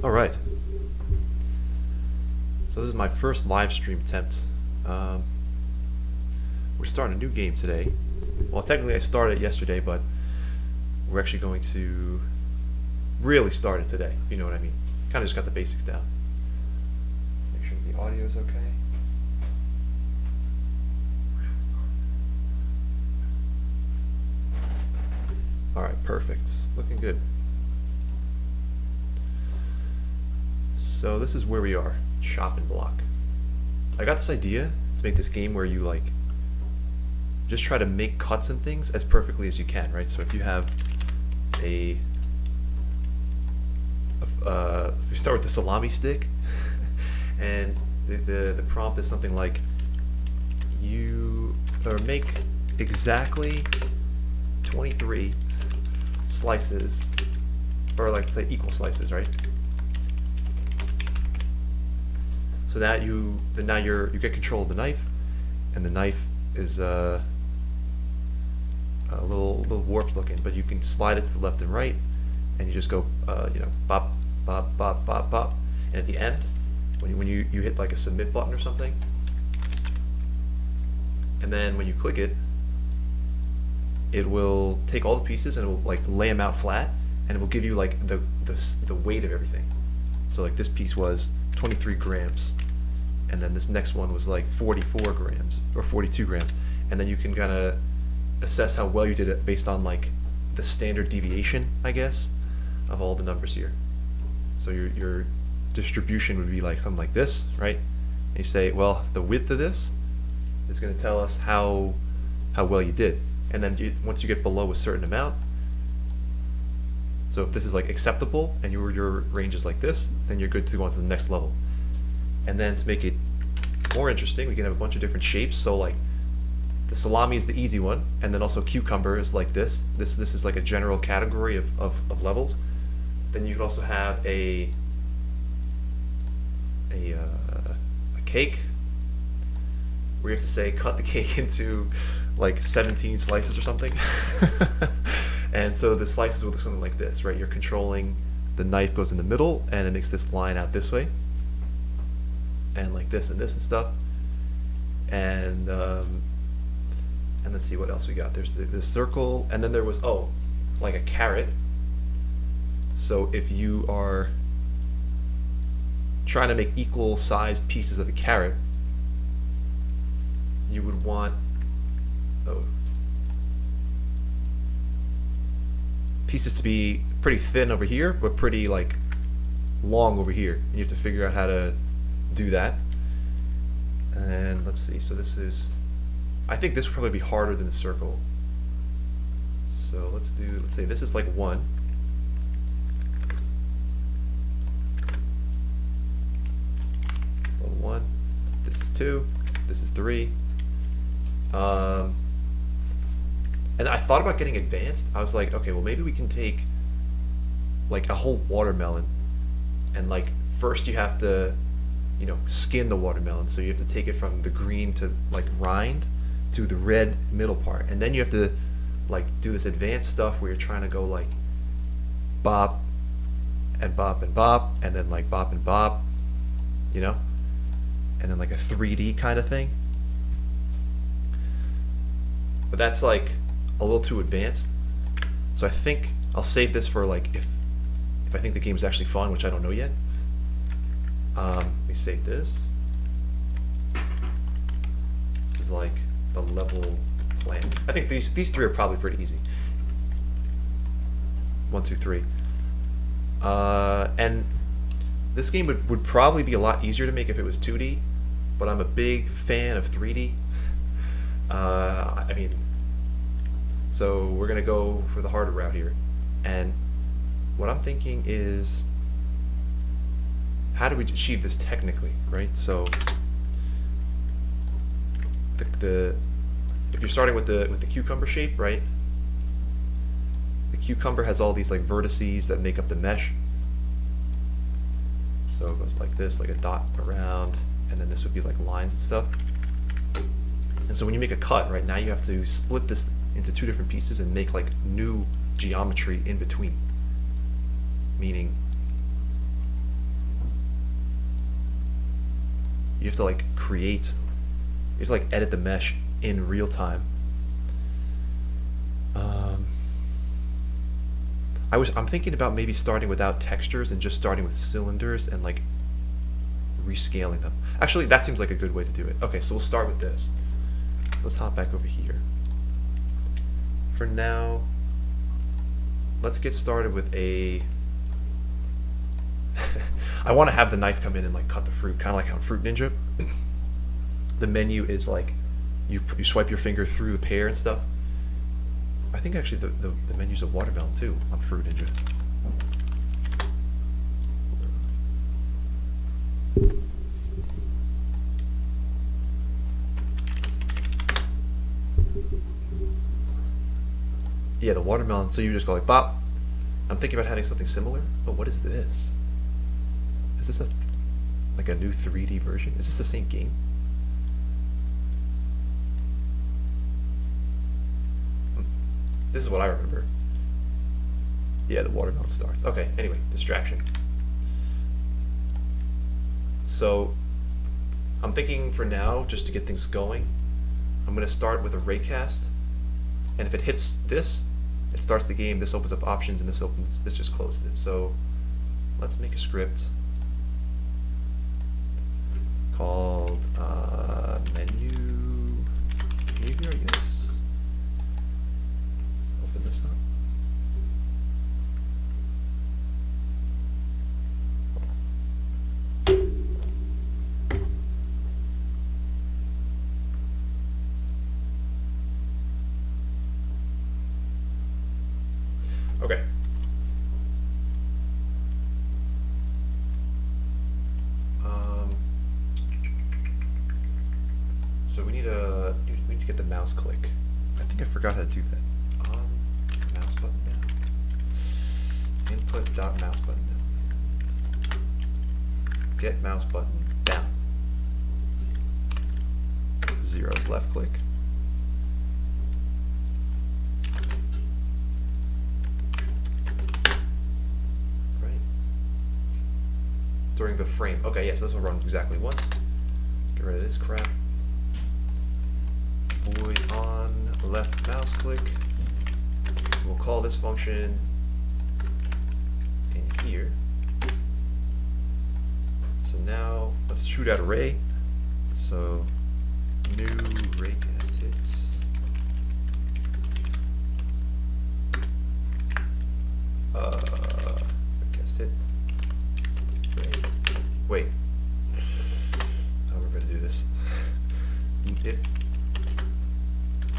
All right. So this is my first live stream attempt. Um, we're starting a new game today. Well, technically I started it yesterday, but we're actually going to really start it today. If you know what I mean. Kind of just got the basics down. Make sure the audio is okay. All right, perfect. Looking good. So this is where we are, chopping block. I got this idea to make this game where you like just try to make cuts and things as perfectly as you can, right? So if you have if we start with the salami stick, and the prompt is something like you or make exactly 23 slices, or like say equal slices, right? So that you get control of the knife, and the knife is a little warped looking, but you can slide it to the left and right, and you just go bop bop bop bop bop, and at the end, when you hit like a submit button or something, and then when you click it, it will take all the pieces and it will like lay them out flat, and it will give you like the weight of everything. So like this piece was 23 grams, and then this next one was like 44 grams or 42 grams, and then you can kind of assess how well you did it based on like the standard deviation, I guess, of all the numbers here. So your distribution would be like something like this, right? And you say, well, the width of this is going to tell us how well you did, and then once you get below a certain amount, so if this is like acceptable and your range is like this, then you're good to go on to the next level. And then to make it more interesting, we can have a bunch of different shapes. So like the salami is the easy one, and then also cucumber is like this. This is like a general category of levels. Then you could also have a cake, where you have to say cut the cake into like 17 slices or something. And so the slices would look something like this, right? You're controlling, the knife goes in the middle and it makes this line out this way, and like this and this and stuff. And let's see what else we got. There's the circle, and then there was like a carrot. So if you are trying to make equal sized pieces of a carrot, you would want pieces to be pretty thin over here, but pretty like long over here. And you have to figure out how to do that. And let's see. So this is, I think this would probably be harder than the circle. So let's say this is like 1. Level 1. This is 2. This is 3. And I thought about getting advanced. I was like, okay, well maybe we can take like a whole watermelon, and like first you have to, skin the watermelon. So you have to take it from the green to like rind to the red middle part, and then you have to like do this advanced stuff where you're trying to go like bop and bop and bop, and then like bop and bop, and then like a 3D kind of thing. But that's like a little too advanced. So I think I'll save this for like if I think the game is actually fun, which I don't know yet. Let me save this. This is like the level plan. I think these 3 are probably pretty easy. 1, 2, 3. And this game would probably be a lot easier to make if it was 2D, but I'm a big fan of 3D. I mean, so we're gonna go for the harder route here, and what I'm thinking is, how do we achieve this technically, right? So if you're starting with the cucumber shape, right? The cucumber has all these like vertices that make up the mesh. So it goes like this, like a dot around, and then this would be like lines and stuff. And so when you make a cut, right, now you have to split this into 2 different pieces and make like new geometry in between. Meaning You have to like create, you have to like edit the mesh in real time. I'm thinking about maybe starting without textures and just starting with cylinders and like rescaling them. Actually, that seems like a good way to do it. Okay, so we'll start with this. So let's hop back over here. For now, let's get started with a I want to have the knife come in and like cut the fruit, kind of like on Fruit Ninja. The menu is like you swipe your finger through the pear and stuff. I think actually the menu's a watermelon too on Fruit Ninja. Yeah, the watermelon. So you just go like bop. I'm thinking about having something similar. Oh, what is this? Is this like a new 3D version? Is this the same game? This is what I remember. Yeah, the watermelon stars. Okay, anyway, distraction. So, I'm thinking for now, just to get things going, I'm going to start with a raycast. And if it hits this, it starts the game, this opens up options, and this just closes it. So, let's make a script called menu behavior, I guess. Open this up. Okay. So we need to get the mouse click. I think I forgot how to do that. Mouse button down. Input dot mouse button down. Get mouse button down. 0's left click. Right. During the frame. Okay, yes, this will run exactly once. Get rid of this crap. Void on left mouse click. We'll call this function in here. So now let's shoot out a ray. So new raycast hits. Raycast hit. Ray. Wait. How we're gonna do this? If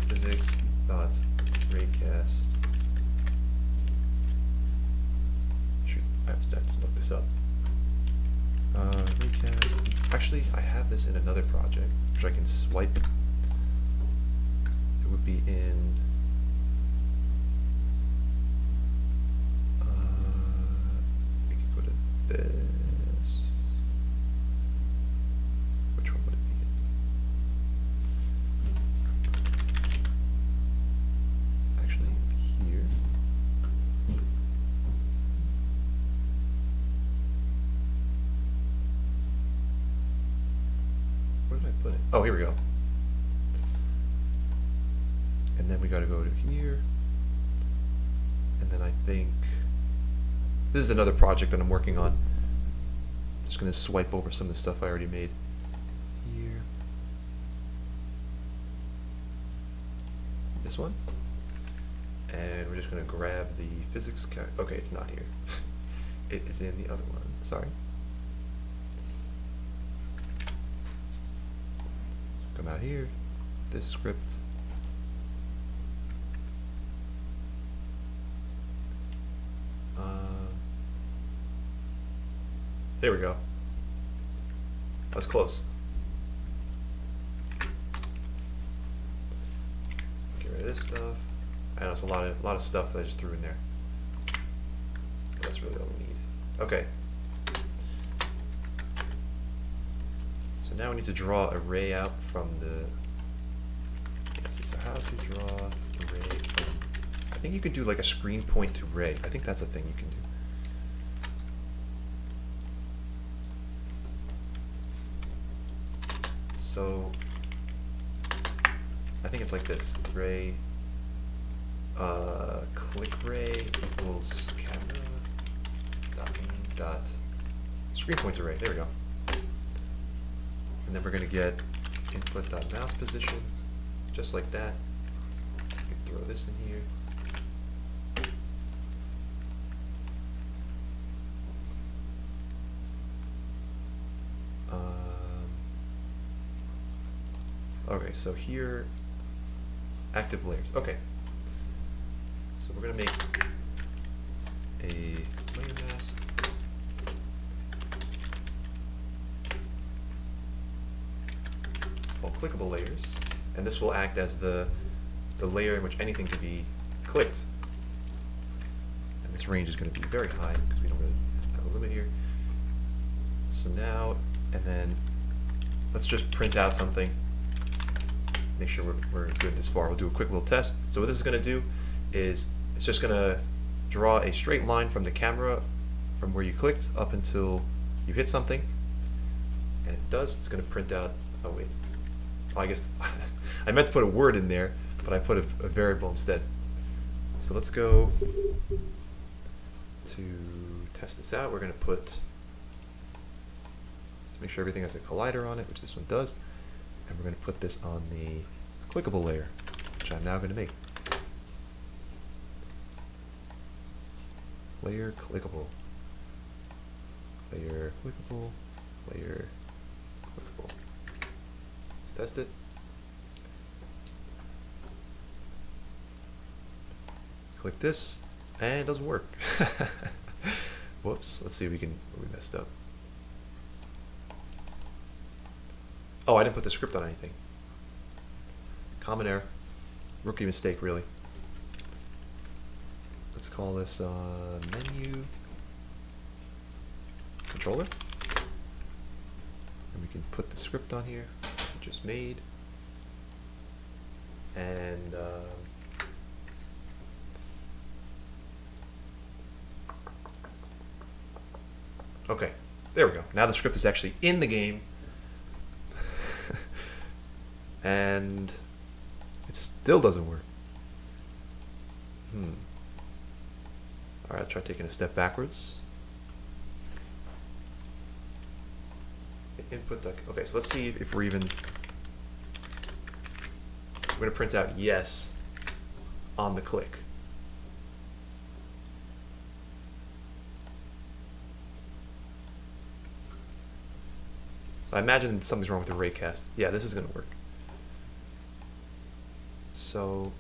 physics dot raycast. Shoot, I have to look this up. Raycast. Actually, I have this in another project, which I can swipe. It would be in. We could go to this. Which one would it be? Actually, here. Where did I put it? Oh, here we go. And then we got to go to here. And then I think this is another project that I'm working on. Just going to swipe over some of the stuff I already made. Here. This one. And we're just going to grab the physics okay, it's not here. It is in the other one. Sorry. Come out here. This script. There we go. That was close. Get rid of this stuff. I know it's a lot of stuff that I just threw in there. That's really all we need. Okay. So now we need to draw a ray out from the. Let's see. So how to draw a ray from? I think you can do like a screen point to ray. I think that's a thing you can do. So I think it's like this. Ray, click ray equals camera dot main dot screen pointer array. There we go. And then we're going to get input dot mouse position, just like that. We can throw this in here. Okay, so here, active layers. Okay. So we're going to make a layer mask. Called clickable layers, and this will act as the layer in which anything can be clicked. And this range is going to be very high because we don't really have a limit here. So now, and then let's just print out something. Make sure we're good this far. We'll do a quick little test. So what this is going to do is it's just going to draw a straight line from the camera from where you clicked up until you hit something. And it does. It's going to print out, oh wait, oh, I guess I meant to put a word in there, but I put a variable instead. So let's go to test this out. We're going to put, let's make sure everything has a collider on it, which this one does. And we're going to put this on the clickable layer, which I'm now going to make. Layer clickable. Layer clickable. Layer clickable. Let's test it. Click this, and it doesn't work. Whoops. Let's see if we messed up. Oh, I didn't put the script on anything. Common error. Rookie mistake, really. Let's call this menu controller. And we can put the script on here, we just made. And okay, there we go. Now the script is actually in the game. And it still doesn't work. Alright, I'll try taking a step backwards. Input the, okay, so let's see if we're even, we're going to print out yes on the click. So I imagine something's wrong with the raycast. Yeah, this is going to work. So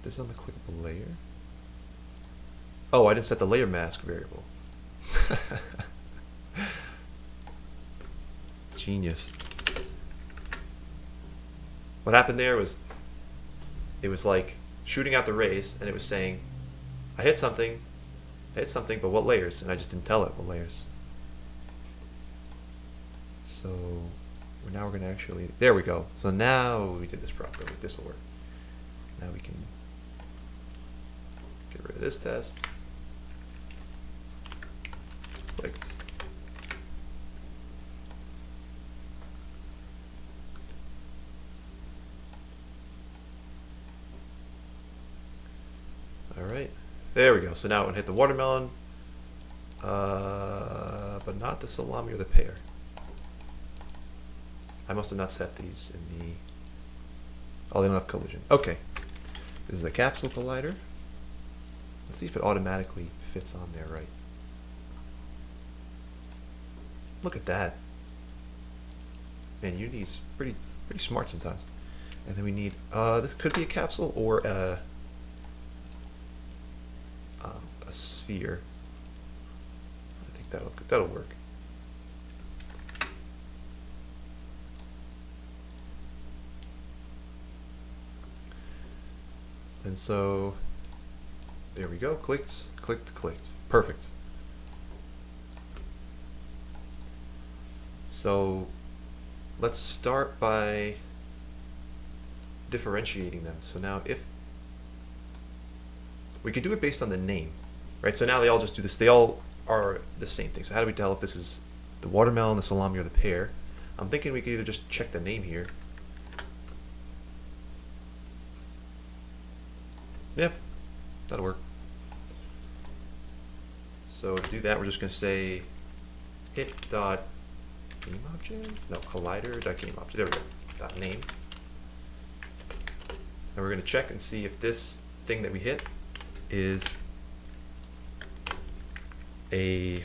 this is on the clickable layer. Oh, I didn't set the layer mask variable. Genius. What happened there was, it was like shooting out the rays, and it was saying, I hit something, but what layers? And I just didn't tell it what layers. So now we're going to actually, there we go. So now we did this properly. This will work. Now we can get rid of this test. Clicked. All right, there we go. So now it would hit the watermelon, but not the salami or the pear. I must have not set these in the, oh, they don't have collision. Okay, this is the capsule collider. Let's see if it automatically fits on there right. Look at that. Man, Unity's pretty smart sometimes. And then we need, this could be a capsule or a sphere. I think that'll work. And so there we go. Clicked. Perfect. So let's start by differentiating them. So now if we could do it based on the name, right? So now they all just do this. They all are the same thing. So how do we tell if this is the watermelon, the salami, or the pear? I'm thinking we could either just check the name here. Yep, that'll work. So to do that, we're just going to say hit dot game object. No, collider dot game object. There we go. Dot name. And we're going to check and see if this thing that we hit is a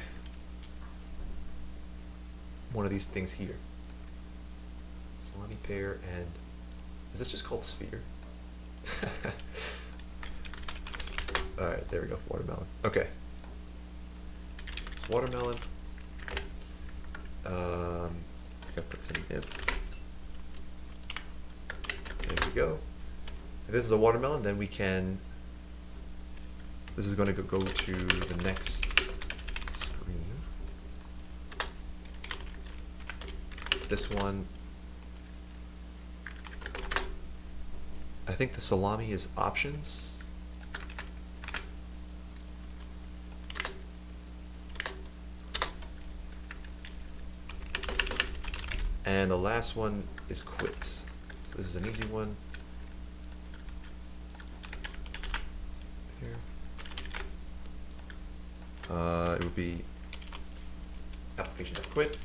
one of these things here. Salami pear and is this just called sphere? All right, there we go. Watermelon. Okay. It's watermelon. I gotta put this in if. There we go. If this is a watermelon, then we can. This is going to go to the next screen. This one. I think the salami is options. And the last one is quits. So this is an easy one. Here. It would be application.quit.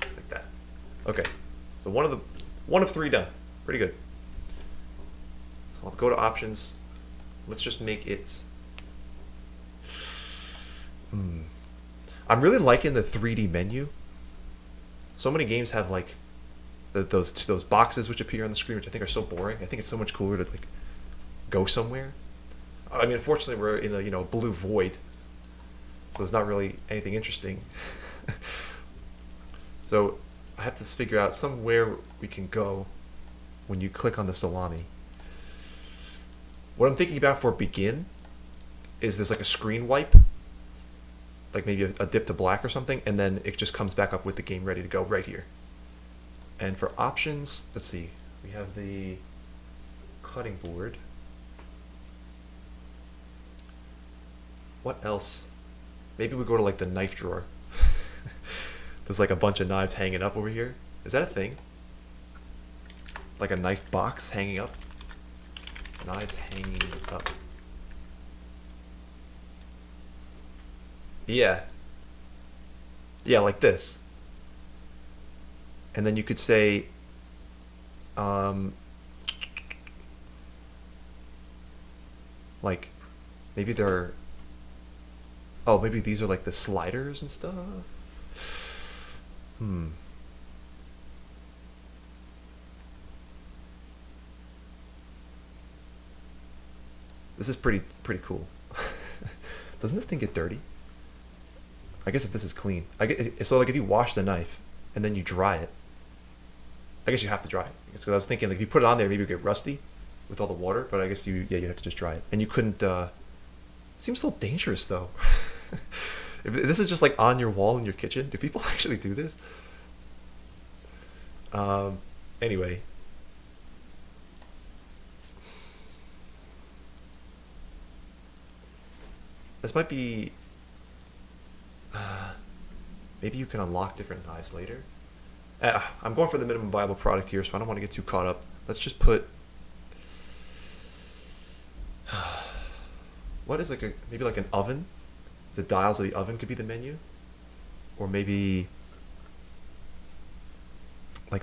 Like that. Okay. So one of three done. Pretty good. So I'll go to options. Let's just make it. I'm really liking the 3D menu. So many games have like those boxes which appear on the screen, which I think are so boring. I think it's so much cooler to like go somewhere. I mean, unfortunately, we're in a blue void, so there's not really anything interesting. So I have to figure out somewhere we can go when you click on the salami. What I'm thinking about for begin is there's like a screen wipe. Like maybe a dip to black or something, and then it just comes back up with the game ready to go right here. And for options, let's see, we have the cutting board. What else? Maybe we go to like the knife drawer. There's like a bunch of knives hanging up over here. Is that a thing? Like a knife box hanging up? Knives hanging up. Yeah. Yeah, like this. And then you could say, like, maybe they're, oh, maybe these are like the sliders and stuff. This is pretty cool. Doesn't this thing get dirty? I guess if this is clean, so like if you wash the knife and then you dry it, I guess you have to dry it. Because I was thinking like if you put it on there, maybe it would get rusty with all the water. But I guess you have to just dry it, and you couldn't. It seems a little dangerous though. If this is just like on your wall in your kitchen, do people actually do this? Anyway. This might be. Maybe you can unlock different knives later. I'm going for the minimum viable product here, so I don't want to get too caught up. Let's just put. What is like maybe like an oven? The dials of the oven could be the menu, or maybe like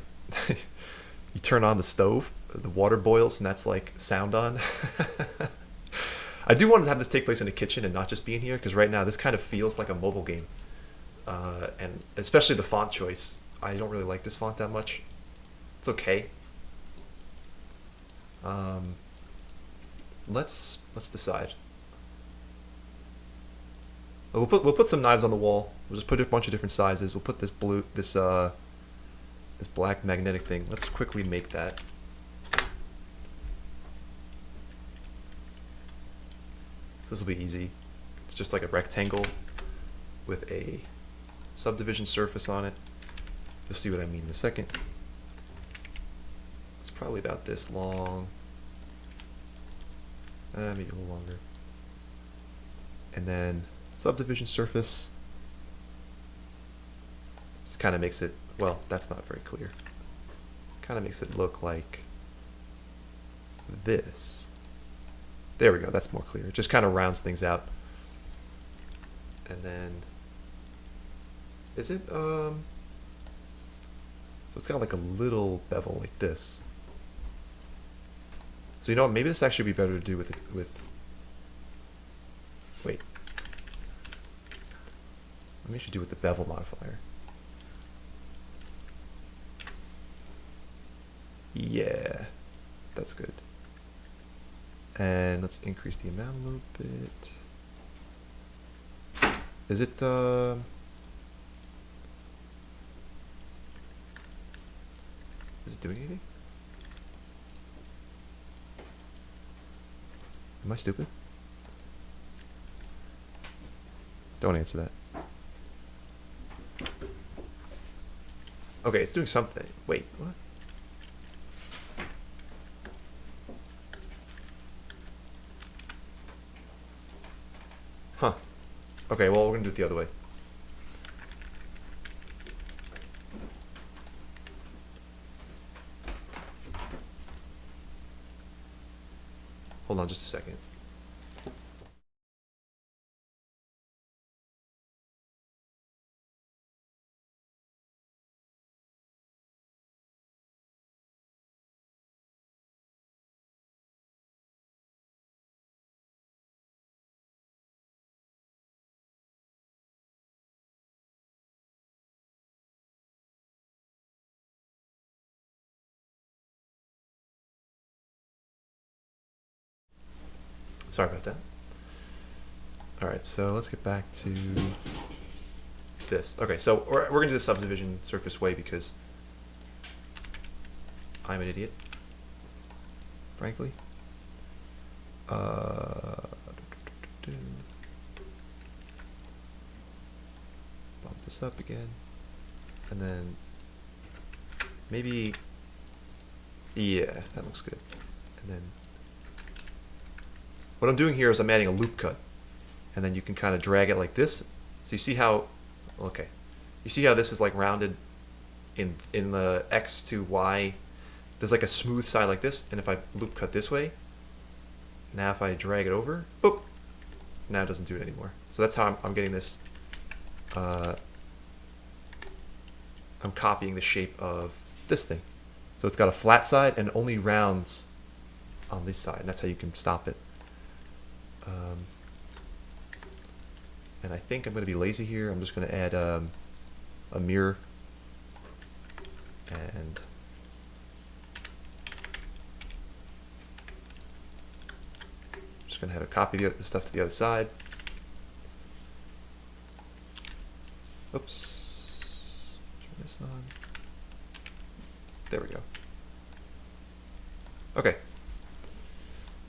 you turn on the stove, the water boils, and that's like sound on. I do want to have this take place in a kitchen and not just be in here, because right now this kind of feels like a mobile game. And especially the font choice. I don't really like this font that much. It's okay. Let's decide. We'll put some knives on the wall. We'll just put a bunch of different sizes. We'll put this black magnetic thing. Let's quickly make that. This will be easy. It's just like a rectangle with a subdivision surface on it. You'll see what I mean in a second. It's probably about this long. Maybe a little longer. And then subdivision surface. This kind of makes it, well, that's not very clear. Kind of makes it look like this. There we go, that's more clear. It just kind of rounds things out. And then, is it, so it's got like a little bevel like this. So you know what, maybe this actually would be better to do with wait. Maybe I should do with the bevel modifier. Yeah, that's good. And let's increase the amount a little bit. Is it, is it doing anything? Am I stupid? Don't answer that. Okay, it's doing something. Wait, what? Huh. Okay, well, we're gonna do it the other way. Hold on just a second. Sorry about that. All right, so let's get back to this. Okay, so we're gonna do the subdivision surface way because I'm an idiot, frankly. Bump this up again, and then maybe, yeah, that looks good. And then what I'm doing here is I'm adding a loop cut, and then you can kind of drag it like this. So you see how, okay, you see how this is like rounded in the X to Y. There's like a smooth side like this, and if I loop cut this way, now if I drag it over, boop, now it doesn't do it anymore. So that's how I'm getting this, I'm copying the shape of this thing. So it's got a flat side and only rounds on this side, and that's how you can stop it. And I think I'm going to be lazy here. I'm just going to add a mirror and just going to have a copy of the stuff to the other side. Oops. Turn this on. There we go. Okay.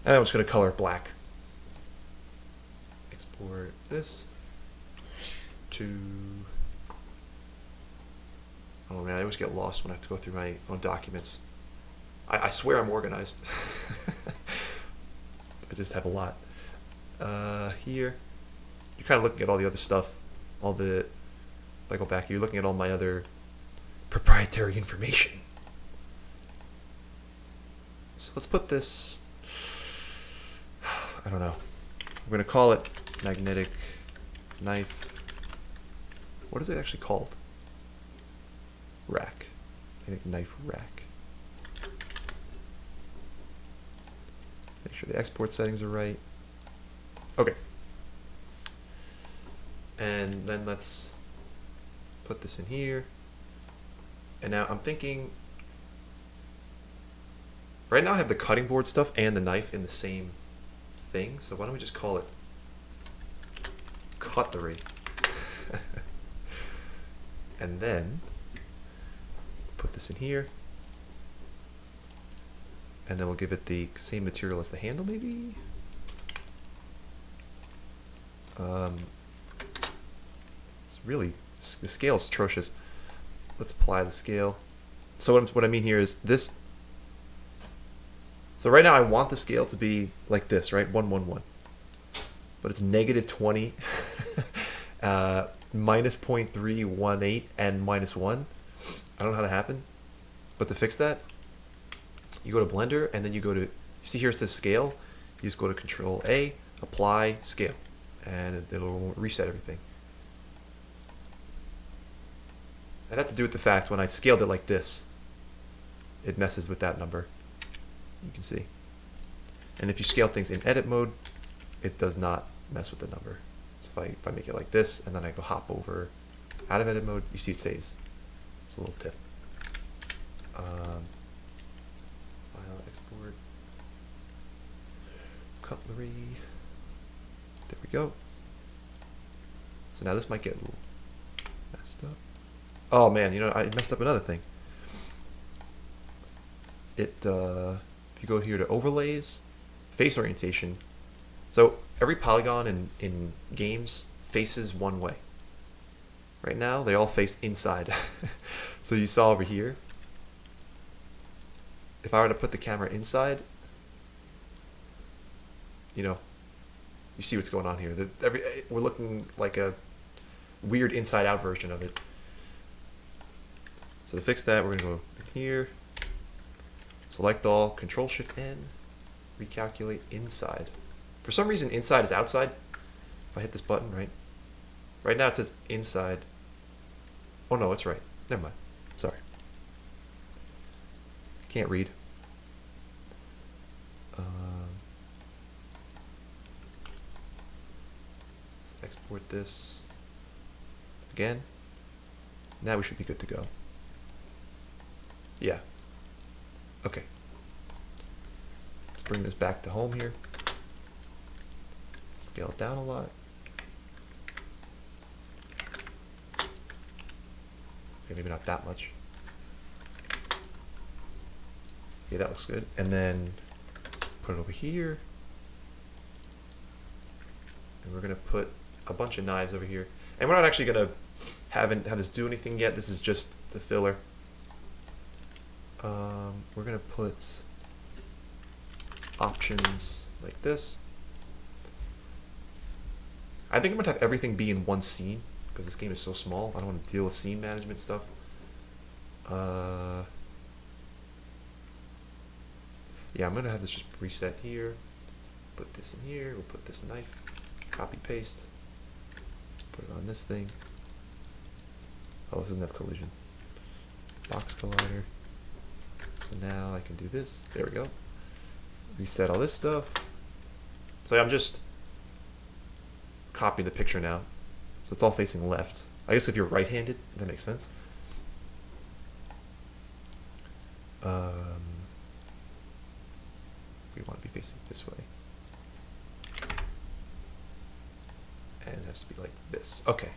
And I'm just going to color it black. Export this to... Oh man, I always get lost when I have to go through my own documents. I swear I'm organized. I just have a lot. Here, you're kind of looking at all the other stuff, all the... If I go back, you're looking at all my other proprietary information. So let's put this... I don't know. I'm going to call it magnetic knife. What is it actually called? Rack. Magnetic knife rack. Make sure the export settings are right. Okay. And then let's put this in here. And now I'm thinking, right now I have the cutting board stuff and the knife in the same thing. So why don't we just call it cutlery? And then put this in here. And then we'll give it the same material as the handle, maybe? It's really, the scale is atrocious. Let's apply the scale. So what I mean here is this. So right now I want the scale to be like this, right? 1, 1, 1. But it's -20. minus 0.318 and minus 1. I don't know how that happened. But to fix that, you go to Blender and then you go to, you see here it says scale. You just go to Control A, apply scale, and it'll reset everything. That had to do with the fact when I scaled it like this, it messes with that number. You can see. And if you scale things in edit mode, it does not mess with the number. So if I make it like this and then I go hop over out of edit mode, you see it stays. It's a little tip. File, export, cutlery. There we go. So now this might get a little messed up. Oh man, you know, I messed up another thing. If you go here to overlays, face orientation. So every polygon in games faces one way. Right now, they all face inside. So you saw over here, if I were to put the camera inside, you know, you see what's going on here. We're looking like a weird inside-out version of it. So to fix that, we're going to go in here, select all, Control-Shift-N, recalculate inside. For some reason, inside is outside. If I hit this button, right now it says inside. Oh no, it's right. Never mind. Sorry. Can't read. Let's export this again. Now we should be good to go. Yeah. Okay. Let's bring this back to home here. Scale it down a lot. Okay, maybe not that much. Yeah, that looks good. And then put it over here. And we're gonna put a bunch of knives over here. And we're not actually gonna have this do anything yet. This is just the filler. We're gonna put options like this. I think I'm gonna have everything be in one scene because this game is so small. I don't want to deal with scene management stuff. Yeah, I'm gonna have this just reset here. Put this in here. We'll put this knife. Copy paste. Put it on this thing. Oh, this doesn't have collision. Box collider. So now I can do this. There we go. Reset all this stuff. So I'm just copying the picture now. So it's all facing left. I guess if you're right-handed, that makes sense. We want to be facing this way. And it has to be like this. Okay.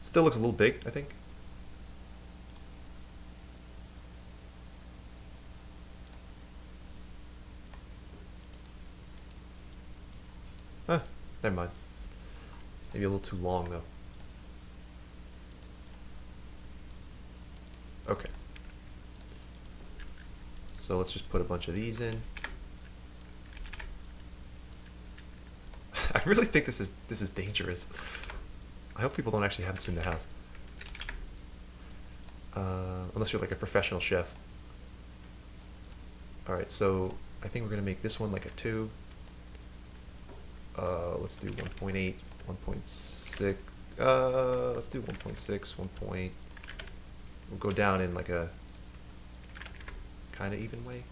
Still looks a little big, I think. Never mind. Maybe a little too long though. Okay. So let's just put a bunch of these in. I really think this is dangerous. I hope people don't actually have this in the house. Unless you're like a professional chef. Alright, so I think we're gonna make this one like a 2. Let's do 1.8, 1.6. Let's do 1.6, 1. We'll go down in like a kind of even way.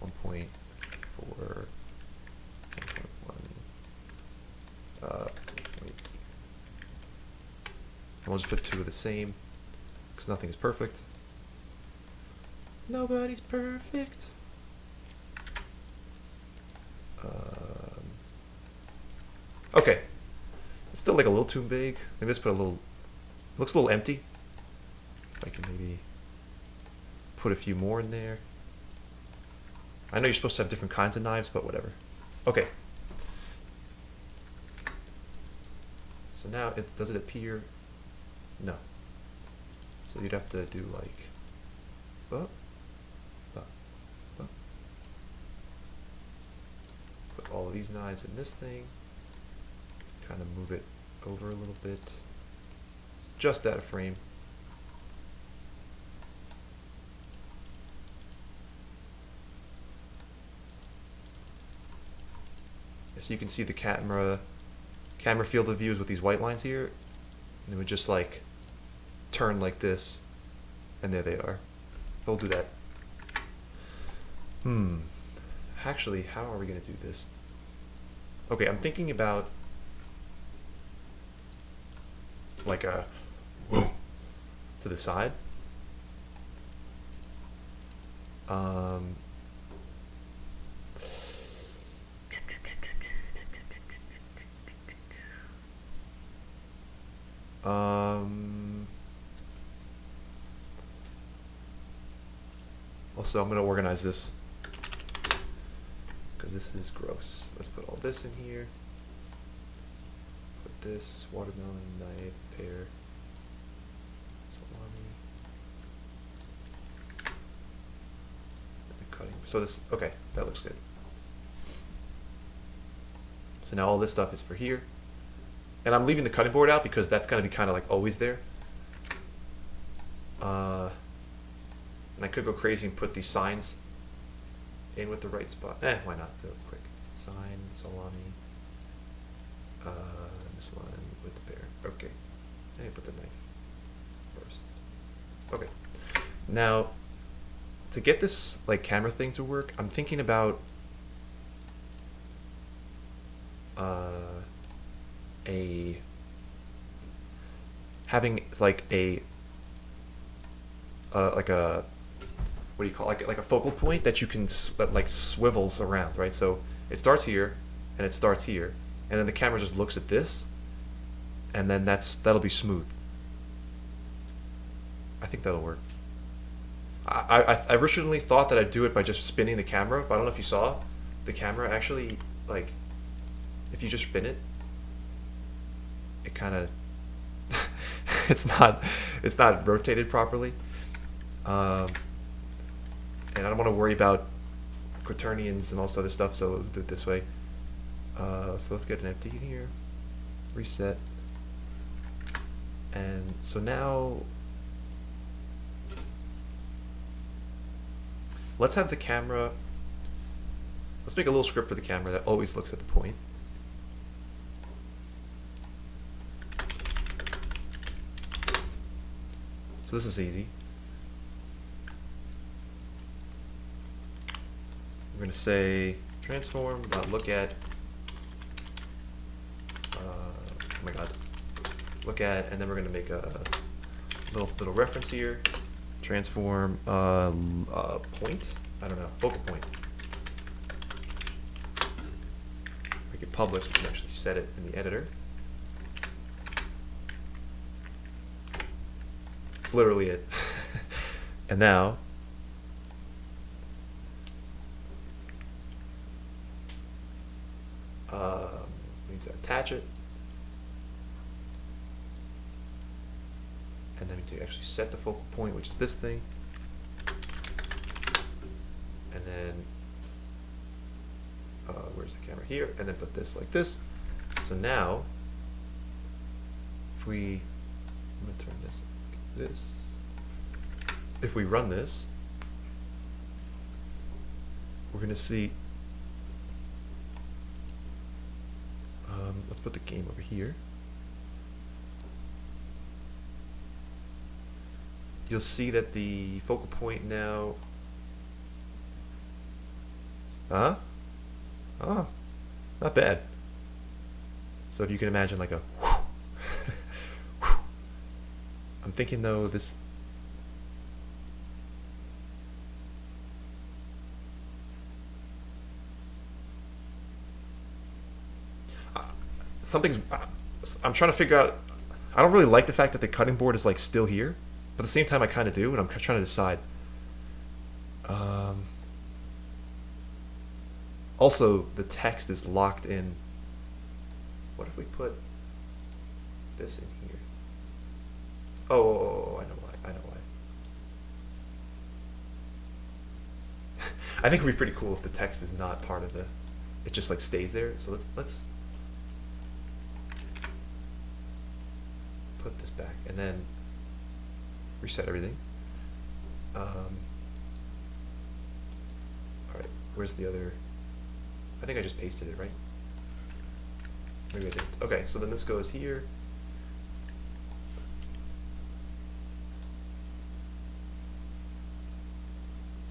1.4, 1.1. And we'll just put 2 of the same because nothing is perfect. Nobody's perfect. Okay, it's still like a little too big. Maybe let's put a little. Looks a little empty. I can maybe put a few more in there. I know you're supposed to have different kinds of knives, but whatever. Okay. So now, does it appear? No. So you'd have to do like. Oh. Put all of these knives in this thing. Kind of move it over a little bit. It's just out of frame. So you can see the camera field of view is with these white lines here, and it would just like turn like this, and there they are. We'll do that. Actually, how are we gonna do this? Okay, I'm thinking about like a whoa to the side. Also, I'm going to organize this because this is gross. Let's put all this in here. Put this watermelon, knife, pear, salami, and the cutting. So this, okay, that looks good. So now all this stuff is for here. And I'm leaving the cutting board out because that's going to be kind of like always there. And I could go crazy and put these signs in with the right spot. Why not? Do it quick. Sign, salami. This one with the pear. Okay. Let me put the knife first. Okay. Now, to get this like camera thing to work, I'm thinking about having like a what do you call it? Like a focal point that you can that like swivels around, right? So it starts here and it starts here, and then the camera just looks at this, and then that'll be smooth. I think that'll work. I originally thought that I'd do it by just spinning the camera, but I don't know if you saw the camera actually, like, if you just spin it, it kind of it's not rotated properly. And I don't want to worry about quaternions and all this other stuff, so let's do it this way. So let's get an empty in here, reset, and so now let's have the camera, let's make a little script for the camera that always looks at the point. So this is easy. We're going to say transform, look at, oh my god, look at, and then we're going to make a little reference here. Transform point, I don't know, focal point. Make it public, we can actually set it in the editor. It's literally it. And now, we need to attach it, and then we need to actually set the focal point, which is this thing, and then where's the camera? Here, and then put this like this. So now, if we, I'm gonna turn this like this. If we run this, we're gonna see. Let's put the game over here. You'll see that the focal point now. Oh, not bad. So if you can imagine like a I'm thinking though this I'm trying to figure out. I don't really like the fact that the cutting board is like still here, but at the same time I kind of do, and I'm trying to decide. Also, the text is locked in. What if we put this in here? Oh, I know why. I know why. I think it would be pretty cool if the text is not part of the. It just like stays there. So let's. and then reset everything. All right, where's the other? I think I just pasted it, right? Maybe I didn't. Okay, so then this goes here.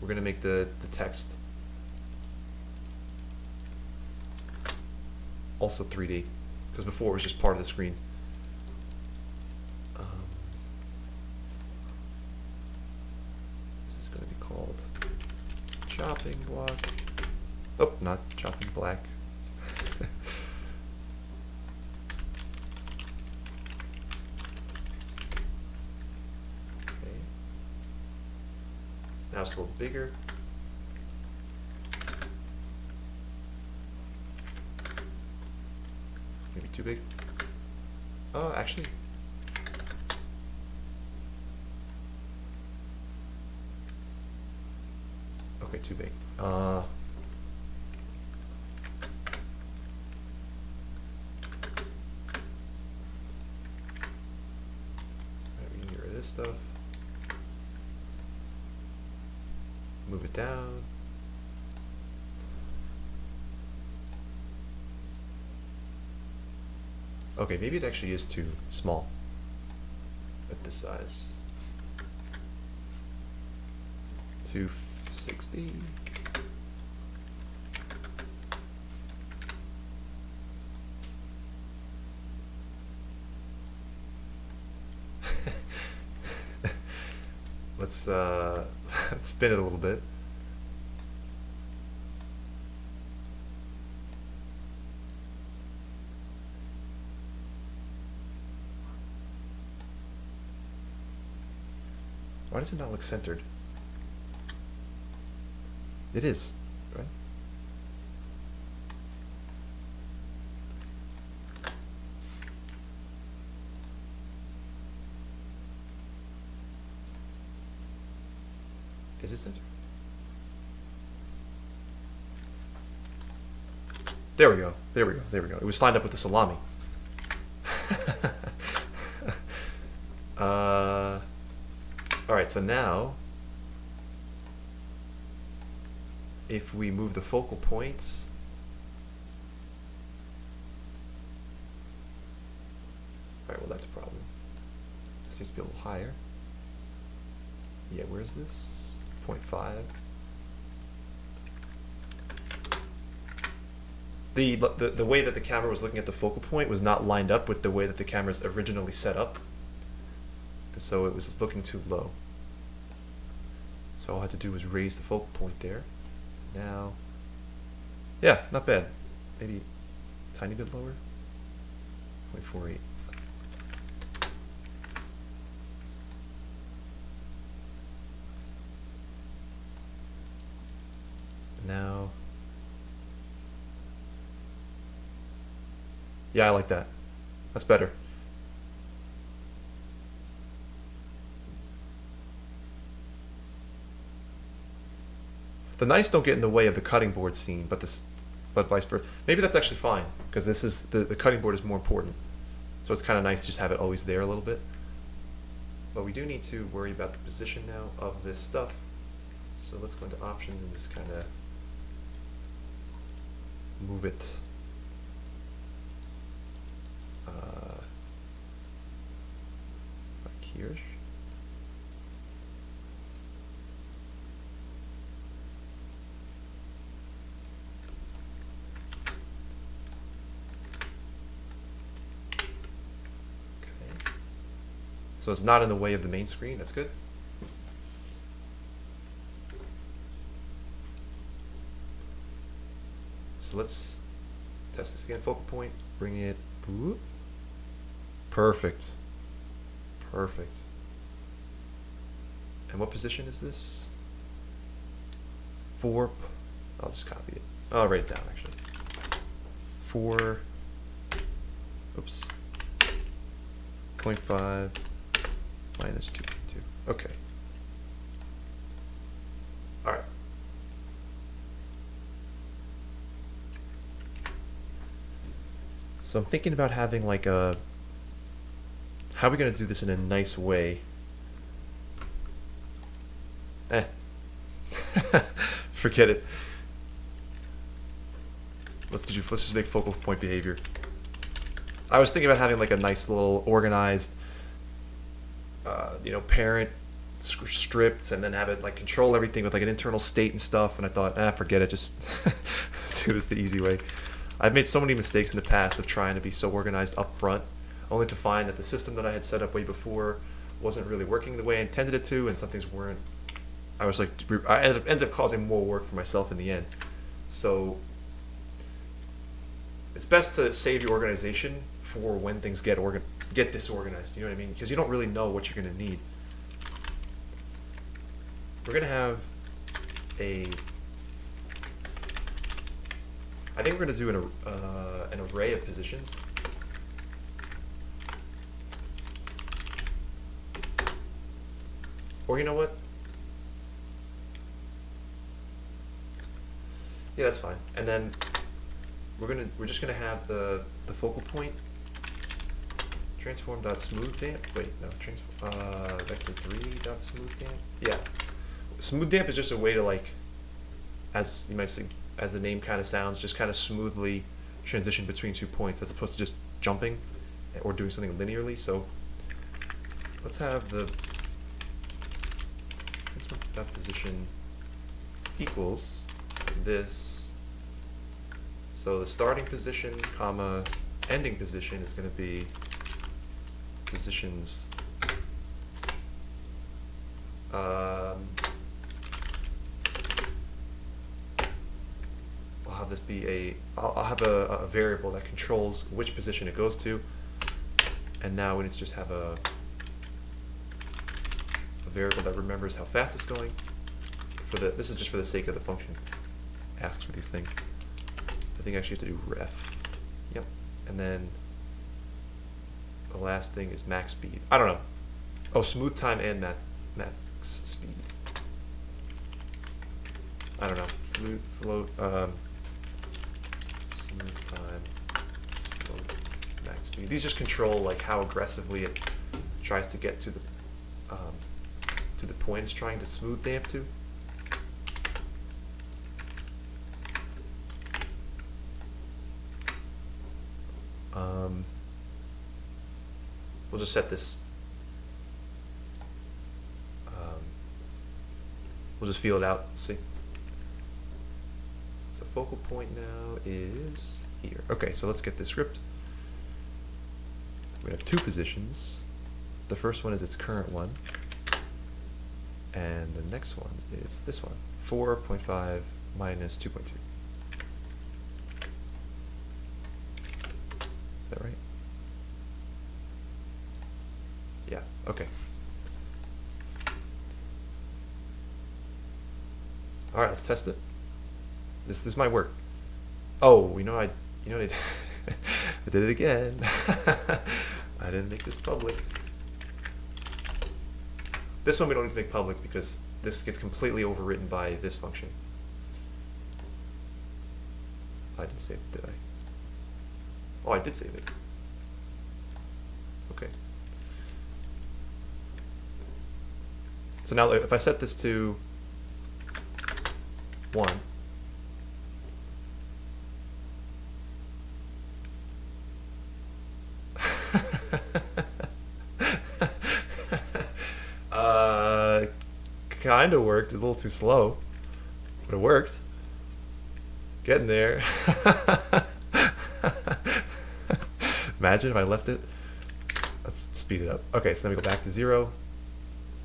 We're gonna make the text also 3D, because before it was just part of the screen. This is going to be called chopping block. Oh, not chopping black. Okay. Now it's a little bigger. Maybe too big. Oh, actually. Okay, too big. We can get rid of this stuff. Move it down. Okay, maybe it actually is too small at this size. 260. Let's let's spin it a little bit. Why does it not look centered? It is, right? Is it centered? There we go. There we go. There we go. It was lined up with the salami. All right, so now if we move the focal points, all right, well, that's a problem. This needs to be a little higher. Yeah, where is this? 0.5. The way that the camera was looking at the focal point was not lined up with the way that the camera's originally set up. And so it was looking too low. So all I had to do was raise the focal point there. Now, yeah, not bad. Maybe a tiny bit lower. 0.48. Now, yeah, I like that. That's better. The knives don't get in the way of the cutting board scene, but vice versa. Maybe that's actually fine, because this is the cutting board is more important. So it's kind of nice to just have it always there a little bit. But we do need to worry about the position now of this stuff. So let's go into options and just kind of move it like here. So it's not in the way of the main screen. That's good. So let's test this again. Focal point. Bring it. Boop. Perfect. Perfect. And what position is this? 4. I'll just copy it. I'll write it down actually. 4. Oops. 0.5. Minus 2.2. Okay. All right. So I'm thinking about having like a how are we going to do this in a nice way? Forget it. Let's just make focal point behavior. I was thinking about having like a nice little organized, parent stripped, and then have it like control everything with like an internal state and stuff. And I thought, forget it, just do this the easy way. I've made so many mistakes in the past of trying to be so organized up front, only to find that the system that I had set up way before wasn't really working the way I intended it to, and some things weren't. I ended up causing more work for myself in the end. So it's best to save your organization for when things get disorganized. You know what I mean? Because you don't really know what you're going to need. We're going to have I think we're going to do an array of positions. Or you know what? Yeah, that's fine. And then we're just gonna have the focal point transform.smoothDamp. Wait, no, vector3.smoothDamp. Yeah, smoothDamp is just a way to, like, as you might see, as the name kind of sounds, just kind of smoothly transition between 2 points as opposed to just jumping or doing something linearly. So let's have the that position equals this. So the starting position, comma, ending position is going to be positions. I'll have this be I'll have a variable that controls which position it goes to, and now we need to just have a variable that remembers how fast it's going. This is just for the sake of the function. Asks for these things. I think I actually have to do ref. Yep. And then the last thing is max speed. I don't know. Oh, smooth time and max speed. I don't know. Float. Smooth time. Float, max speed. These just control like how aggressively it tries to get to the point it's trying to smooth damp to. We'll just set this. We'll just feel it out. See. So focal point now is here. Okay, so let's get this script. We have 2 positions. The first one is its current one, and the next one is this one, 4.5 minus 2.2. Is that right? Yeah, okay. All right, let's test it. This is my work. Oh, I did it again. I didn't make this public. This one we don't need to make public because this gets completely overwritten by this function. I didn't save it, did I? Oh, I did save it. Okay. So now if I set this to 1, kind of worked. A little too slow, but it worked. Getting there. Imagine if I left it. Let's speed it up. Okay, so then we go back to 0.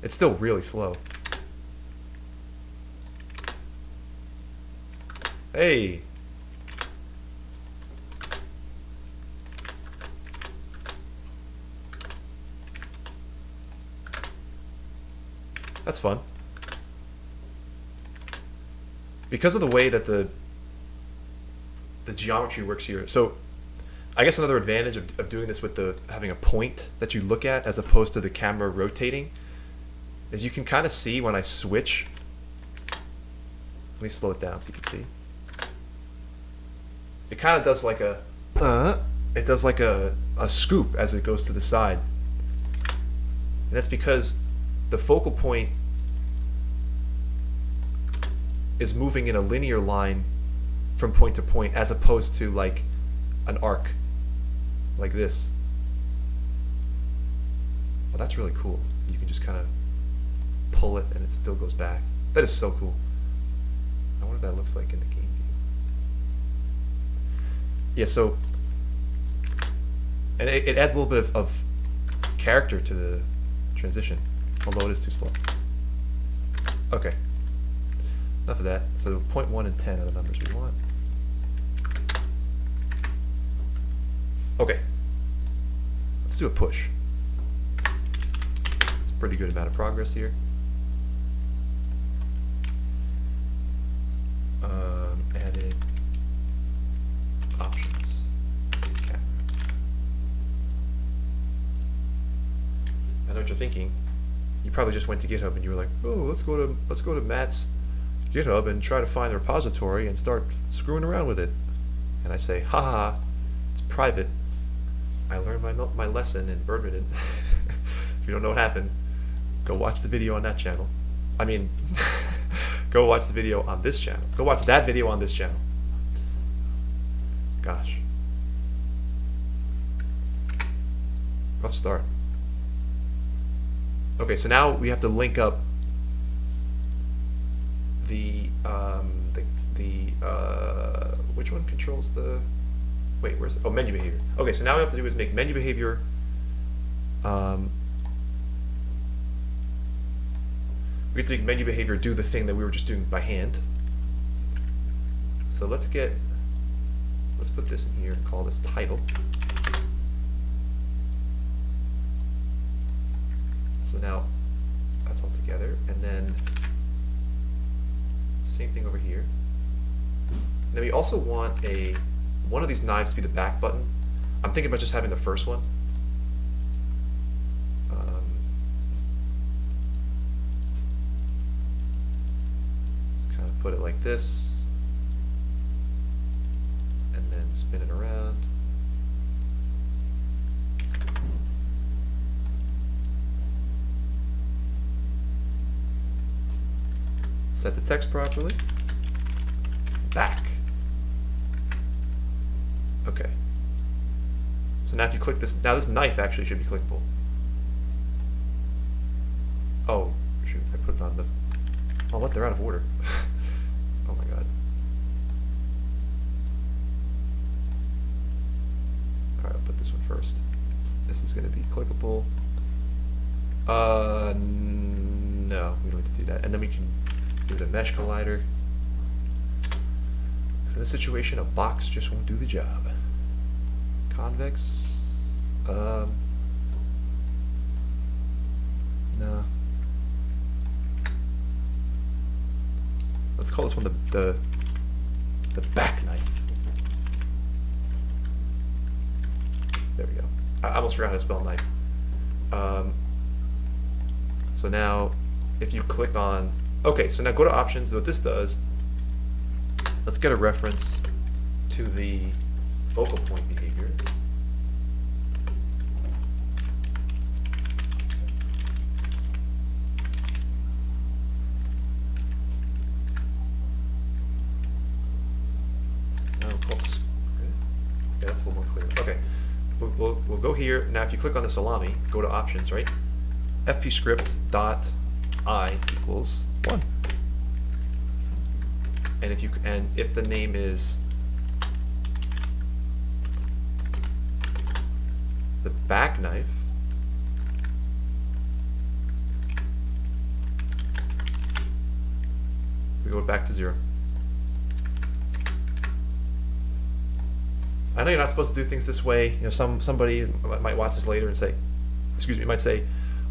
It's still really slow. Hey. That's fun. Because of the way that the geometry works here. So I guess another advantage of doing this with having a point that you look at as opposed to the camera rotating is you can kind of see when I switch. Let me slow it down so you can see. It kind of does like a scoop as it goes to the side. And that's because the focal point is moving in a linear line from point to point, as opposed to like an arc like this. Well, that's really cool. You can just kind of pull it and it still goes back. That is so cool. I wonder what that looks like in the game view. Yeah, so, and it adds a little bit of character to the transition, although it is too slow. Okay, enough of that. So 0.1 and 10 are the numbers we want. Okay, let's do a push. It's a pretty good amount of progress here. Added options. Camera. I know what you're thinking. You probably just went to GitHub and you were like, "Oh, let's go to Matt's GitHub and try to find the repository and start screwing around with it." And I say, "Ha, it's private. I learned my lesson in Birdman." If you don't know what happened, go watch the video on that channel. I mean, go watch the video on this channel. Go watch that video on this channel. Gosh. Rough start. Okay, so now we have to link up the which one controls the, wait, where's it? Oh, menu behavior. Okay, so now what we have to do is make menu behavior we have to make menu behavior do the thing that we were just doing by hand. So let's put this in here and call this title. So now that's all together, and then same thing over here. And then we also want one of these knives to be the back button. I'm thinking about just having the first one. Just kind of put it like this, and then spin it around. Set the text properly. Back. Okay. So now if you click this, now this knife actually should be clickable. Oh, shoot, I put it on the, oh what, they're out of order. Oh my god. Alright, I'll put this one first. This is going to be clickable. No, we don't need to do that. And then we can do the mesh collider. So in this situation, a box just won't do the job. Convex, no. Let's call this one the back knife. There we go. I almost forgot how to spell knife. So now, if you click on, okay, so now go to options. What this does, let's get a reference to the focal point behavior. No, called, yeah, that's a little more clear. Okay, we'll go here. Now if you click on the salami, go to options, right? FP script dot I equals 1. And if the name is the back knife, we go back to 0. I know you're not supposed to do things this way. You know, somebody might watch this later and say, excuse me, might say,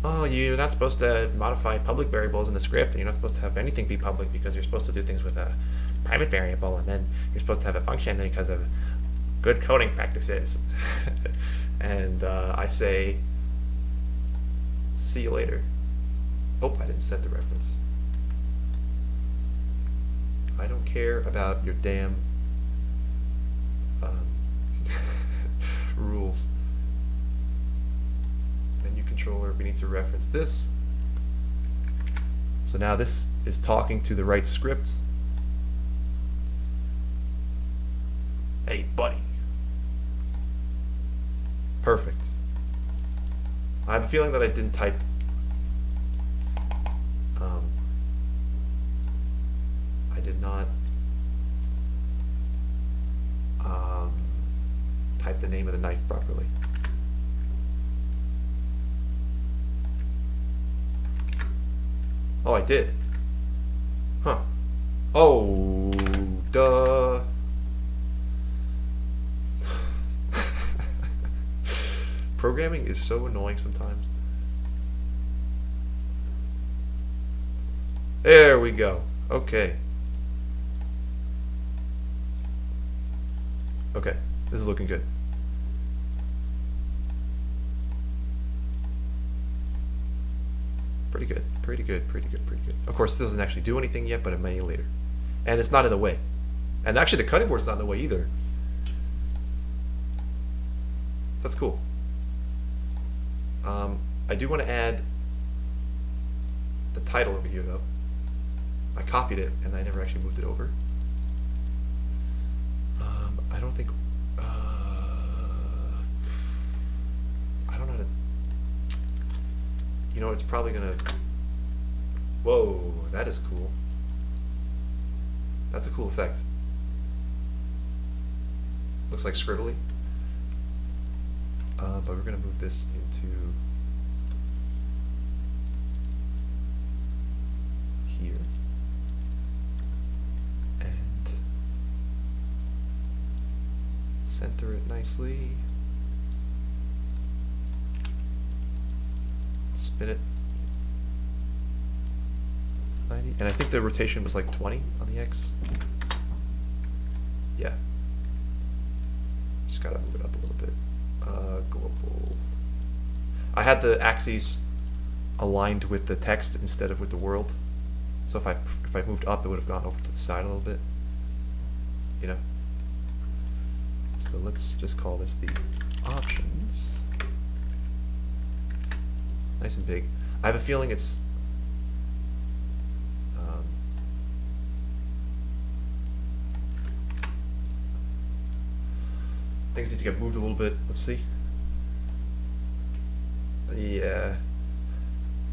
oh, you're not supposed to modify public variables in the script, and you're not supposed to have anything be public because you're supposed to do things with a private variable, and then you're supposed to have a function because of good coding practices. And I say, see you later. Oh, I didn't set the reference. I don't care about your damn rules. Menu controller we need to reference this. So now this is talking to the right script. Hey, buddy. Perfect. I have a feeling that I didn't type I did not type the name of the knife properly. Oh, I did. Huh. Oh, duh. Programming is so annoying sometimes. There we go. Okay. Okay, this is looking good. Pretty good, pretty good, pretty good, pretty good. Of course, it doesn't actually do anything yet, but it may later. And it's not in the way. And actually, the cutting board's not in the way either. That's cool. I do want to add the title over here, though. I copied it, and I never actually moved it over. I don't think... I don't know how to... You know, it's probably gonna... Whoa, that is cool. That's a cool effect. Looks like scribbly. But we're gonna move this into here. And center it nicely. Spin it 90, and I think the rotation was like 20 on the X. Yeah. Just gotta move it up a little bit. Global. I had the axes aligned with the text instead of with the world. So if I moved up, it would have gone over to the side a little bit. You know. So let's just call this the options. Nice and big. I have a feeling it's things need to get moved a little bit. Let's see. Yeah.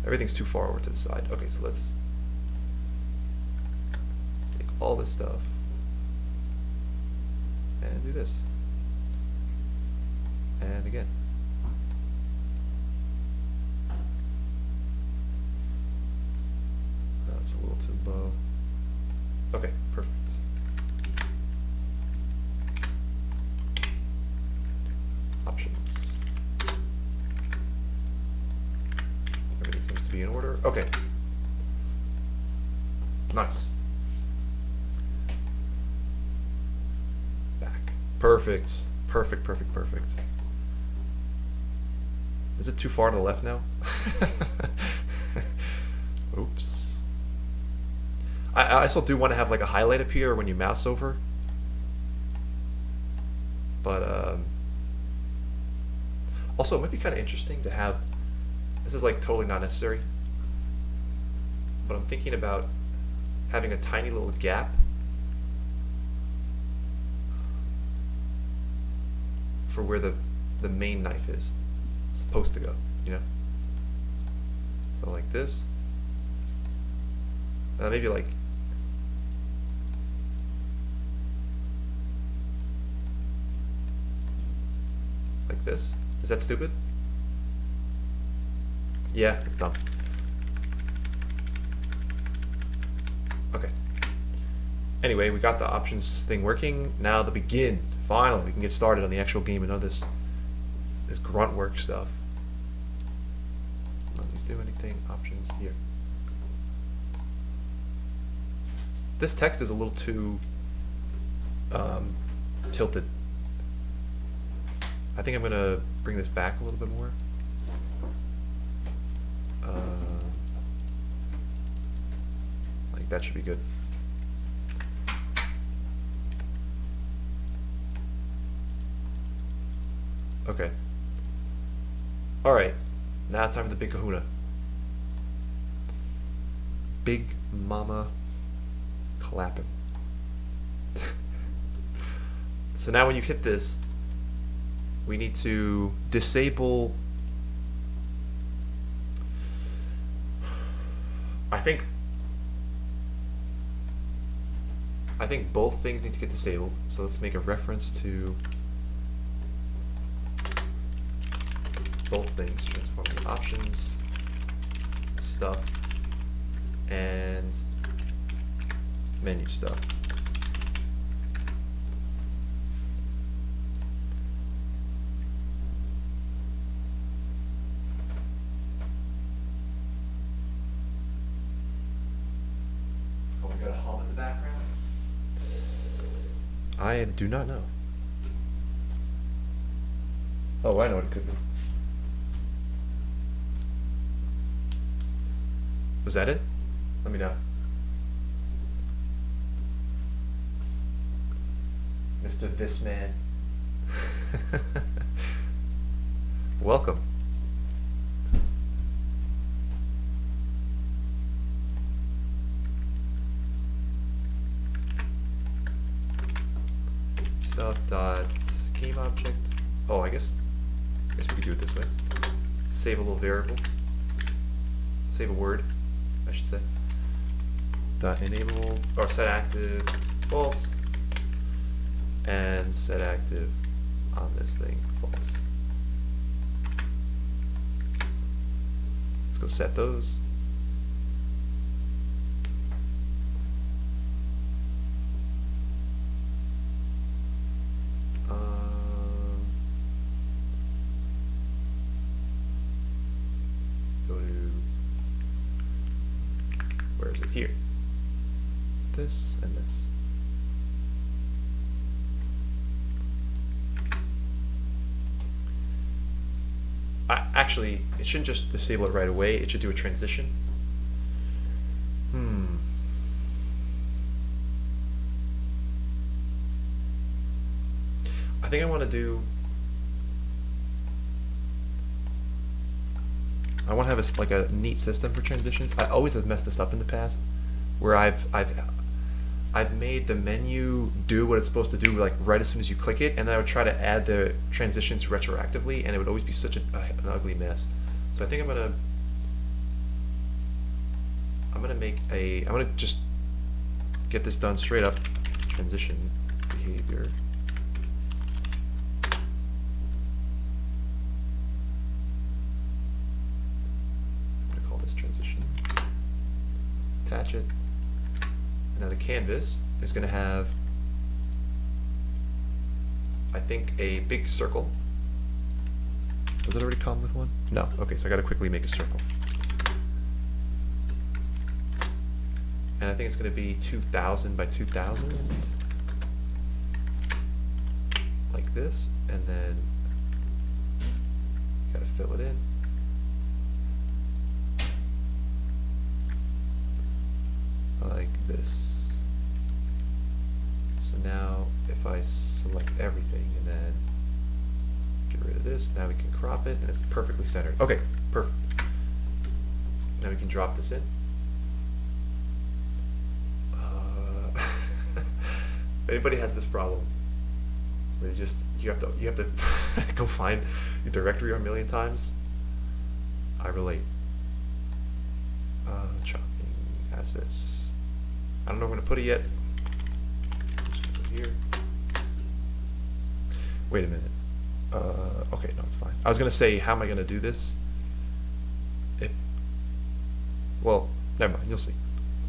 Everything's too far over to the side. Okay, so let's take all this stuff and do this. And again. That's a little too low. Okay, perfect. Options. Everything seems to be in order. Okay. Nice. Back. Perfect. Perfect, perfect, perfect. Is it too far to the left now? Oops. I still do want to have like a highlight appear when you mouse over. But also, it might be kind of interesting to have, this is like totally not necessary, but I'm thinking about having a tiny little gap for where the main knife is supposed to go, you know? So like this, maybe like, like this. Is that stupid? Yeah, it's dumb. Okay. Anyway, we got the options thing working. Now the begin. Finally, we can get started on the actual game and know this grunt work stuff. Let's do anything. Options here. This text is a little too tilted. I think I'm gonna bring this back a little bit more. Like that should be good. Okay. All right. Now it's time for the big kahuna. Big mama clapping. So now when you hit this, we need to disable, I think both things need to get disabled. So let's make a reference to both things, transform the options, stuff, and menu stuff. Oh, we got a hum in the background? I do not know. Oh, I know what it could be. Was that it? Let me know. Mr. This Man. Welcome. Stuff dot game object. Oh, I guess we could do it this way. Save a little variable. Save a word, I should say. Dot enable or set active false, and set active on this thing false. Let's go set those. Go to, where is it? Here. This and this. Actually, it shouldn't just disable it right away. It should do a transition. I think I want to do. I want to have like a neat system for transitions. I always have messed this up in the past, where I've made the menu do what it's supposed to do, like right as soon as you click it, and then I would try to add the transitions retroactively, and it would always be such an ugly mess. So I think I'm gonna just get this done straight up. Transition behavior. I'm gonna call this transition. Attach it. Now the canvas is going to have, I think, a big circle. Does it already come with one? No. Okay, so I got to quickly make a circle. And I think it's going to be 2000 by 2000, like this, and then got to fill it in. Like this. So now if I select everything and then get rid of this, now we can crop it and it's perfectly centered. Okay, perfect. Now we can drop this in. If anybody has this problem, where you have to go find your directory a million times, I relate. Chopping assets. I don't know where I'm going to put it yet. Just gonna go here. Wait a minute. Okay, no, it's fine. I was going to say, how am I going to do this? Well, never mind. You'll see.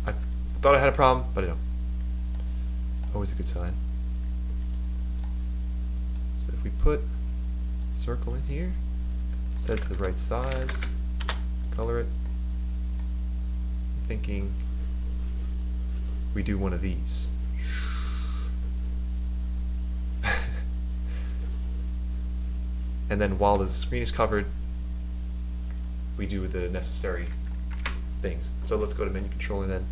I thought I had a problem, but I don't. Always a good sign. So if we put circle in here, set it to the right size, color it, I'm thinking we do one of these. And then while the screen is covered, we do the necessary things. So let's go to menu control, and then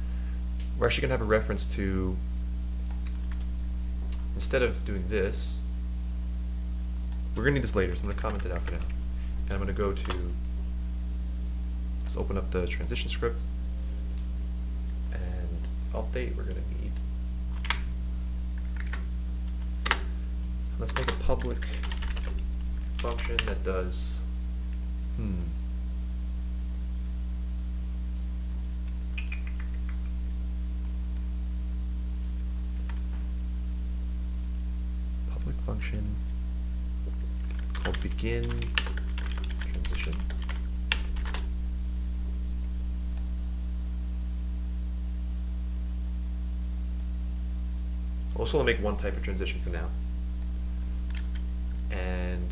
we're actually going to have a reference to, instead of doing this, we're going to need this later, so I'm going to comment it out for now. And I'm going to go to Let's open up the transition script. And update, we're going to need. Let's make a public function that does. Public function called begin transition. Also, I'll make one type of transition for now. And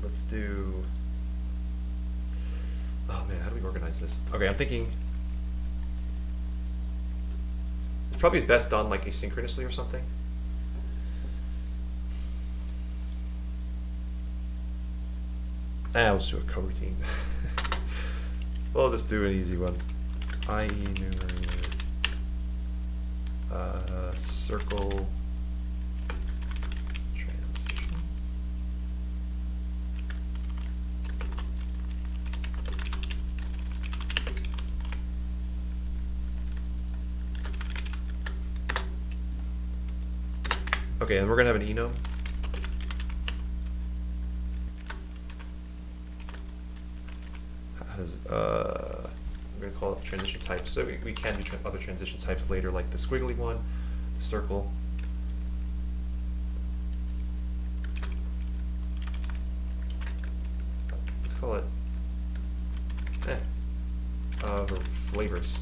let's do. Oh man, how do we organize this? Okay, I'm thinking. It's probably best done like asynchronously or something. I'll just do a coroutine. We'll just do an easy one. IEnumerator circle transition. Okay, and we're gonna have an enum. I'm going to call it transition types. So we can do other transition types later, like the squiggly one, the circle. Let's call it flavors.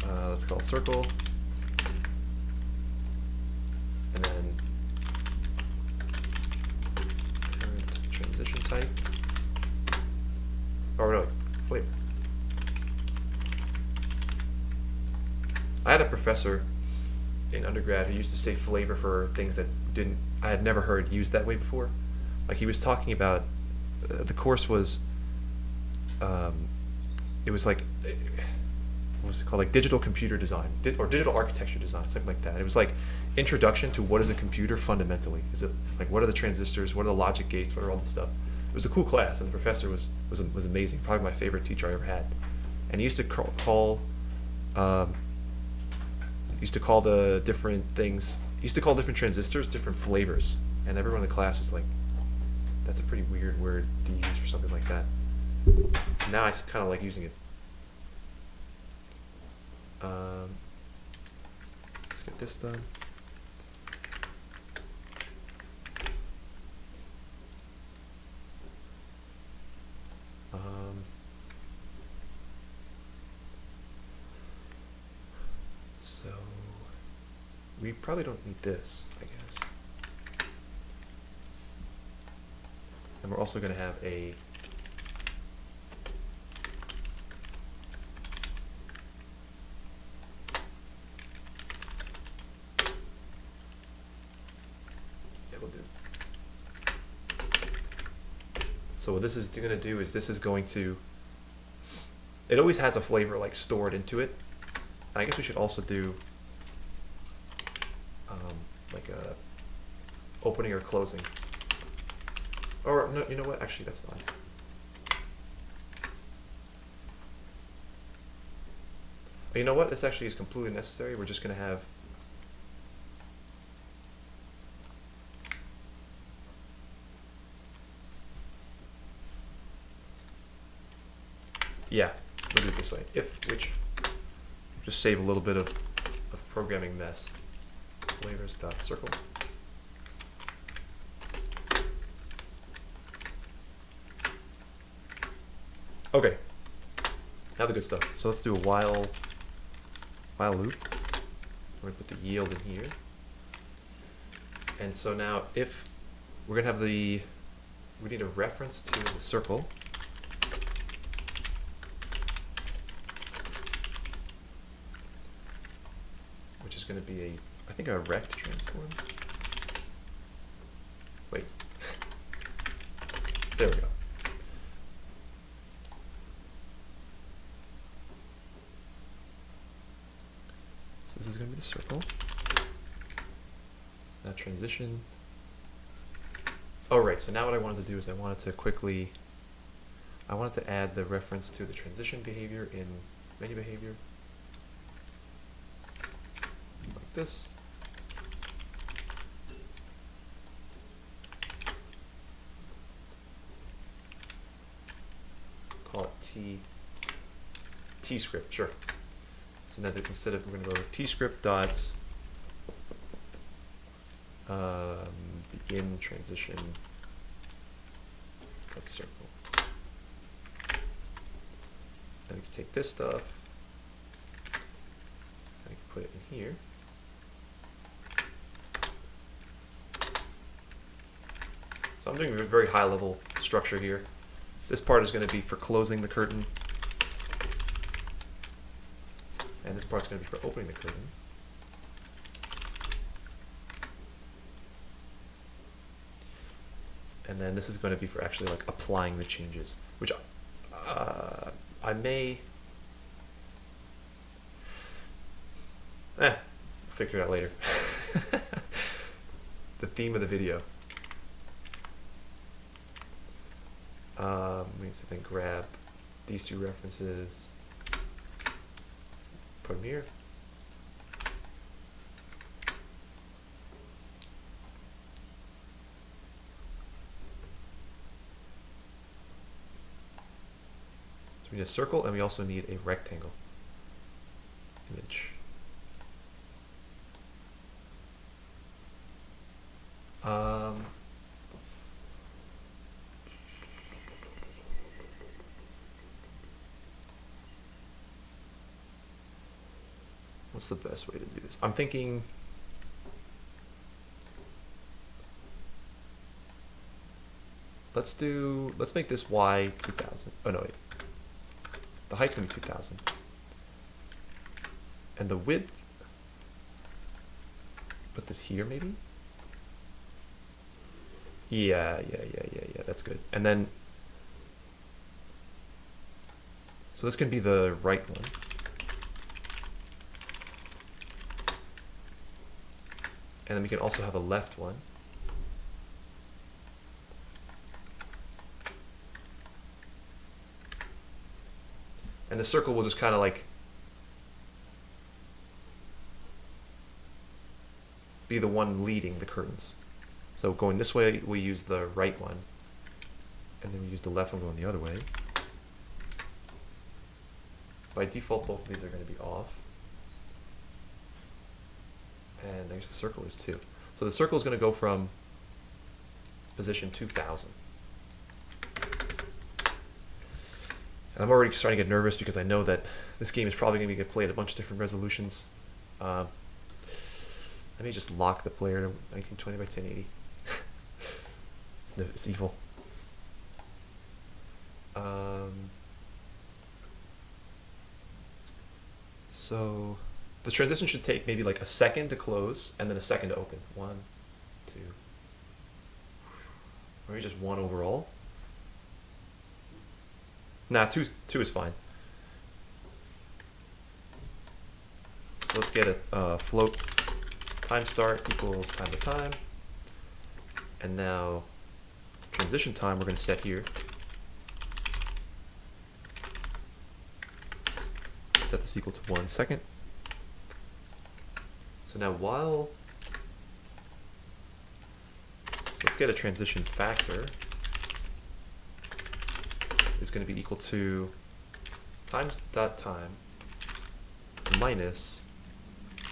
Let's call it circle. And then current transition type. Oh no, wait. I had a professor in undergrad who used to say flavor for things that I had never heard used that way before. Like he was talking about, the course was, it was like, what was it called? Like digital computer design, or digital architecture design, something like that. It was like introduction to what is a computer fundamentally. Is it like, what are the transistors? What are the logic gates? What are all this stuff? It was a cool class, and the professor was amazing. Probably my favorite teacher I ever had. And he used to call the different things. He used to call different transistors different flavors, and everyone in the class was like, "That's a pretty weird word to use for something like that." Now I kind of like using it. Let's get this done. So we probably don't need this, I guess. And we're also going to have a So what this is going to do is this is going to, it always has a flavor like stored into it. And I guess we should also do like a opening or closing. Or no, you know what? Actually, that's fine. You know what? This actually is completely necessary. We're just going to have yeah, we'll do it this way. Which just save a little bit of programming mess. Flavors.circle. Okay. Now the good stuff. So let's do a while loop. We're gonna put the yield in here. And so now if we're gonna have we need a reference to the circle. Which is gonna be I think a rect transform. Wait. There we go. So this is going to be the circle. So Now transition. Oh, right. So now what I wanted to do is I wanted to add the reference to the transition behavior in menu behavior. Like this. Call it tscript, sure. So now that instead of, we're going to go tscript dot begin transition, let's circle. Then we can take this stuff, and we can put it in here. So I'm doing a very high level structure here. This part is going to be for closing the curtain, and this part's going to be for opening the curtain. And then this is going to be for actually like applying the changes, which I may figure it out later. The theme of the video. We need to then grab these two references, put them here. So we need a circle, and we also need a rectangle image. What's the best way to do this? I'm thinking let's make this y 2000. Oh no, wait. The height's gonna be 2000. And the width, put this here maybe? Yeah, that's good. And then, so this can be the right one. And then we can also have a left one. And the circle will just kind of like be the one leading the curtains. So going this way, we use the right one. And then we use the left one going the other way. By default, both of these are going to be off. And I guess the circle is too. So the circle is going to go from position 2000. And I'm already starting to get nervous because I know that this game is probably going to get played at a bunch of different resolutions. Let me just lock the player to 1920 by 1080. It's evil. So the transition should take maybe like a second to close and then a second to open. 1, 2, or maybe just 1 overall. Nah, two is fine. So let's get a float time start equals time to time. And now transition time we're going to set here. Set this equal to 1 second. So now so let's get a transition factor is going to be equal to time.time minus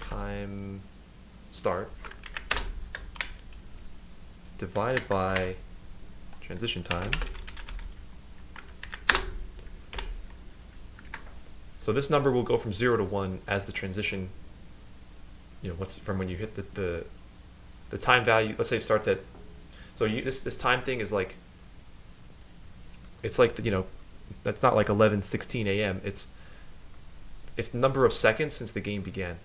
time start divided by transition time. So this number will go from 0 to 1 as the transition, what's from when you hit the time value. Let's say it starts at, so this time thing is like, it's like, that's not like 11:16 a.m. It's number of seconds since the game began.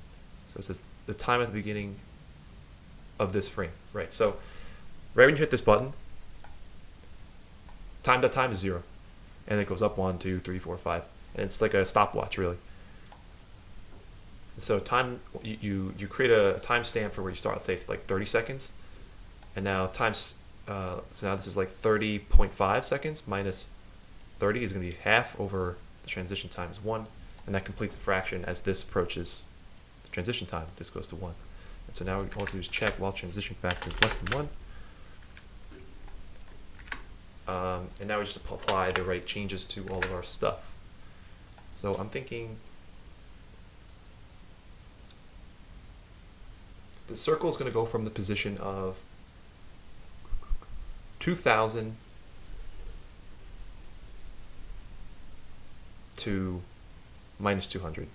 So it says the time at the beginning of this frame, right? So right when you hit this button, time.time is 0, and it goes up 1, 2, 3, 4, 5, and it's like a stopwatch really. So you create a timestamp for where you start. Let's say it's like 30 seconds, and now so now this is like 30.5 seconds minus 30 is going to be half over the transition time is 1, and that completes the fraction as this approaches the transition time. This goes to 1. And so now all we have to do is check while transition factor is less than 1. And now we just apply the right changes to all of our stuff. So I'm thinking the circle is going to go from the position of 2000 to minus 200.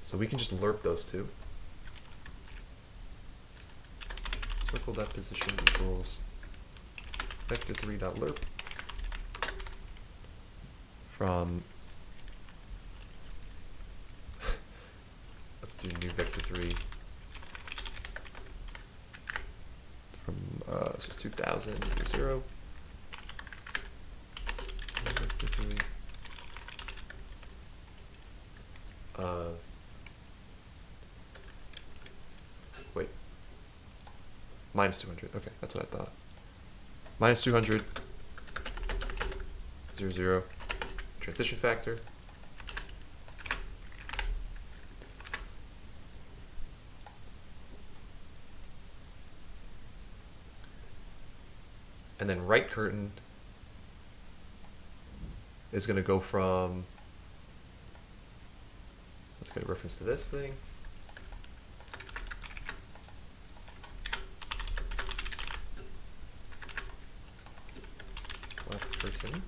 So we can just lerp those two. Circle that position equals vector3.lerp from let's do new vector3 from this was 2000 0 vector3 wait, minus 200. Okay, that's what I thought. Minus 200 0 0 transition factor. And then right curtain is going to go from, let's get a reference to this thing. Left curtain.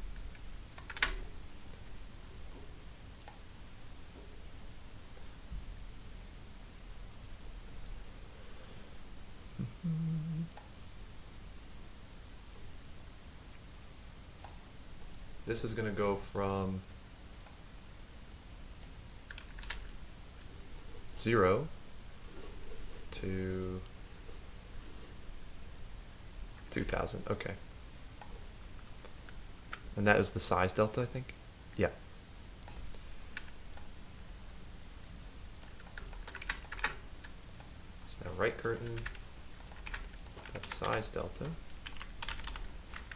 This is going to go from 0 to 2000. Okay. And that is the size delta, I think? Yeah. So now right curtain, that's size delta.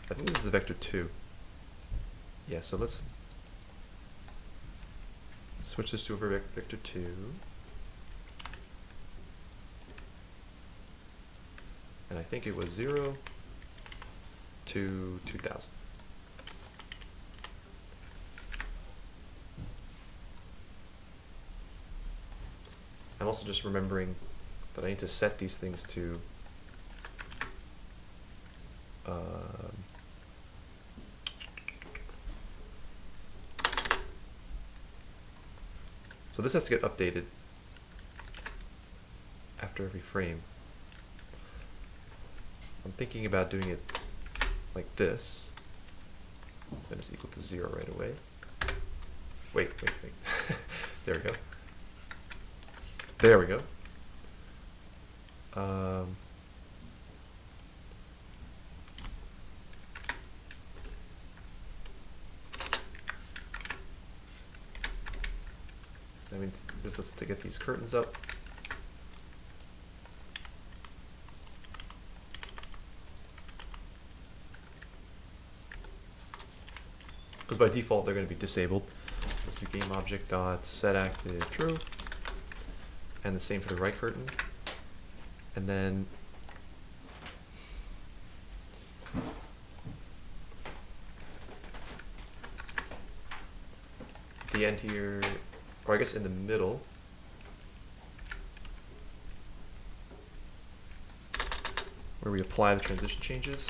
I think this is a vector 2. Yeah, so let's switch this to over vector 2. And I think it was 0 to 2000. I'm also just remembering that I need to set these things to so this has to get updated after every frame. I'm thinking about doing it like this. So then it's equal to 0 right away. Wait. There we go. There we go. That means this lets to get these curtains up. Because by default they're going to be disabled. Let's do game object dot set active true, and the same for the right curtain, and then at the end here, or I guess in the middle, where we apply the transition changes.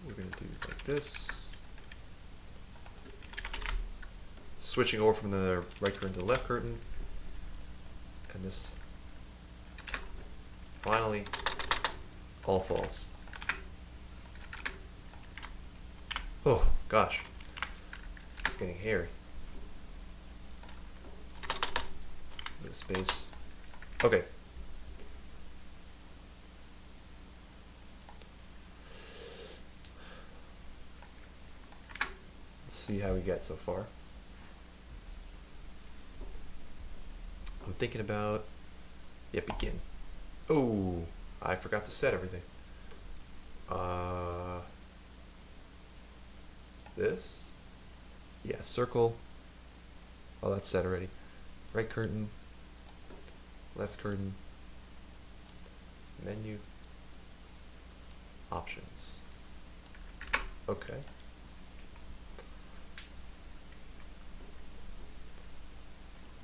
We're going to do like this. Switching over from the right curtain to the left curtain. And this, finally, all false. Oh, gosh. It's getting hairy. Bit of space. Okay. see how we get so far. I'm thinking about, yeah, begin. Oh, I forgot to set everything. This? Yeah, circle. Oh, that's set already. Right curtain, left curtain, menu, options. Okay.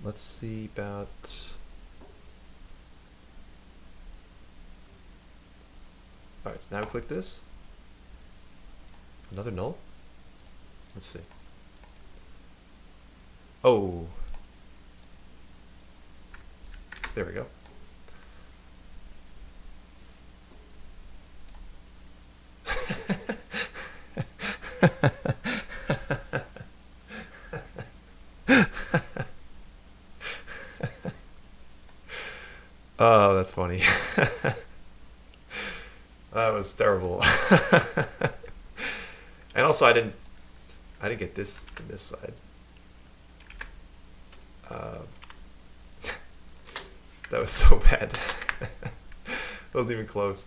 Let's see about, all right, so now click this. Another null. Let's see. Oh, there we go. Oh, that's funny. That was terrible. And also, I didn't get this in this side. That was so bad. Wasn't even close.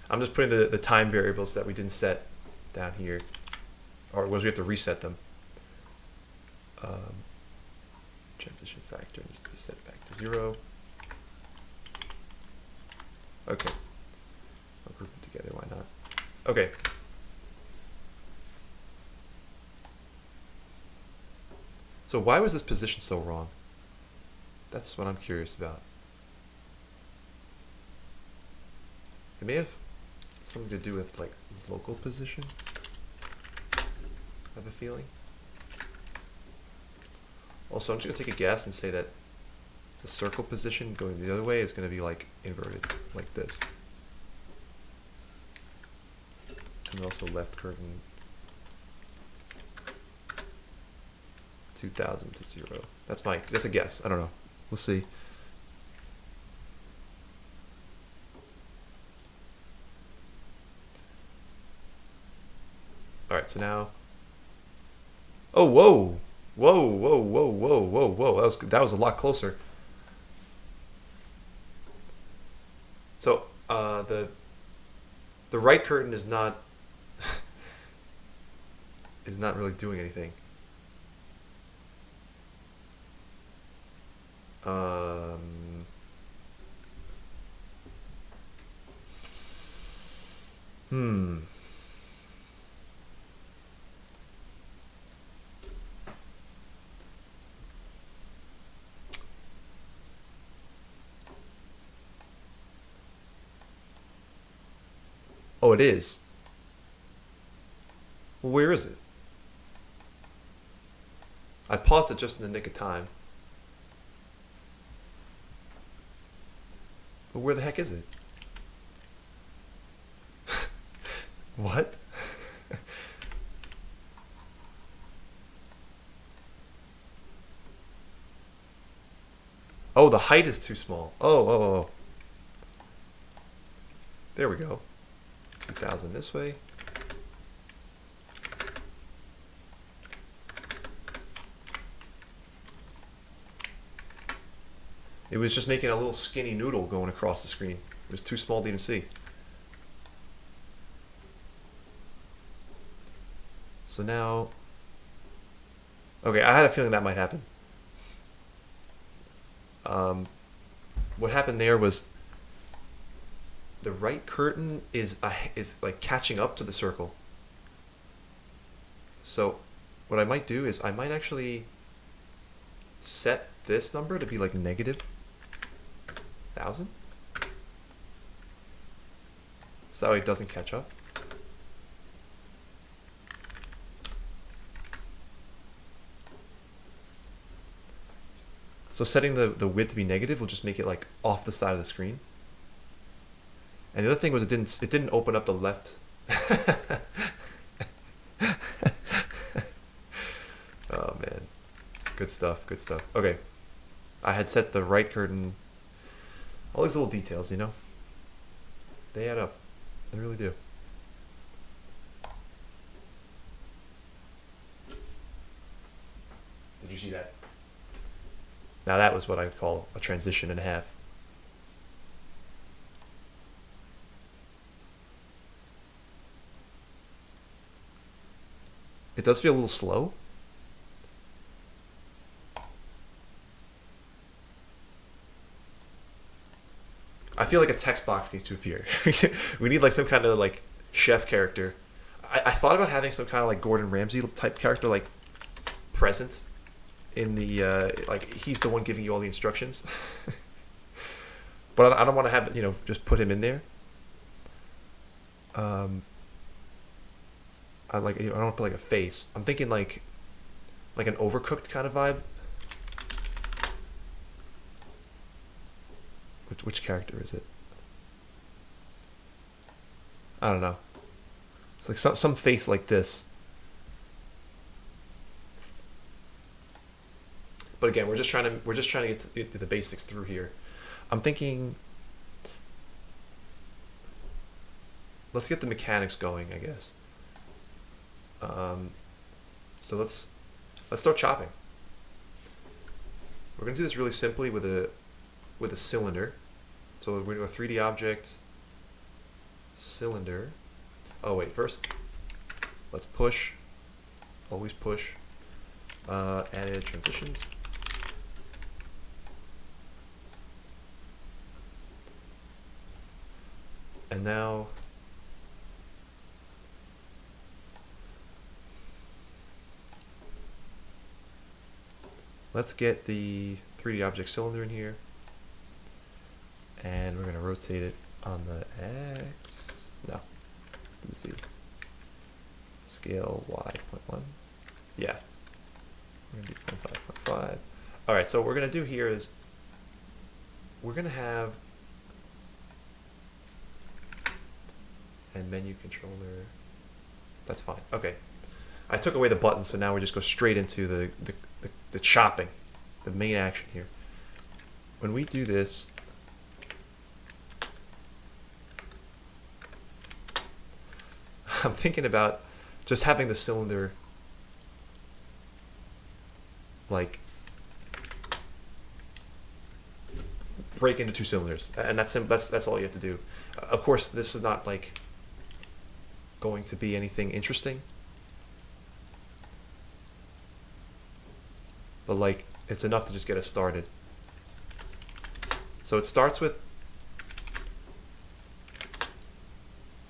I'm just putting the time variables that we didn't set down here, or was we have to reset them. Transition factor needs to be set back to 0. Okay. I'll group them together, why not? Okay. So why was this position so wrong? That's what I'm curious about. It may have something to do with like local position, I have a feeling. Also, I'm just gonna take a guess and say that the circle position going the other way is gonna be like inverted, like this. And also left curtain 2000 to 0. That's a guess. I don't know. We'll see. All right, so now. Oh, whoa. Whoa, whoa, whoa, whoa, whoa, whoa. That was a lot closer. So the right curtain is not really doing anything. Oh, it is. Well, where is it? I paused it just in the nick of time. But where the heck is it? What? Oh, the height is too small. Oh. There we go. 2000 this way. It was just making a little skinny noodle going across the screen. It was too small to even see. So now, okay, I had a feeling that might happen. What happened there was the right curtain is like catching up to the circle. So what I might do is I might actually set this number to be like -1000. So that way it doesn't catch up. So setting the width to be negative will just make it like off the side of the screen. And the other thing was it didn't open up the left. Oh man, good stuff. Okay, I had set the right curtain. All these little details, you know, they add up. They really do. Did you see that? Now that was what I call a transition and a half. It does feel a little slow. I feel like a text box needs to appear. We need like some kind of like chef character. I thought about having some kind of like Gordon Ramsay type character like present in the like he's the one giving you all the instructions. But I don't want to have, you know, just put him in there. I like, you know, I don't want to put like a face. I'm thinking like an Overcooked kind of vibe. Which character is it? I don't know. It's like some face like this. But again, we're just trying to get to the basics through here. I'm thinking, let's get the mechanics going, I guess. So let's start chopping. We're gonna do this really simply with a cylinder. So we're gonna do a 3D object, cylinder. Oh wait, first let's push. Always push. Added transitions. And now let's get the 3D object cylinder in here. And we're going to rotate it on the X. No, the Z. Scale Y 0.1. Yeah. We're going to do 0.5. All right, so what we're going to do here is we're going to have and menu controller. That's fine. Okay. I took away the button, so now we just go straight into the chopping, the main action here. When we do this, I'm thinking about just having the cylinder like break into two cylinders, and that's all you have to do. Of course, this is not like going to be anything interesting, but like it's enough to just get us started. So it starts with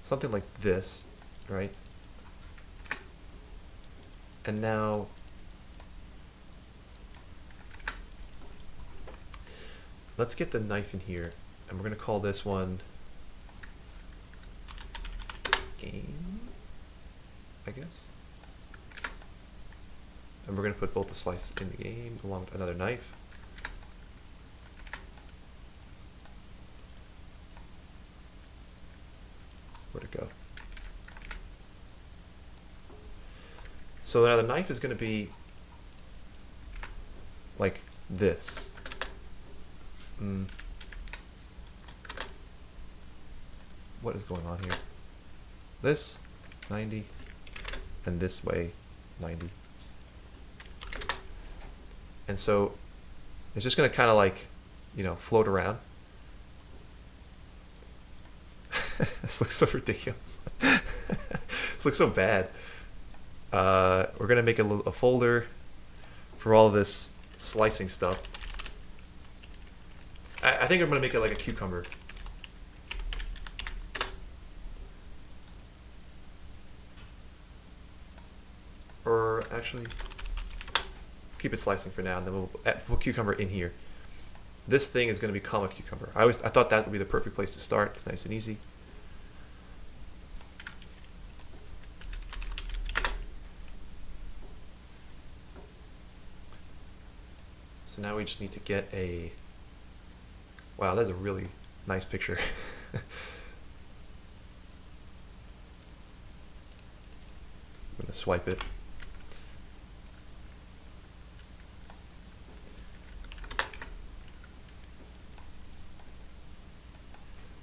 something like this, right? And now let's get the knife in here, and we're going to call this one game, I guess. And we're going to put both the slices in the game along with another knife. Where'd it go? So now the knife is going to be like this. What is going on here? This 90 and this way 90. And so it's just going to kind of like, you know, float around. This looks so ridiculous. This looks so bad. We're going to make a folder for all this slicing stuff. I think I'm going to make it like a cucumber. Or actually, keep it slicing for now, and then we'll put cucumber in here. This thing is going to become a cucumber. I thought that would be the perfect place to start. It's nice and easy. So now we just need to get a... Wow, that's a really nice picture. I'm going to swipe it.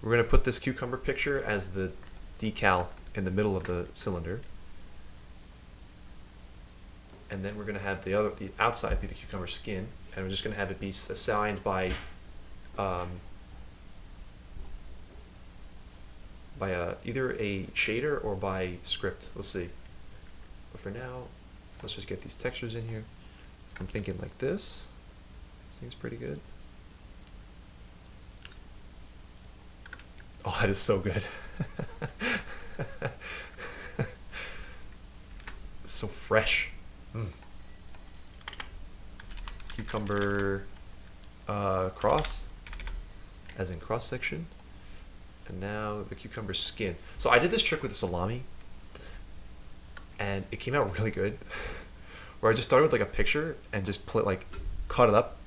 We're going to put this cucumber picture as the decal in the middle of the cylinder. and then we're going to have the outside be the cucumber skin, and we're just going to have it be assigned by either a shader or by script. Let's see. But for now, let's just get these textures in here. I'm thinking like this. Seems pretty good. Oh, that is so good. It's so fresh. Cucumber cross, as in cross section. And now the cucumber skin. So I did this trick with the salami, and it came out really good. Where I just started with like a picture and just cut it up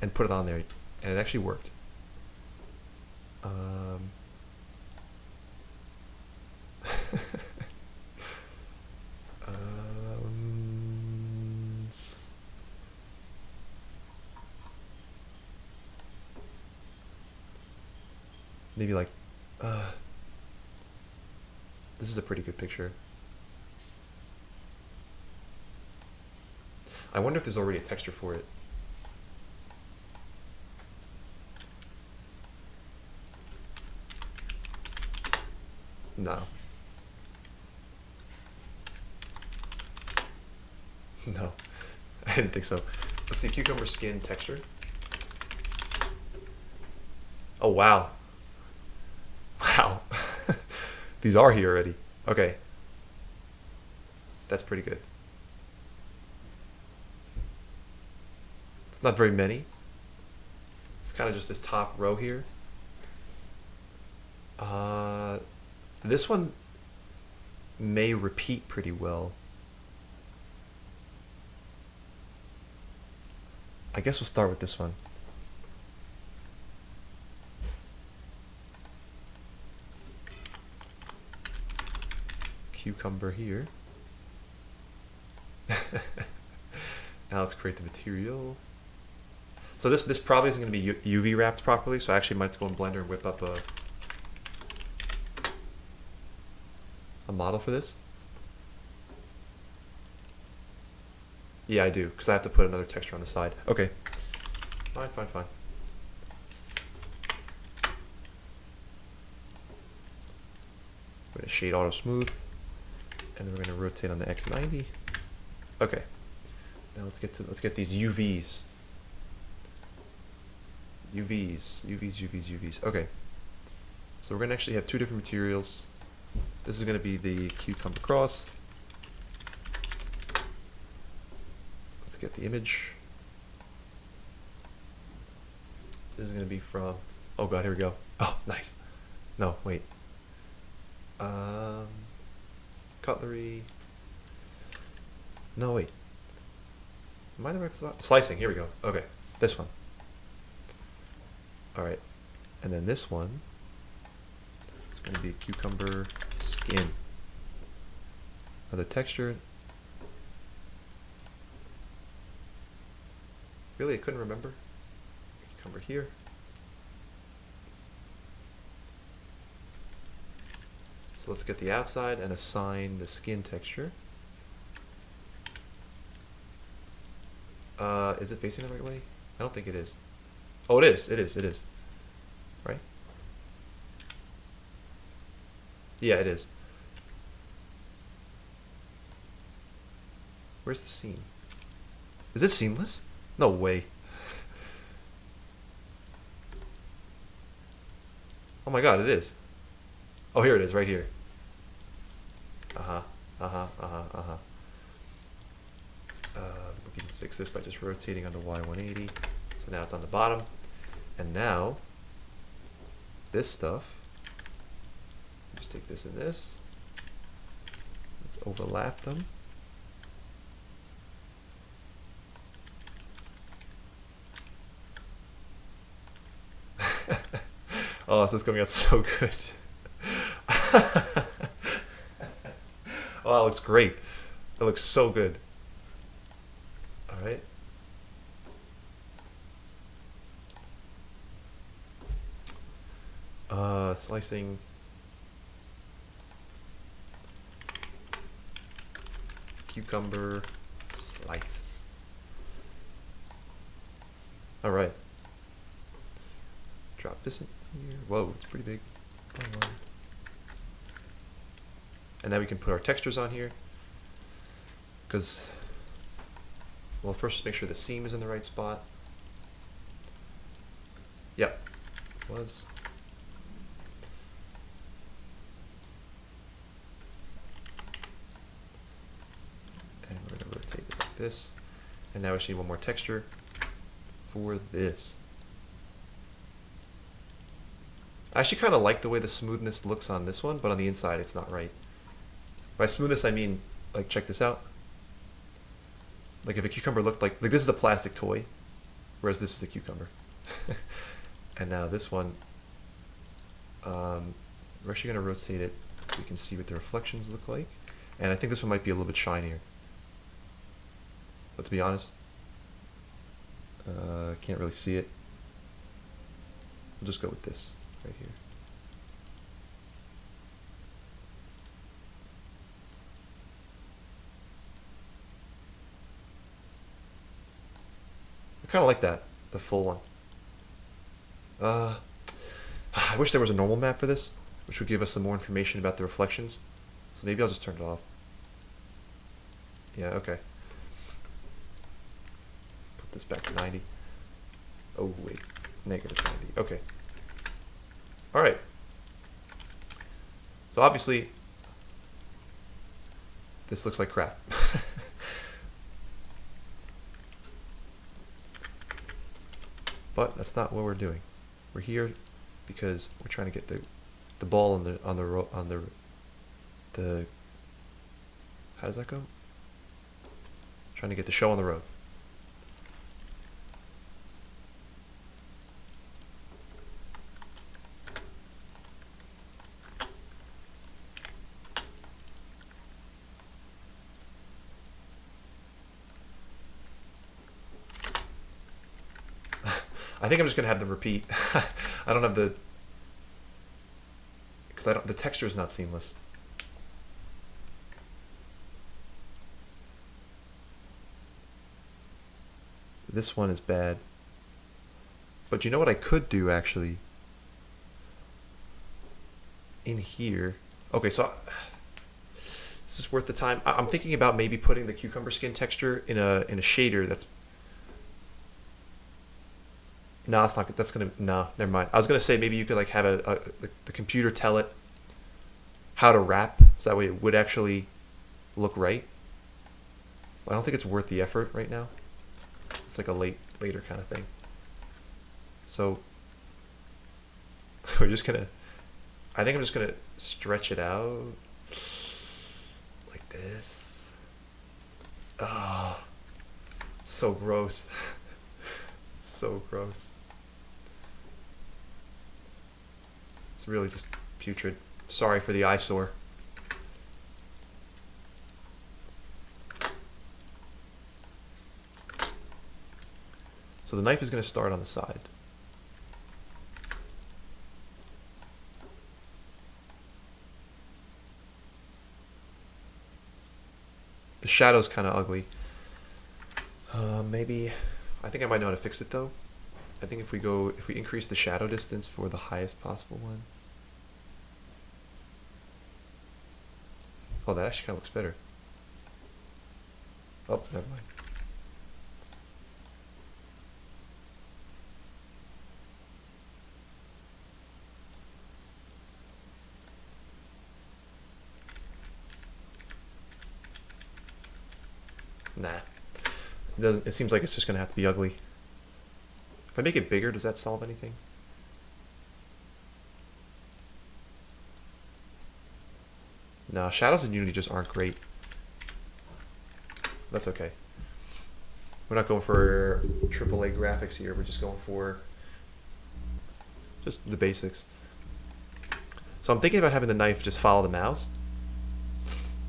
and put it on there, and it actually worked. Maybe like, this is a pretty good picture. I wonder if there's already a texture for it. No. No, I didn't think so. Let's see, cucumber skin texture. Oh, wow. Wow. These are here already. Okay. That's pretty good. It's not very many. It's kind of just this top row here. This one may repeat pretty well. I guess we'll start with this one. Cucumber here. Now let's create the material. So this probably isn't going to be UV wrapped properly, so I actually might have to go in Blender and whip up a model for this. Yeah, I do, because I have to put another texture on the side. Okay. Fine. We're going to shade auto smooth, and then we're going to rotate on the X90. Okay. Now let's get these UVs. UVs. Okay. So we're going to actually have two different materials. This is going to be the cucumber cross. Let's get the image. This is going to be from, oh god, here we go. Oh, nice. No, wait. Cutlery. No, wait. Am I in the right spot? Slicing, here we go. Okay, this one. Alright, and then this one is going to be cucumber skin. Another texture. Really, I couldn't remember. Cucumber here. So let's get the outside and assign the skin texture. Is it facing the right way? I don't think it is. Oh, it is. Right? Yeah, it is. Where's the seam? Is it seamless? No way. Oh my god, it is. Oh, here it is, right here. We can fix this by just rotating on the Y180. So now it's on the bottom. And now, this stuff, just take this and this. Let's overlap them. Oh, this is coming out so good. Oh, it looks great. It looks so good. All right. Slicing. Cucumber Nice. All right. Drop this in here. Whoa, it's pretty big. And then we can put our textures on here. Because, well, first just make sure the seam is in the right spot. Yep, it was. And we're going to rotate it like this. And now we just need one more texture for this. I actually kind of like the way the smoothness looks on this one, but on the inside it's not right. By smoothness I mean, like, check this out. Like if a cucumber looked like this is a plastic toy, whereas this is a cucumber. And now this one, we're actually going to rotate it so we can see what the reflections look like. And I think this one might be a little bit shinier. But to be honest, can't really see it. We'll just go with this right here. I kind of like that, the full one. I wish there was a normal map for this, which would give us some more information about the reflections. So maybe I'll just turn it off. Yeah, okay. Put this back to 90. Oh, wait. Negative 90. Okay. All right. So obviously, this looks like crap. But that's not what we're doing. We're here because we're trying to get the ball on the how does that go? Trying to get the show on the road. I think I'm just gonna have them repeat. I don't have the, because the texture is not seamless. This one is bad. But you know what I could do actually? In here. Okay, so this is worth the time. I'm thinking about maybe putting the cucumber skin texture in a shader that's. No, it's not good. That's gonna, no, never mind. I was gonna say maybe you could like have the computer tell it how to wrap, so that way it would actually look right. But I don't think it's worth the effort right now. It's like a later kind of thing. So we're just gonna, I think I'm just gonna stretch it out like this. Oh, so gross. So gross. It's really just putrid. Sorry for the eyesore. So the knife is going to start on the side. The shadow's kind of ugly. Maybe, I think I might know how to fix it though. I think if we increase the shadow distance for the highest possible one. Oh, that actually kind of looks better. Oh, never mind. Nah. It doesn't. It seems like it's just gonna have to be ugly. If I make it bigger, does that solve anything? No, shadows in Unity just aren't great. That's okay. We're not going for AAA graphics here. We're just going for just the basics. So I'm thinking about having the knife just follow the mouse,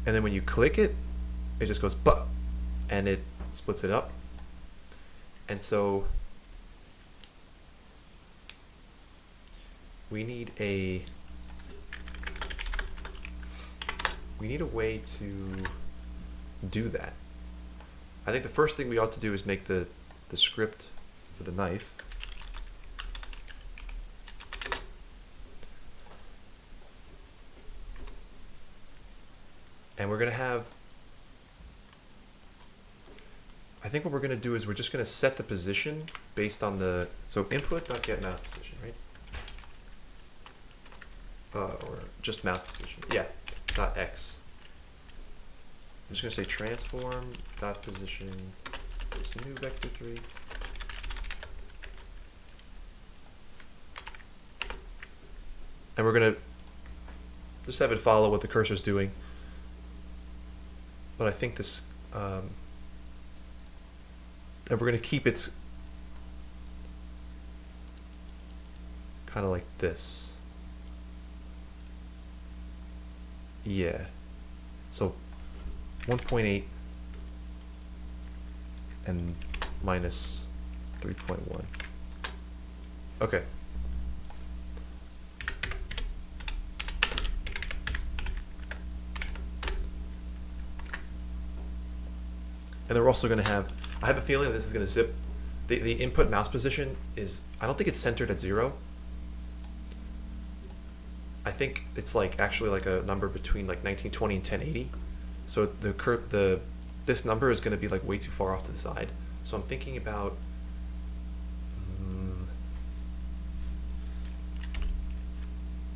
and then when you click it, it just goes "but," and it splits it up. And so we need a way to do that. I think the first thing we ought to do is make the script for the knife. And we're going to have, I think what we're going to do is we're just going to set the position based on the, so input.get mouse position, right? Or just mouse position. Yeah, .x. I'm just going to say transform dot position, there's a new vector3. And we're going to just have it follow what the cursor's doing. But I think this, and we're going to keep it kind of like this. Yeah. So 1.8 and minus 3.1. Okay. And they're also going to have, I have a feeling this is going to zip, the input mouse position is, I don't think it's centered at 0. I think it's like actually like a number between like 1920 and 1080. So this number is going to be like way too far off to the side. So I'm thinking about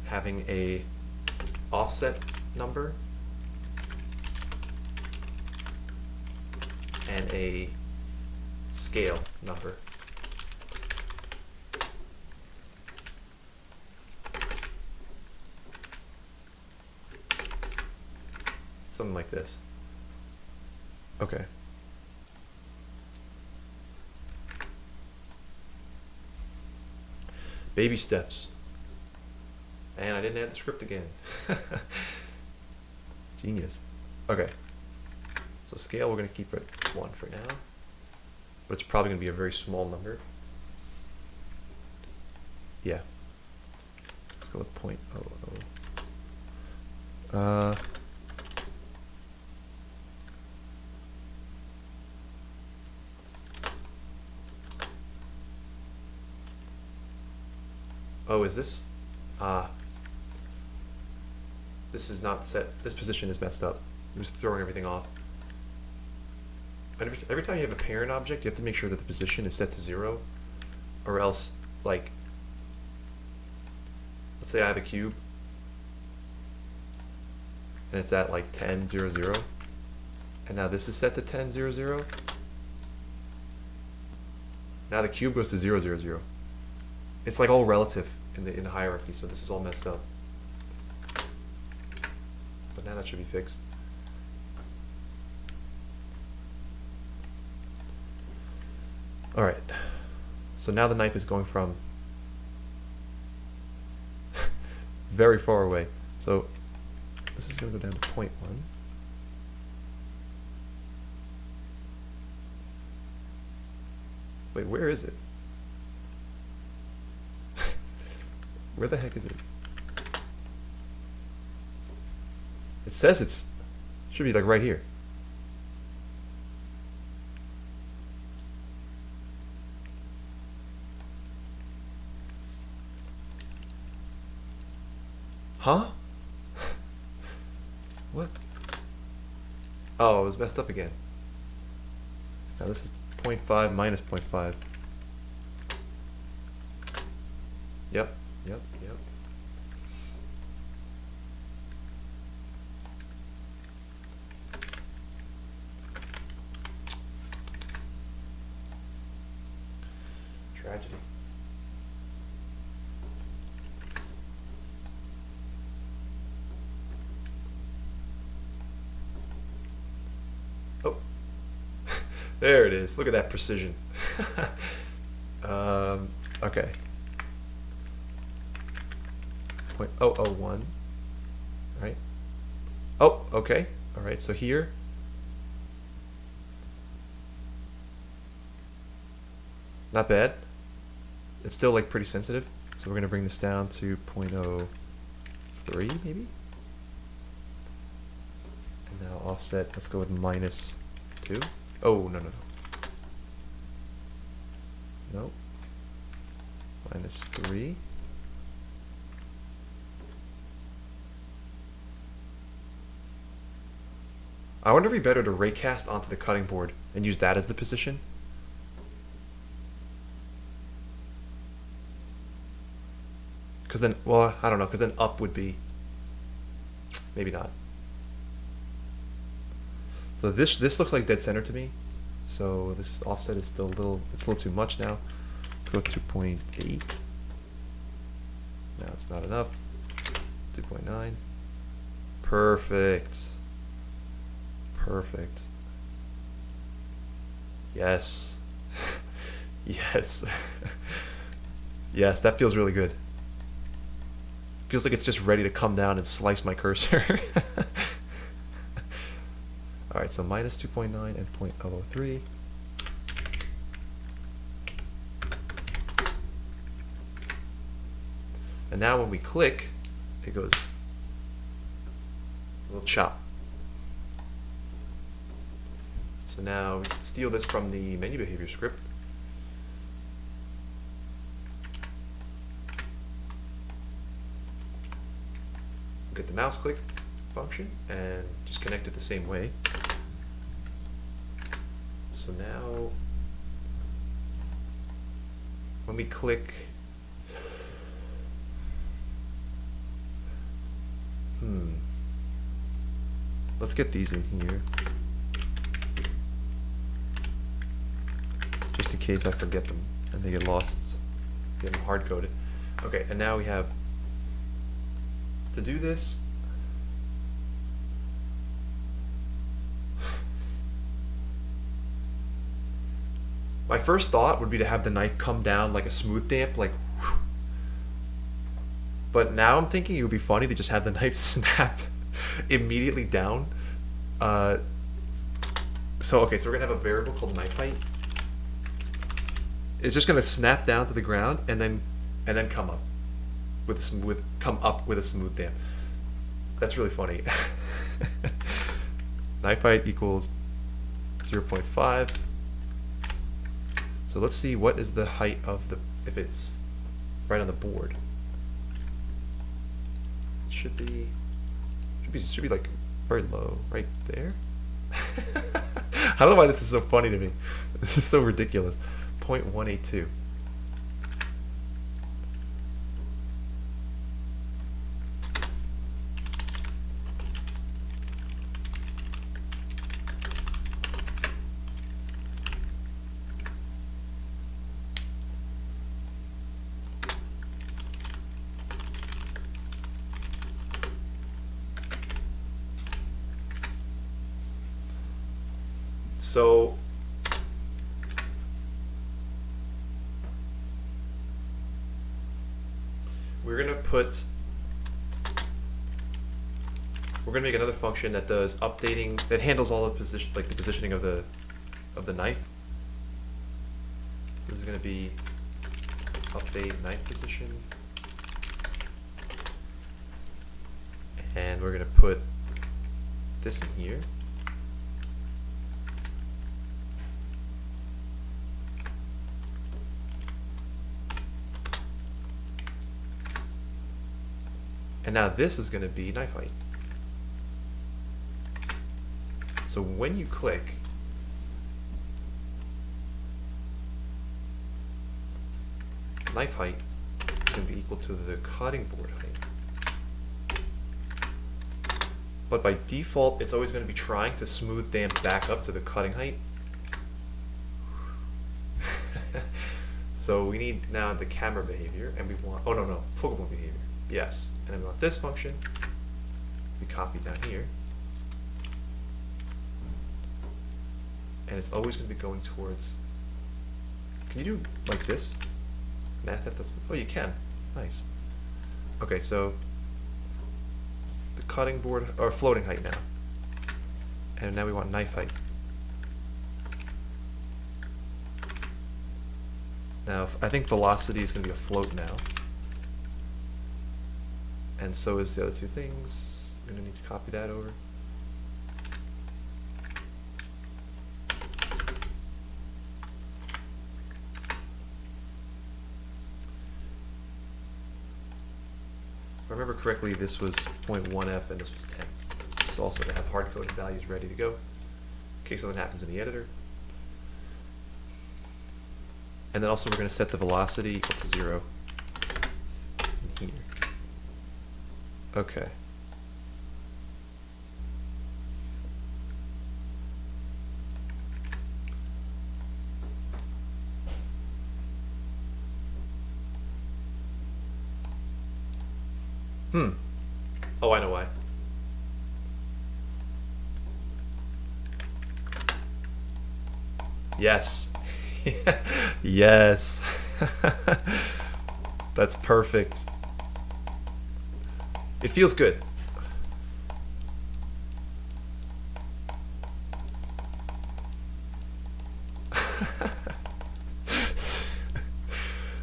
having a offset number and a scale number. Something like this. Okay. Baby steps. And I didn't add the script again. Genius. Okay. So scale, we're going to keep it 1 for now. But it's probably going to be a very small number. Yeah. Let's go with 0.00. Oh, is this? This is not set. This position is messed up. I'm just throwing everything off. Every time you have a parent object, you have to make sure that the position is set to 0, or else, like, let's say I have a cube, and it's at like 10, 0, 0, and now this is set to 10, 0, 0. Now the cube goes to 0, 0, 0. It's like all relative in the hierarchy, so this is all messed up. But now that should be fixed. All right, so now the knife is going from very far away. So this is going to go down to 0.1. Wait, where is it? Where the heck is it? It says it's, should be like right here. Huh? What? Oh, it was messed up again. Now this is 0.5 minus 0.5. Yep. Tragedy. Oh, there it is. Look at that precision. Okay. 0.001, right? Oh, okay. All right, so here. Not bad. It's still like pretty sensitive. So we're going to bring this down to 0.03 maybe. And now offset, let's go with -2. Oh, no. Nope. -3. I wonder if it'd be better to raycast onto the cutting board and use that as the position. Because then, well, I don't know, because then up would be, maybe not. So this looks like dead center to me. So this offset is still it's a little too much now. Let's go 2.8. Now it's not enough. 2.9. Perfect. Perfect. Yes. Yes. Yes, that feels really good. Feels like it's just ready to come down and slice my cursor. Alright, so -2.9 and 0.003. And now when we click, it goes a little chop. So now we can steal this from the menu behavior script. Get the mouse click function and just connect it the same way. So now when we click, let's get these in here just in case I forget them and they get lost, get them hard coded. Okay, and now we have to do this. My first thought would be to have the knife come down like a smooth damp, like whew. But now I'm thinking it would be funny to just have the knife snap immediately down. So we're gonna have a variable called knife height. It's just gonna snap down to the ground and then come up with a smooth damp. That's really funny. Knife height equals 0.5. So let's see what is the height of the, if it's right on the board. It should be like very low, right there. I don't know why this is so funny to me. This is so ridiculous. 0.182. So we're gonna make another function that does updating, that handles all the position, like the positioning of the knife. This is gonna be update knife position, and we're gonna put this in here. And now this is going to be knife height. So when you click, knife height is going to be equal to the cutting board height. But by default, it's always going to be trying to smooth damp back up to the cutting height. So we need now the camera behavior, and we want, oh no, focal point behavior. Yes, and then we want this function. We copy down here. And it's always going to be going towards, can you do like this? Math, that's, oh, you can. Nice. Okay, so the cutting board, or floating height now. And now we want knife height. Now, I think velocity is going to be a float now. And so is the other two things. I'm going to need to copy that over. I remember correctly, this was 0.1f and this was 10. So also to have hard-coded values ready to go in case something happens in the editor. And then also we're going to set the velocity equal to 0 in here. Okay. Oh, I know why. Yes. Yes. That's perfect. It feels good.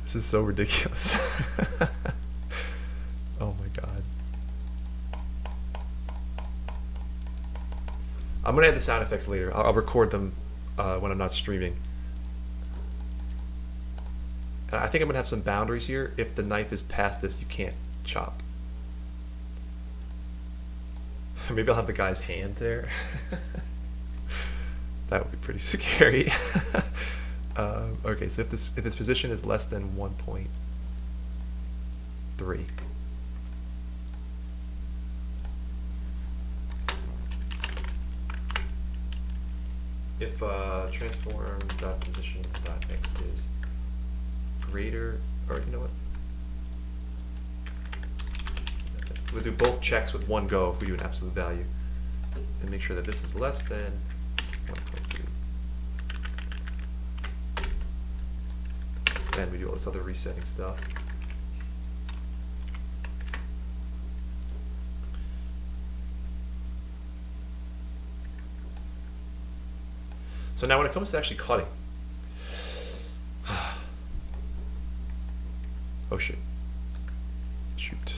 This is so ridiculous. Oh my god. I'm gonna add the sound effects later. I'll record them when I'm not streaming. And I think I'm gonna have some boundaries here. If the knife is past this, you can't chop. Maybe I'll have the guy's hand there. That would be pretty scary. Okay, so if this position is less than 1.3. If transform.position.x is greater, or you know what? We'll do both checks with one go if we do an absolute value. And make sure that this is less than 1.3. Then we do all this other resetting stuff. So now when it comes to actually cutting, oh shit, shoot.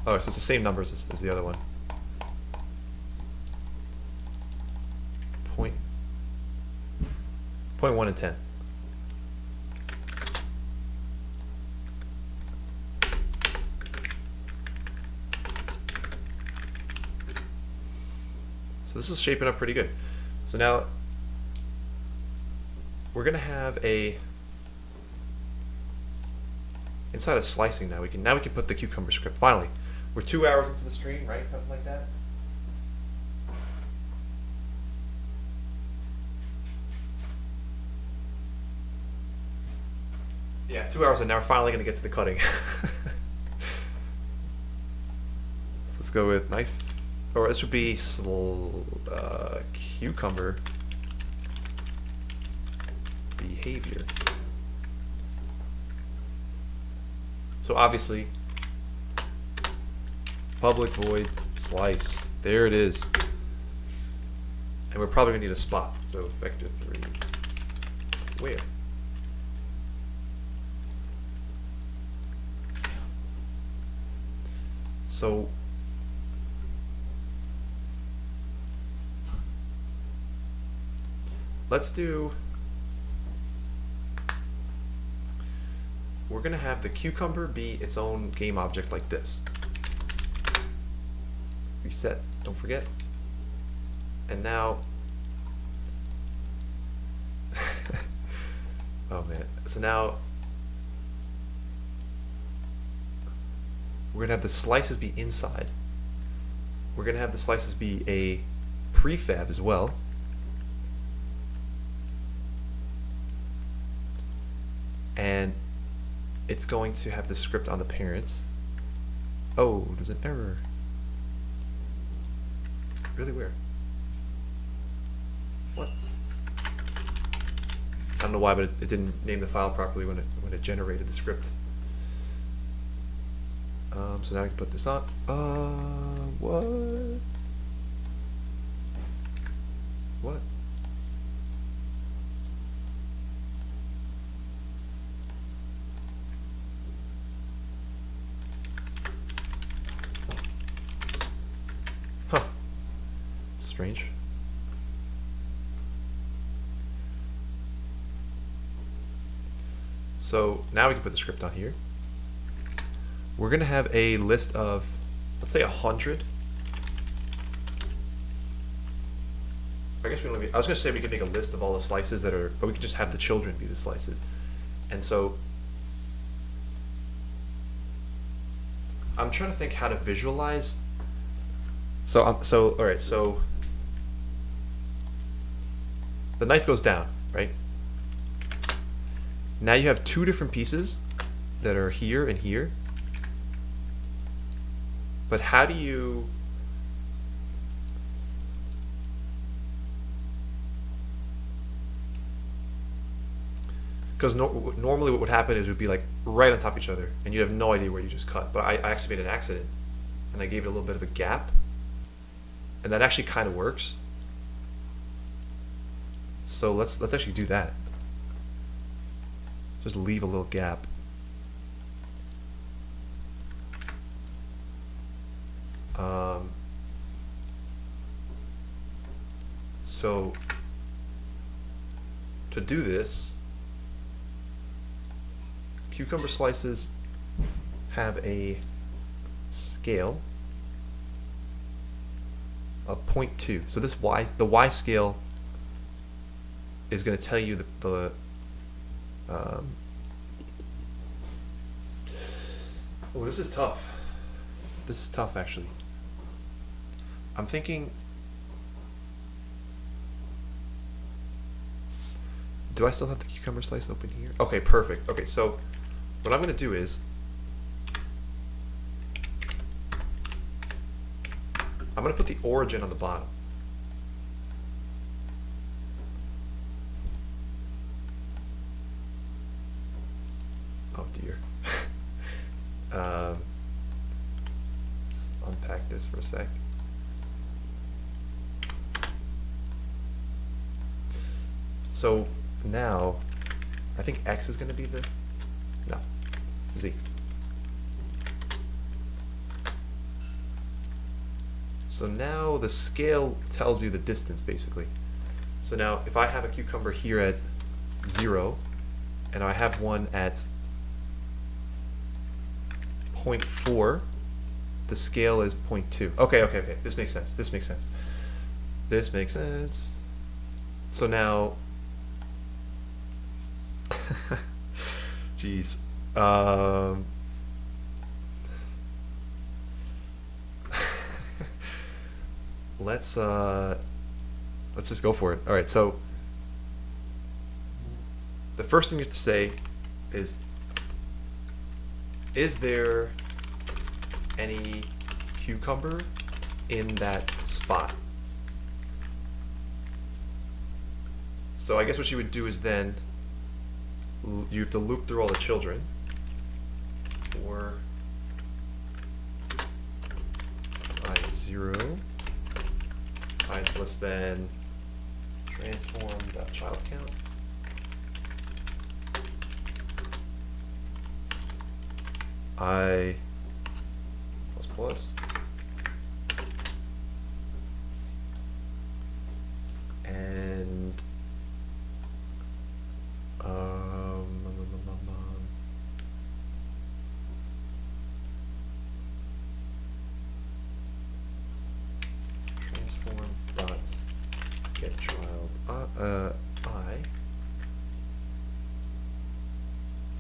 Oh, so it's the same numbers as the other one. Point 1 and 10. So this is shaping up pretty good. So now we're gonna have inside of slicing now we can put the cucumber script. Finally, we're 2 hours into the stream, right? Something like that. Yeah, 2 hours, and now we're finally gonna get to the cutting. So let's go with knife. Or this would be cucumber behavior. So obviously, public void slice. There it is. And we're probably gonna need a spot. So vector 3. Where? So we're gonna have the cucumber be its own game object like this. Reset, don't forget. And now, oh man, so now we're gonna have the slices be inside. We're gonna have the slices be a prefab as well. And it's going to have the script on the parents. Oh, there's an error. Really weird. What? I don't know why, but it didn't name the file properly when it generated the script. So now we can put this on. What? What? Huh. Strange. So now we can put the script on here. we're going to have a list of, let's say 100. I guess we don't. I was going to say we could make a list of all the slices that are, but we could just have the children be the slices. And so I'm trying to think how to visualize. So all right. So the knife goes down, right? Now you have two different pieces that are here and here. But how do you? Because normally what would happen is it would be like right on top of each other, and you'd have no idea where you just cut. But I actually made an accident, and I gave it a little bit of a gap, and that actually kind of works. So let's actually do that. Just leave a little gap. So to do this, cucumber slices have a scale of 0.2. So this the Y scale is going to tell you oh, this is tough. This is tough, actually. I'm thinking, do I still have the cucumber slice open here? Okay, perfect. Okay, so what I'm going to do is I'm going to put the origin on the bottom. Oh dear. Let's unpack this for a sec. So now I think X is going to be Z. So now the scale tells you the distance, basically. So now if I have a cucumber here at 0 and I have one at 0.4, the scale is 0.2. Okay. This makes sense. This makes sense. So now, jeez. Let's just go for it. All right. So the first thing you have to say is there any cucumber in that spot? So I guess what you would do is then you have to loop through all the children. For I0 times less than transform.child count. I plus and transform dot get child I.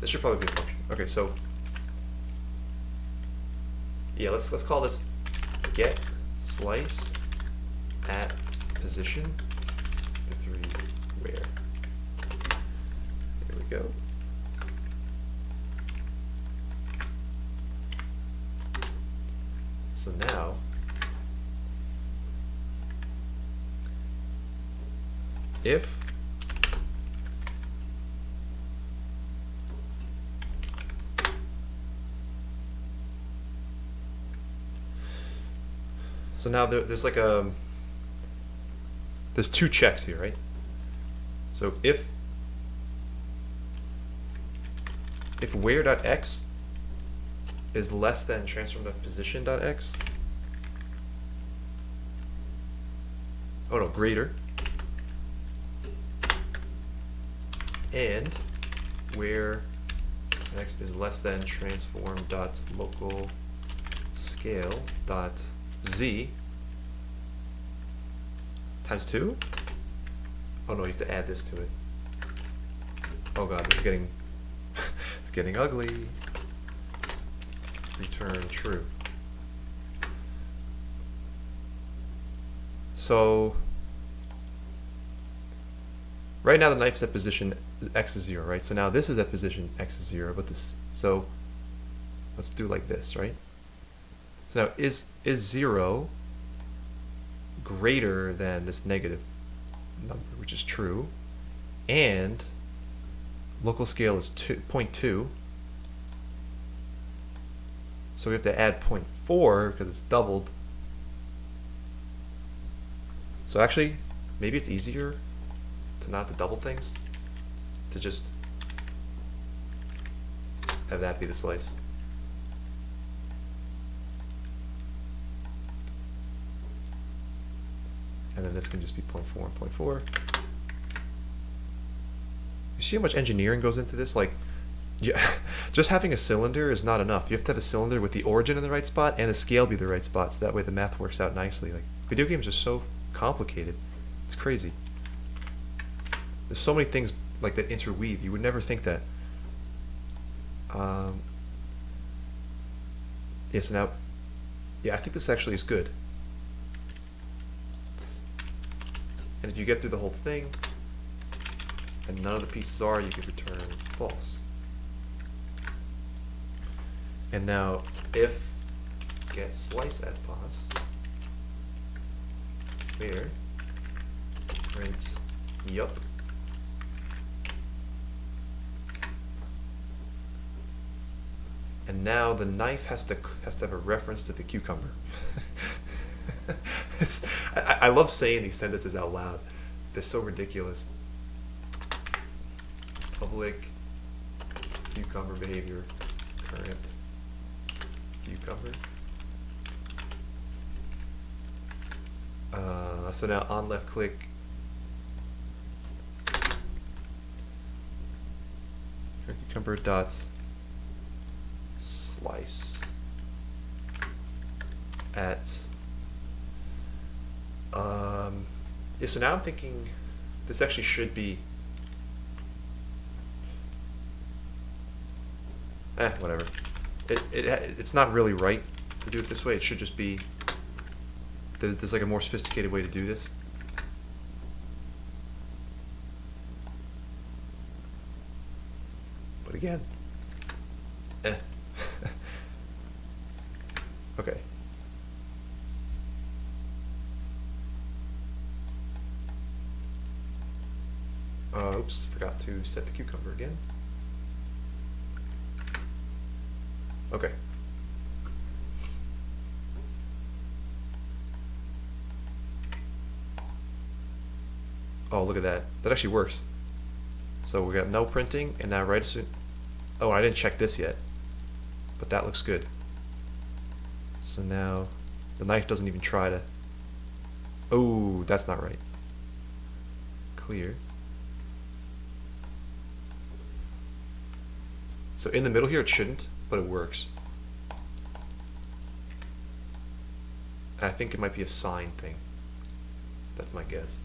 This should probably be a function. Okay, so yeah, let's call this get slice at position to 3 where. Here we go. So now if so now there's like there's two checks here, right? So if where.x is less than transform.position.x, oh no, greater, and where x is less than transform dot local scale dot z times 2. Oh no, you have to add this to it. Oh god, this is getting it's getting ugly. Return true. So right now the knife's at position x is 0, right? So now this is at position x is 0, but this, so let's do like this, right? So now is 0 greater than this negative number, which is true, and local scale is 0.2, so we have to add 0.4 because it's doubled. So actually, maybe it's easier to not to double things, to just have that be the slice. And then this can just be 0.4 and 0.4. You see how much engineering goes into this? Like, yeah, just having a cylinder is not enough. You have to have a cylinder with the origin in the right spot and the scale be the right spot, so that way the math works out nicely. Like, video games are so complicated. It's crazy. There's so many things like that interweave. You would never think that. Yes, now, yeah, I think this actually is good. And if you get through the whole thing, and none of the pieces are, you could return false. And now, if get slice at pos, clear, print yup. And now the knife has to have a reference to the cucumber. I love saying these sentences out loud. They're so ridiculous. Public cucumber behavior current cucumber. So now on left click, cucumber dots slice at yeah, so now I'm thinking this actually should be whatever. It's not really right to do it this way. It should just be there's like a more sophisticated way to do this. But again, okay. Oops, forgot to set the cucumber again. Okay. Oh, look at that. That actually works. So we got no printing, and now right as soon... Oh, I didn't check this yet. But that looks good. So now the knife doesn't even try to... Oh, that's not right. Clear. So in the middle here it shouldn't, but it works. And I think it might be a sign thing. That's my guess.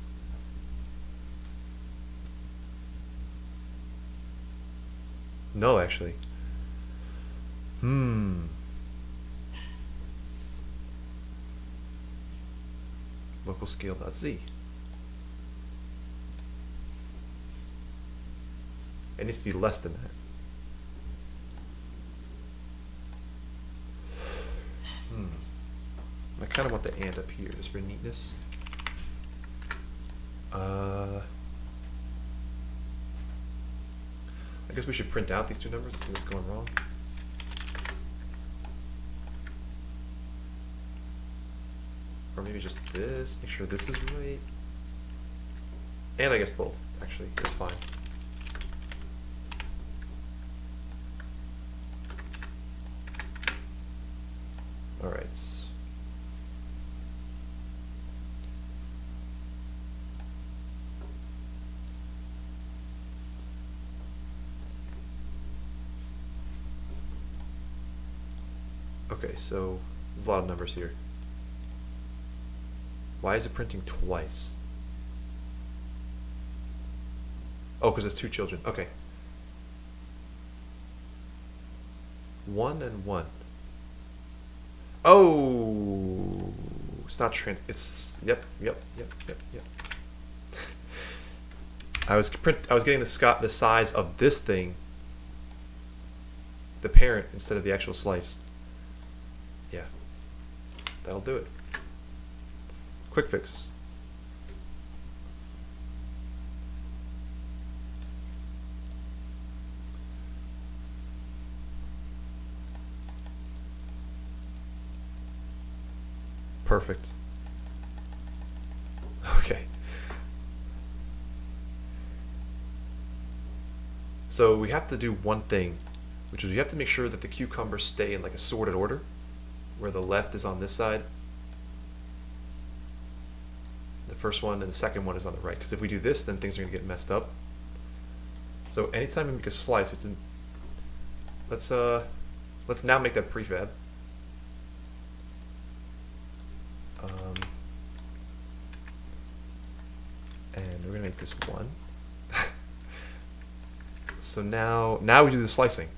No, actually. Local scale.z. It needs to be less than that. I kind of want the and up here just for neatness. I guess we should print out these two numbers and see what's going wrong. Or maybe just this, make sure this is right. And I guess both, actually, that's fine. All right. Okay, so there's a lot of numbers here. Why is it printing twice? Oh, because it's two children. Okay. 1 and 1. Oh, it's not trans. It's yep. I was getting the size of this thing, the parent, instead of the actual slice. Yeah, that'll do it. Quick fix. Perfect. Okay. So we have to do one thing, which is we have to make sure that the cucumbers stay in like a sorted order, where the left is on this side, the first one, and the second one is on the right. Because if we do this, then things are going to get messed up. So anytime we make a slice, it's in, let's now make that prefab. And we're gonna make this 1. So now we do the slicing.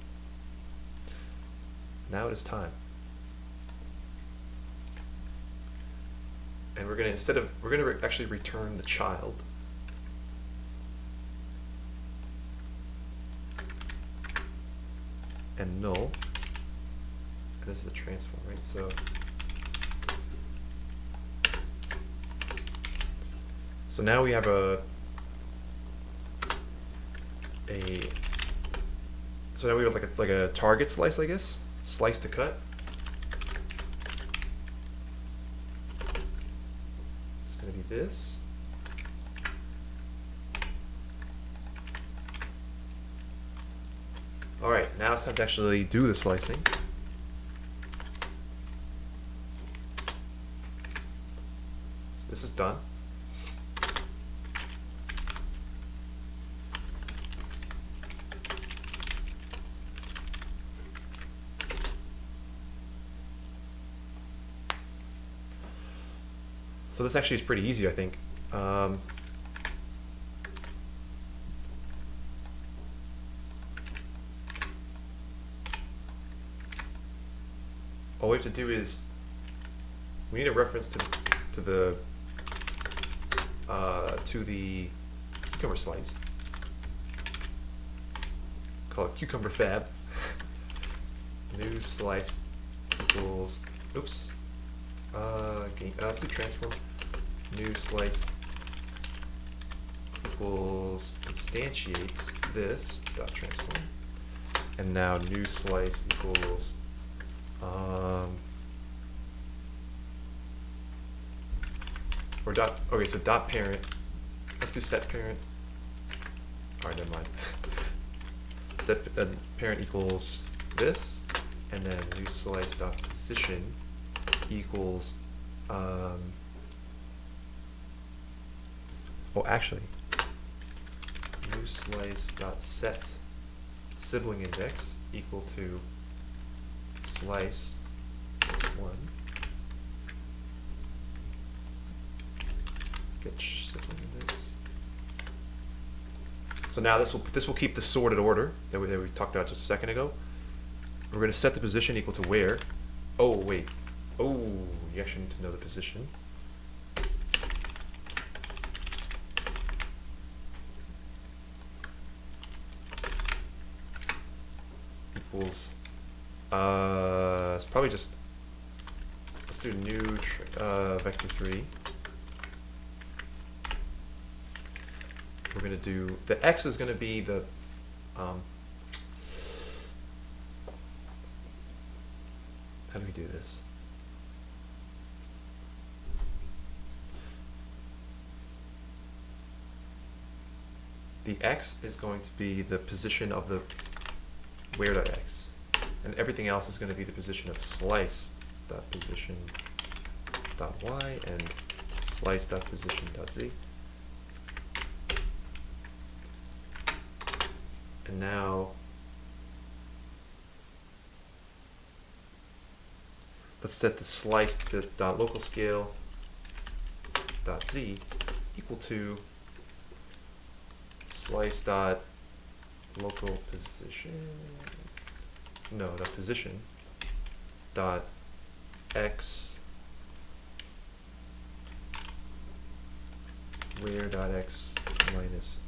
Now it is time. And we're gonna actually return the child. And null. And this is the transform, right? So now we have so now we have like a target slice, I guess. Slice to cut. It's gonna be this. All right, now it's time to actually do the slicing. So this is done. So this actually is pretty easy, I think. All we have to do is we need a reference to the cucumber slice. Call it cucumber fab. New slice equals. Oops. Let's do transform. New slice equals instantiates this dot transform, and now new slice equals or dot. Okay, so dot parent. Let's do set parent. All right, never mind. Set parent equals this, and then new slice dot position equals well, actually, new slice dot set sibling index equal to slice plus 1. Get sibling index. So now this will keep the sorted order that we talked about just a second ago. We're going to set the position equal to where. Oh wait. Oh, you actually need to know the position. Equals. It's probably just. Let's do new vector 3. We're gonna do the x is gonna be the. How do we do this? The x is going to be the position of the where.x, and everything else is going to be the position of slice.position.y and slice.position.z. And now let's set the slice to dot local scale dot z equal to slice dot local position, no, dot position dot x where dot x minus,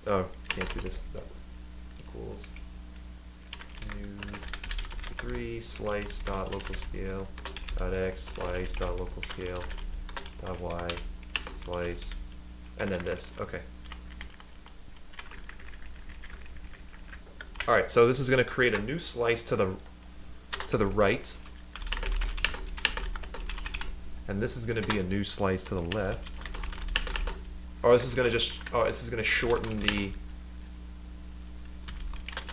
oh, can't do this, equals new 3 slice dot local scale dot x slice dot local scale dot y slice, and then this. Okay. All right, so this is going to create a new slice to the right, and this is going to be a new slice to the left. Or this is going to just, oh, this is going to shorten the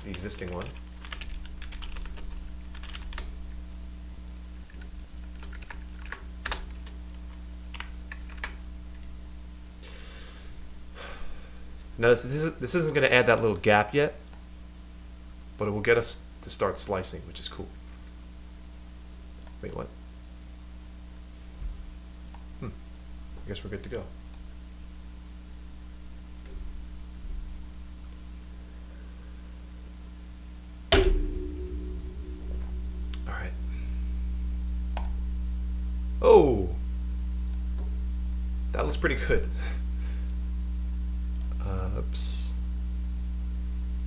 existing one. Now this isn't going to add that little gap yet, but it will get us to start slicing, which is cool. Wait, what? I guess we're good to go. All right. Oh, that looks pretty good. Oops.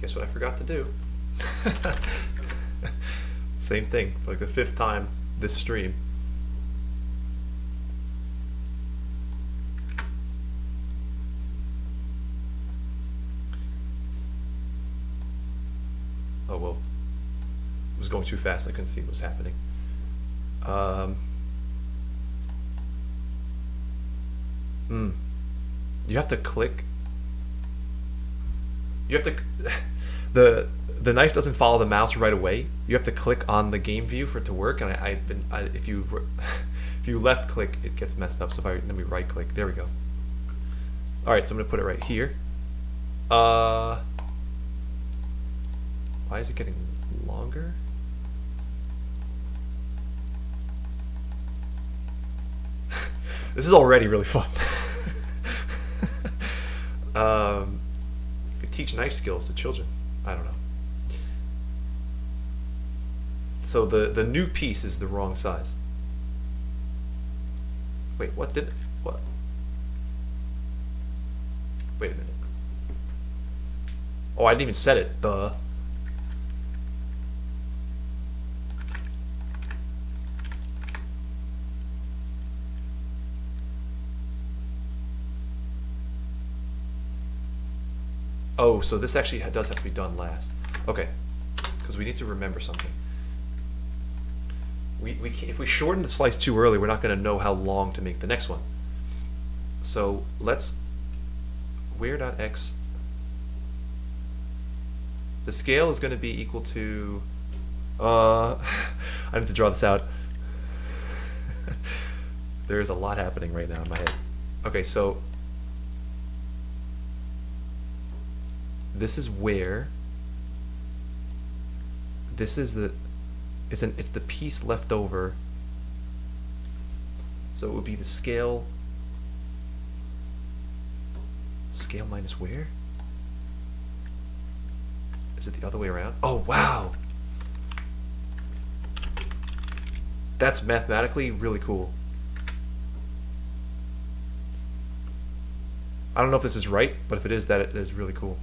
Guess what I forgot to do? Same thing, for like the 5th time this stream. Oh well, it was going too fast, I couldn't see what was happening. You have to click. You have to, the knife doesn't follow the mouse right away. You have to click on the game view for it to work. And if you left click, it gets messed up. So let me right click. There we go. All right, so I'm gonna put it right here. Why is it getting longer? This is already really fun. Teach knife skills to children. I don't know. So the new piece is the wrong size. Wait, what? Wait a minute. Oh, I didn't even set it. Duh. Oh, so this actually does have to be done last. Okay, because we need to remember something. If we shorten the slice too early, we're not going to know how long to make the next one. So let's where.x. The scale is going to be equal to. I need to draw this out. There is a lot happening right now in my head. Okay, so. This is where. This is the. It's the piece left over. So it would be the scale. Scale minus where? Is it the other way around? Oh wow! That's mathematically really cool. I don't know if this is right, but if it is, that is really cool.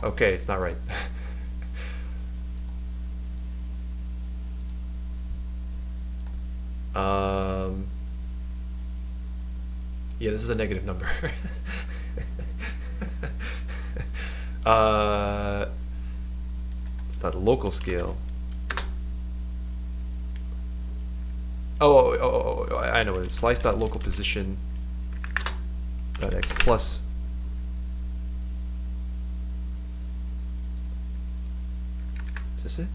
Okay, it's not right. Yeah, this is a negative number. It's not a local scale. Oh, I know what it is. Slice.local position dot x plus. Is this it?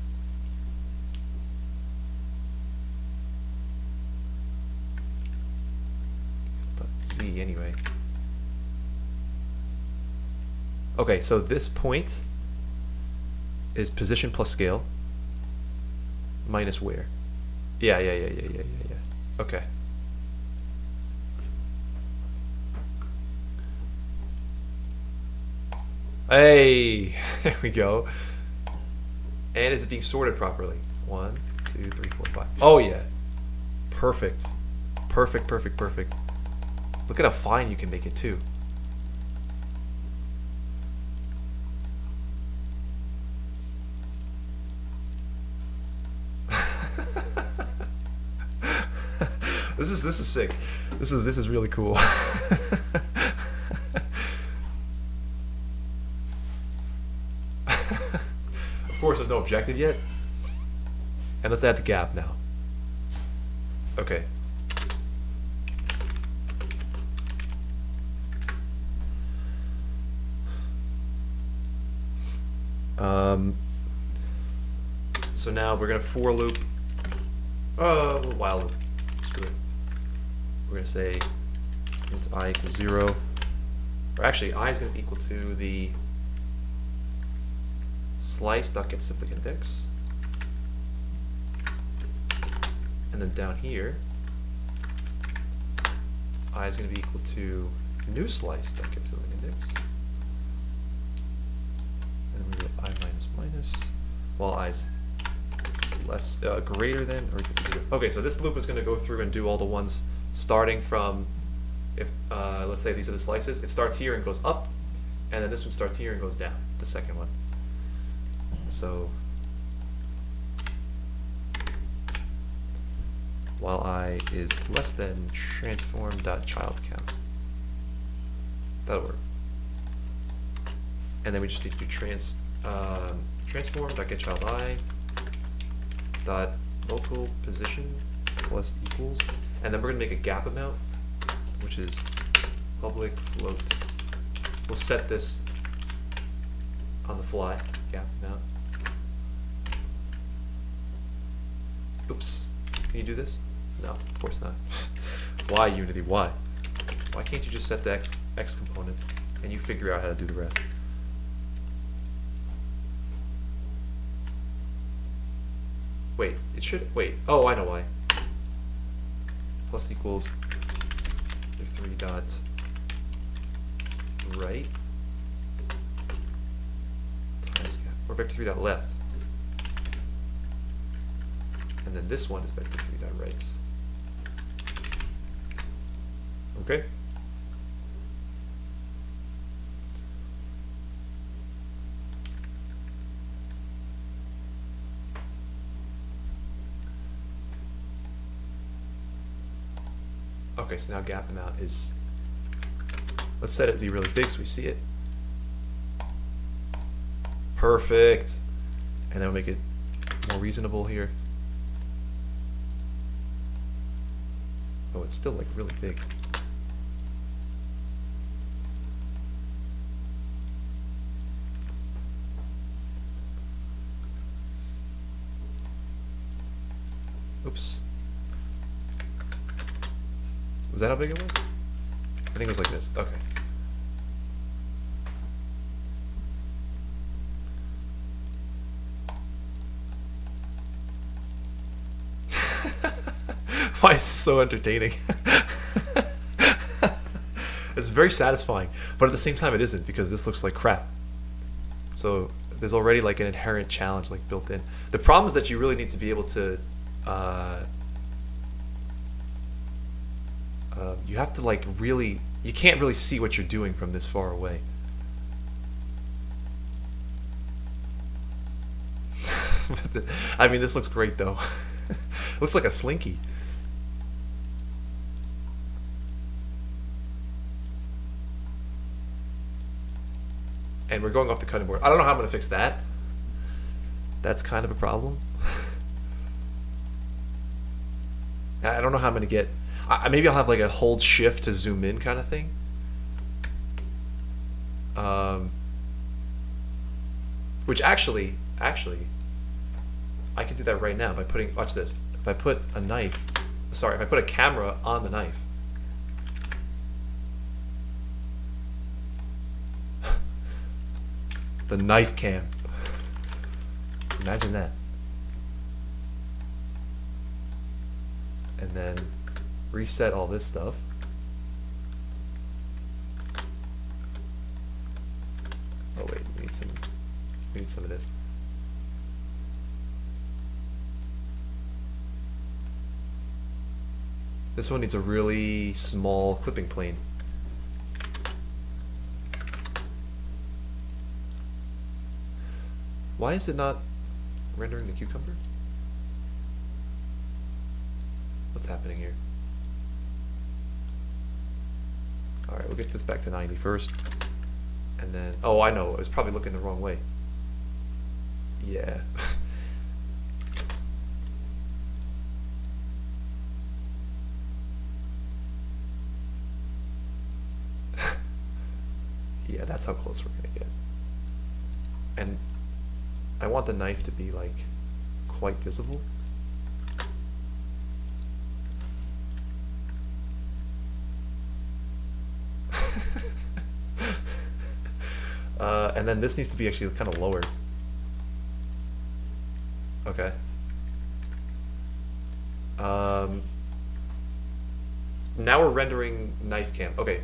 Z anyway. Okay, so this point is position plus scale minus where? Yeah. Okay. Hey, there we go. And is it being sorted properly? 1, 2, 3, 4, 5. Oh yeah. Perfect. Perfect. Look at how fine you can make it too. This is sick. This is really cool. Of course, there's no objective yet. And let's add the gap now. Okay. So now we're gonna for loop. While loop. Screw it. We're gonna say int I equals 0. Or actually, I is gonna be equal to the slice.getSimplicIndex. And then down here, I is going to be equal to new slice.getSimplicIndex. And then we do I minus, while I is less greater than or equal to 0. Okay, so this loop is going to go through and do all the ones starting from, if let's say these are the slices, it starts here and goes up, and then this one starts here and goes down, the second one. So while I is less than transform.childCount. That'll work. And then we just need to do transform.getChildI dot local position plus equals, and then we're gonna make a gap amount, which is public float. We'll set this on the fly, gap amount. Oops, can you do this? No, of course not. Why, Unity, why? Why can't you just set the X component and you figure out how to do the rest? Wait, it should, wait, oh, I know why. Plus equals vector3 dot right times gap, or vector3 dot left. And then this one is vector3 dot right. Okay. Okay, so now gap amount is, let's set it to be really big so we see it. Perfect. And then we'll make it more reasonable here. Oh, it's still like really big. Oops. Was that how big it was? I think it was like this. Okay. Why is this so entertaining? It's very satisfying, but at the same time it isn't, because this looks like crap. So there's already like an inherent challenge like built in. The problem is that you really need to be able to you have to like really, you can't really see what you're doing from this far away. I mean, this looks great though. Looks like a slinky. And we're going off the cutting board. I don't know how I'm going to fix that. That's kind of a problem. I don't know how I'm going to get... maybe I'll have like a hold shift to zoom in kind of thing. Which actually, I could do that right now by putting... Watch this. If I put a knife... Sorry, if I put a camera on the knife... The knife cam. Imagine that. And then reset all this stuff. Oh wait, we need some of this. This one needs a really small clipping plane. Why is it not rendering the cucumber? What's happening here? Alright, we'll get this back to 90 first. And then, oh, I know, I was probably looking the wrong way. Yeah. Yeah, that's how close we're gonna get. And I want the knife to be like quite visible. And then this needs to be actually kind of lower. Okay. Now we're rendering knife cam. Okay.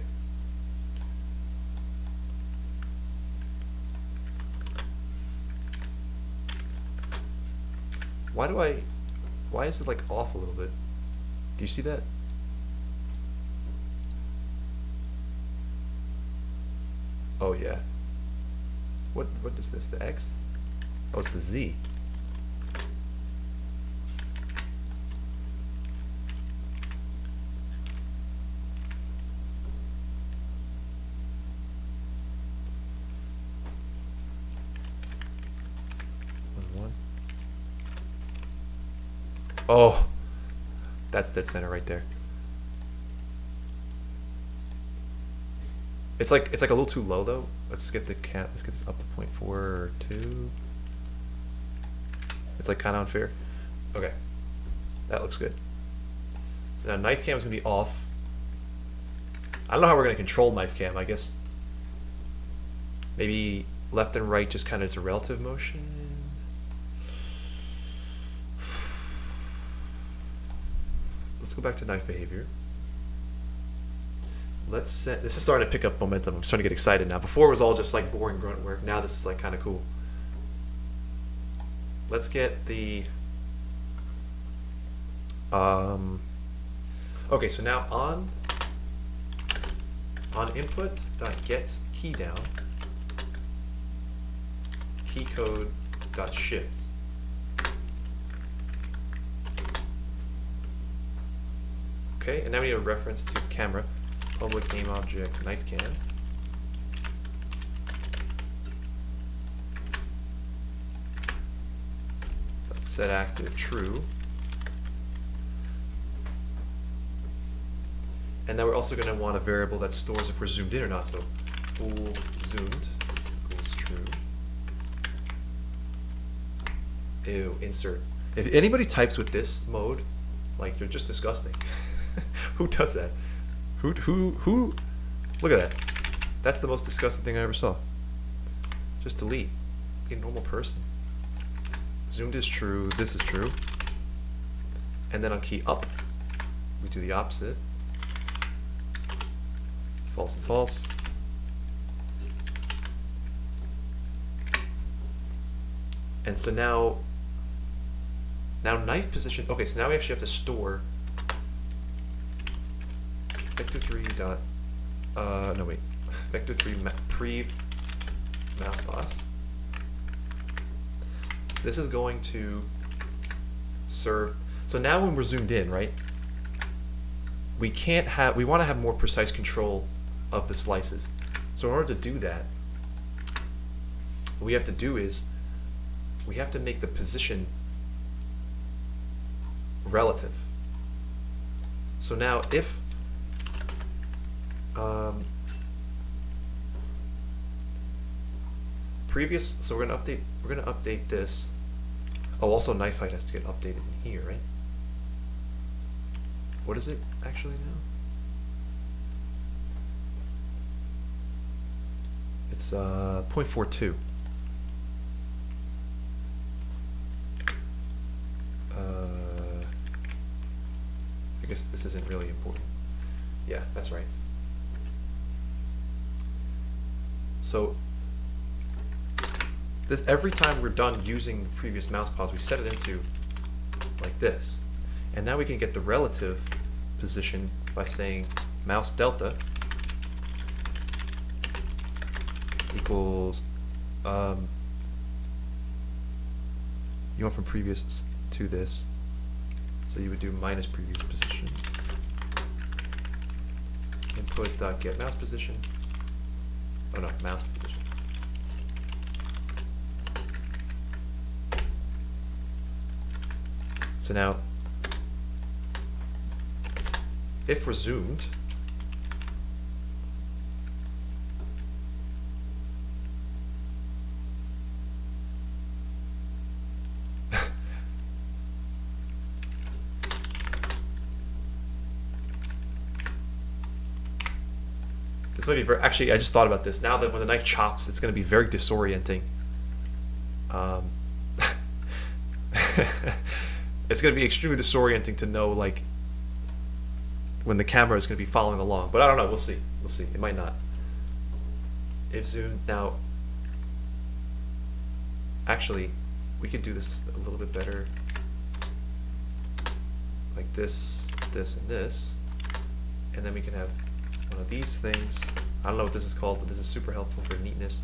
Why is it like off a little bit? Do you see that? Oh yeah. What is this? The X? Oh, it's the Z. Oh, that's dead center right there. It's like a little too low though. Let's get this up to 0.4 or 2. It's like kind of unfair. Okay, that looks good. So now knife cam is gonna be off. I don't know how we're gonna control knife cam. I guess maybe left and right just kind of is a relative motion. Let's go back to knife behavior. Let's set, this is starting to pick up momentum. I'm starting to get excited now. Before it was all just like boring grunt work. Now this is like kind of cool. Let's get the okay, so now on input dot get key down key code dot shift. Okay, and now we need a reference to camera, public aim object knife cam. Let's set active true. And then we're also going to want a variable that stores if we're zoomed in or not. So full zoomed equals true. Ew, insert. If anybody types with this mode, like, you're just disgusting. Who does that? Who? Look at that. That's the most disgusting thing I ever saw. Just delete. Be a normal person. Zoomed is true. This is true. And then on key up, we do the opposite. False and false. And so now knife position. Okay, so now we actually have to store vector3 dot no wait, vector3 prev mouse boss. This is going to serve. So now when we're zoomed in, right, we want to have more precise control of the slices. So in order to do that, what we have to do is we have to make the position relative. So now if previous, so we're gonna update this. Oh, also knife height has to get updated in here, right? What is it actually now? It's 0.42. guess this isn't really important. Yeah, that's right. So this, every time we're done using previous mouse pause, we set it into like this. And now we can get the relative position by saying mouse delta equals, you went from previous to this, so you would do minus previous position. Input dot get mouse position. Oh no, mouse position. So now, if resumed, this might be very, actually, I just thought about this. Now that when the knife chops, it's going to be very disorienting. It's going to be extremely disorienting to know, like, when the camera is going to be following along. But I don't know. We'll see. We'll see. It might not. If zoomed, now, actually, we could do this a little bit better. Like this, this, and this. And then we can have one of these things. I don't know what this is called, but this is super helpful for neatness.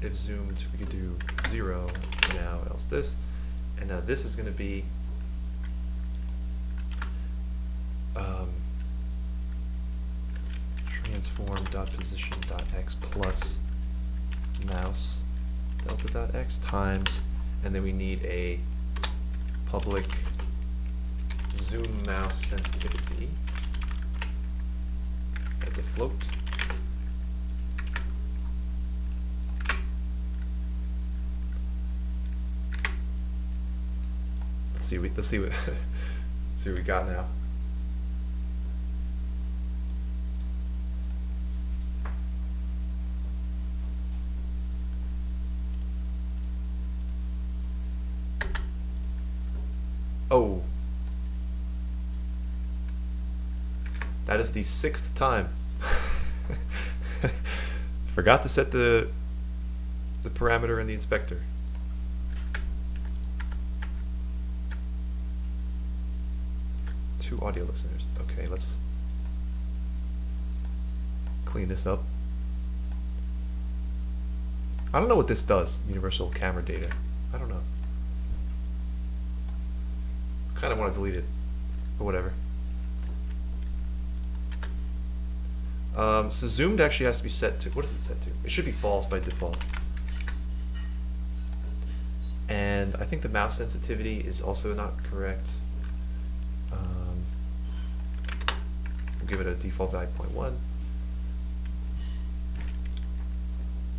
If zoomed, we could do 0 now, else this. And now this is going to be transform.position.x plus mouse delta.x times, and then we need a public zoom mouse sensitivity. That's a float. Let's see what let's see what we got now. Oh, that is the 6th time. Forgot to set the parameter in the inspector. Two audio listeners. Okay, let's clean this up. I don't know what this does, universal camera data. I don't know. Kind of want to delete it, but whatever. So zoomed actually has to be set to, what is it set to? It should be false by default. And I think the mouse sensitivity is also not correct. We'll give it a default value 0.1.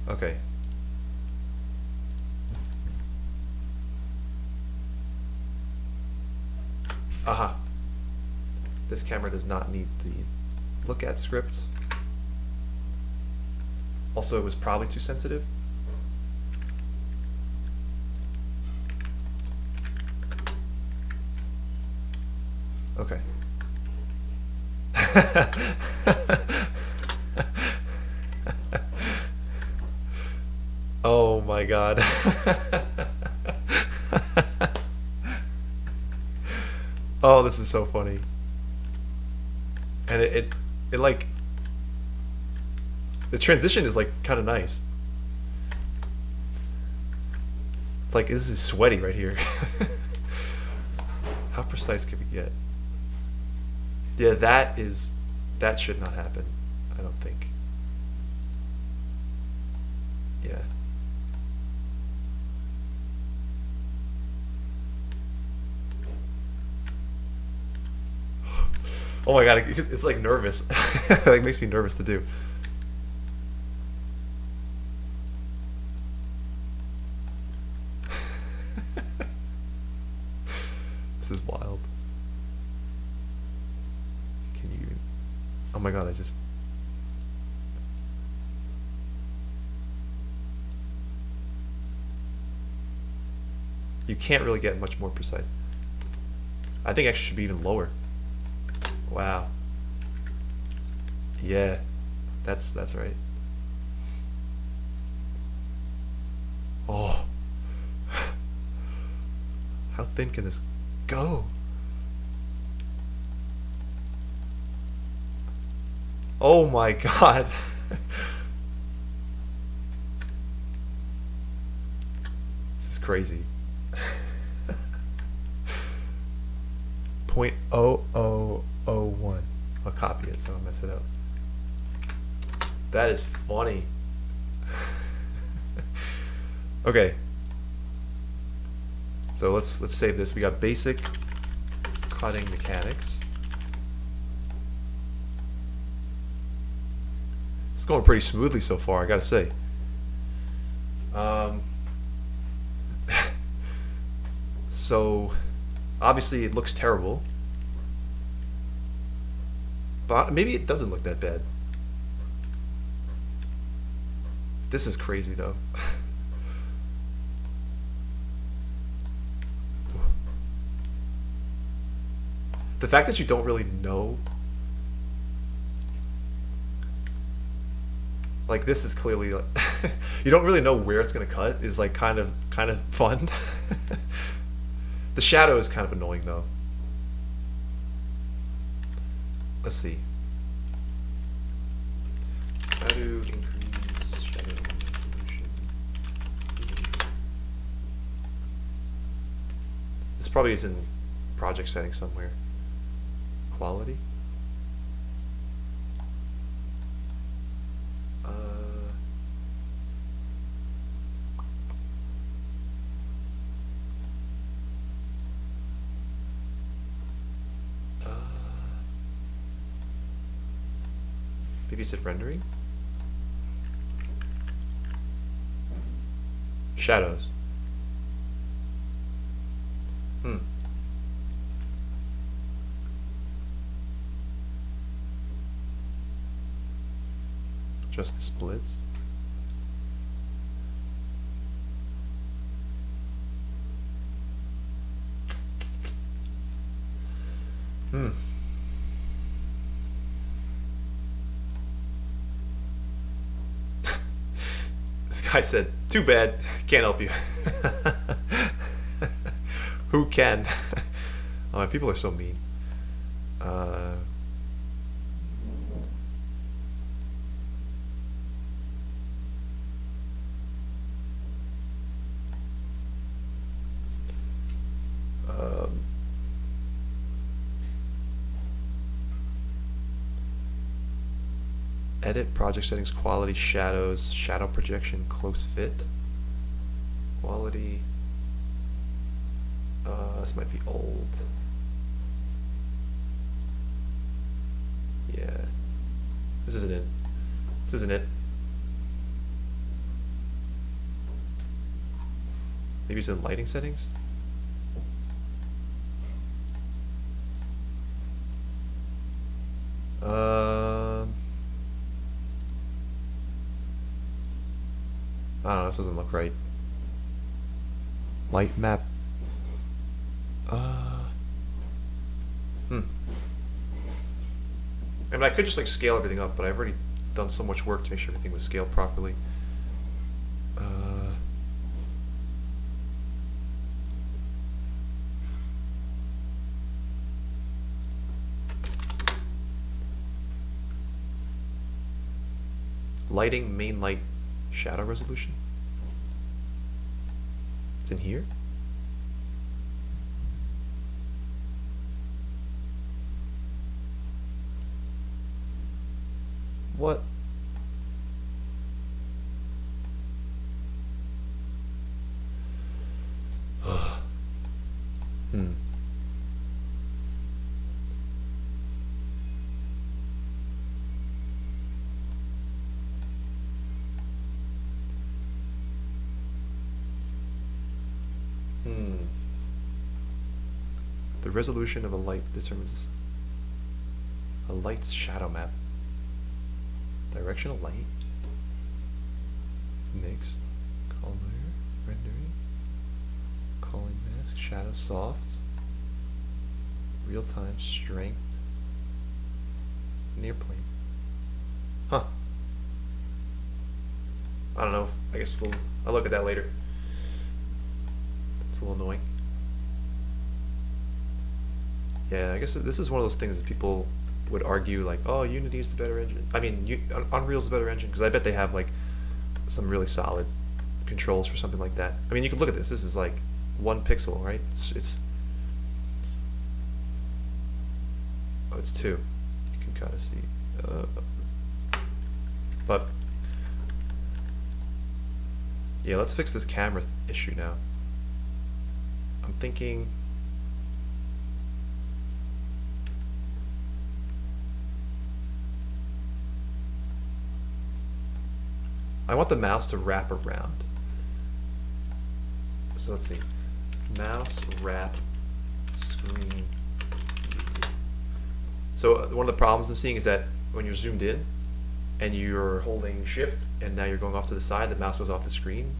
Okay. Aha. This camera does not need the look at script. Also, it was probably too sensitive. Okay. Oh my God. Oh, this is so funny. And it like, the transition is like kind of nice. It's like, this is sweaty right here. How precise can we get? Yeah, that should not happen, I don't think. Yeah. Oh my God, it's like nervous. It like makes me nervous to do. This is wild. Can you even... Oh my God, you can't really get much more precise. I think actually should be even lower. Wow. Yeah, that's right. Oh, how thin can this go? Oh my god. This is crazy. Point oh oh oh one. I'll copy it so I don't mess it up. That is funny. Okay. So let's save this. We got basic cutting mechanics. It's going pretty smoothly so far, I gotta say. So obviously it looks terrible, but maybe it doesn't look that bad. This is crazy though. The fact that you don't really know, like this is clearly like, you don't really know where it's gonna cut is like kind of fun. The shadow is kind of annoying though. Let's see. How to increase shadow resolution. This probably is in project settings somewhere. Quality. Maybe it's at rendering? Shadows. Just the splits. This guy said, "Too bad, can't help you." Who can? Oh, people are so mean. Edit project settings, quality, shadows, shadow projection, close fit, quality. This might be old. Yeah, this isn't it. This isn't it. Maybe it's in lighting settings. I don't know, this doesn't look right. Light map. I mean, I could just like scale everything up, but I've already done so much work to make sure everything was scaled properly. Lighting, main light, shadow resolution. It's in here. What? The resolution of a light determines a light's shadow map. Directional light. Mixed. Color. Rendering. Calling mask. Shadow soft. Real time strength. Near plane. Huh. I don't know. I guess I'll look at that later. It's a little annoying. Yeah, I guess this is one of those things that people would argue like, oh, Unity is the better engine. I mean, Unreal's the better engine because I bet they have like some really solid controls for something like that. I mean, you can look at this. This is like 1 pixel, right? It's oh, it's 2. You can kind of see. But yeah, let's fix this camera issue now. I'm thinking. I want the mouse to wrap around. So let's see. Mouse wrap screen. So one of the problems I'm seeing is that when you're zoomed in and you're holding shift and now you're going off to the side, the mouse goes off the screen.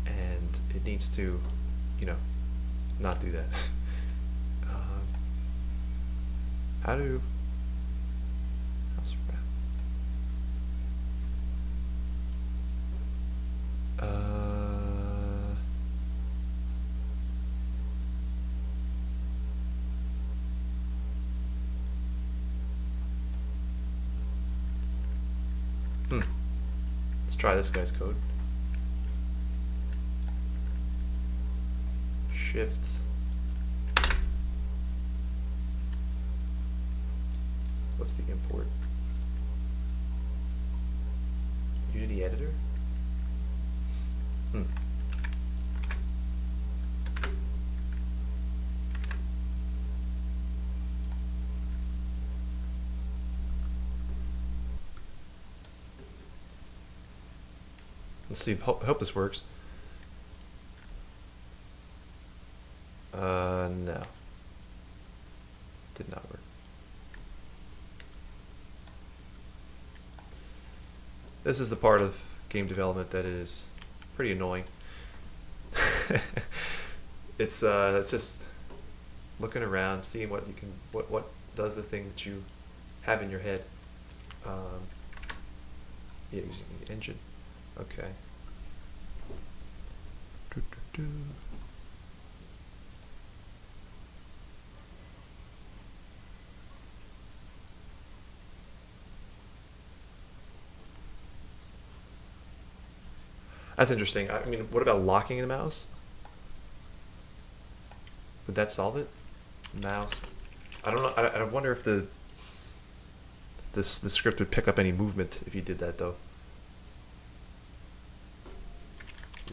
And it needs to, you know, not do that. How do mouse wrap? Let's try this guy's code. Shift. What's the import? Unity editor? Let's see. Hope this works. No. Did not work. This is the part of game development that is pretty annoying. It's just looking around, seeing what you can, what does the thing that you have in your head. Yeah, using the engine. Okay. That's interesting. I mean, what about locking the mouse? Would that solve it? Mouse. I don't know. I wonder if the script would pick up any movement if you did that though.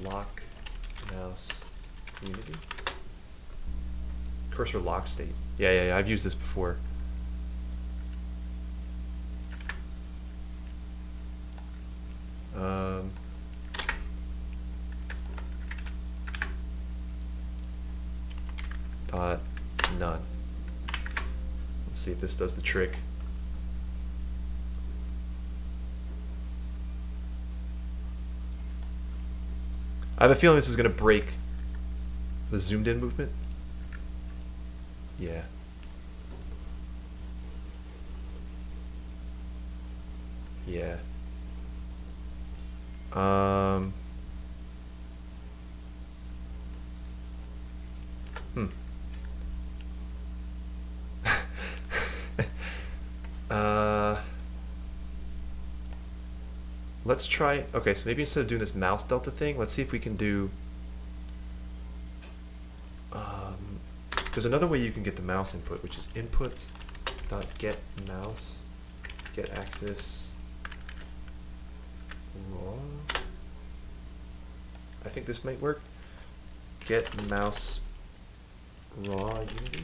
Lock mouse Unity. Cursor lock state. Yeah. I've used this before. None. Let's see if this does the trick. I have a feeling this is going to break the zoomed in movement. Yeah. Yeah. Let's try, okay, so maybe instead of doing this mouse delta thing, let's see if we can do, there's another way you can get the mouse input, which is input.get mouse, get axis raw. I think this might work. Get mouse raw Unity.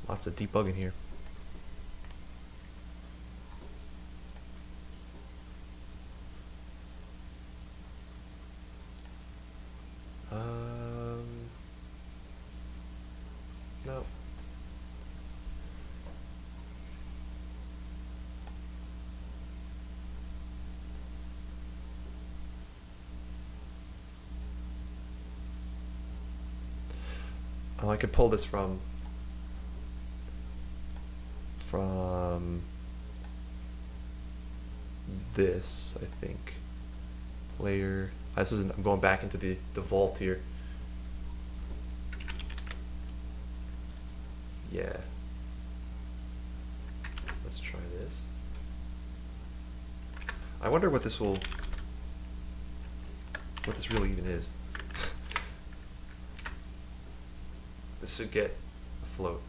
Lots of debugging here. No. Oh, I could pull this from this, I think. Layer. This isn't. I'm going back into the vault here. Yeah. Let's try this. I wonder what this will. What this really even is. This should get a float.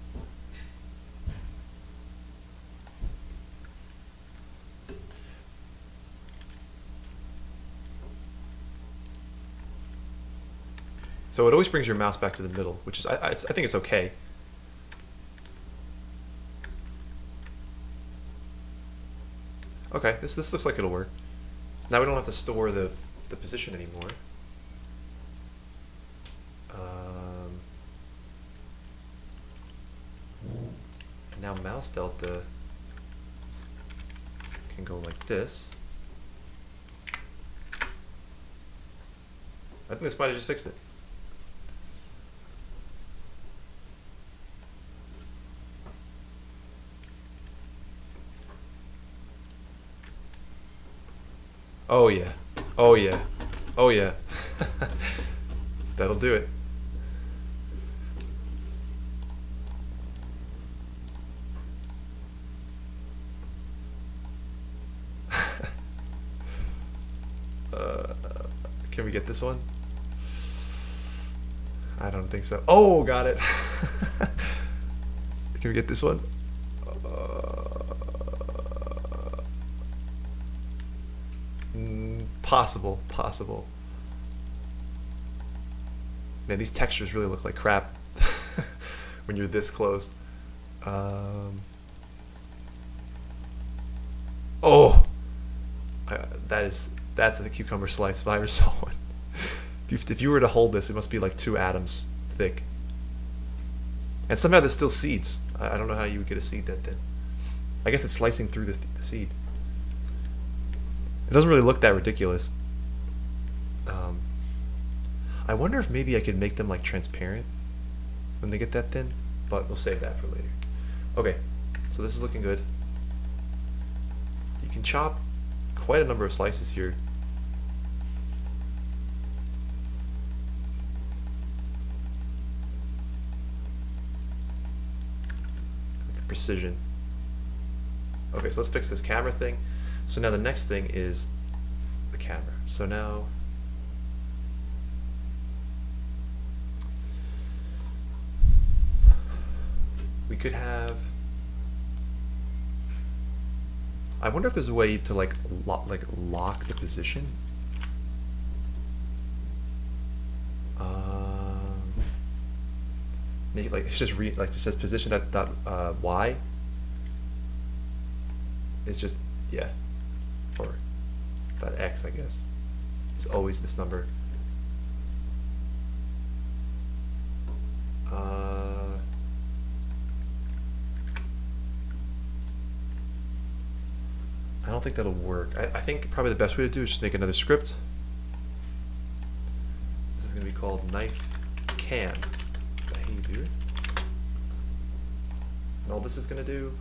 So it always brings your mouse back to the middle, which is I think it's okay. Okay, this looks like it'll work. So now we don't have to store the position anymore. And now mouse delta can go like this. I think this might have just fixed it. Oh yeah. Oh yeah. Oh yeah. That'll do it. Can we get this one? I don't think so. Oh, got it. Can we get this one? Possible. Man, these textures really look like crap when you're this close. Oh, that's a cucumber slice if I ever saw one. If you were to hold this, it must be like 2 atoms thick. And somehow there's still seeds. I don't know how you would get a seed that thin. I guess it's slicing through the seed. It doesn't really look that ridiculous. I wonder if maybe I could make them like transparent when they get that thin, but we'll save that for later. Okay, so this is looking good. You can chop quite a number of slices here. With precision. Okay, so let's fix this camera thing. So now the next thing is the camera. So now we could have, I wonder if there's a way to like lock the position. Make it like it's just like it says position dot y. It's just yeah, or dot x I guess. It's always this number. I don't think that'll work. I think probably the best way to do it is just make another script. This is going to be called knife cam behavior. And all this is going to do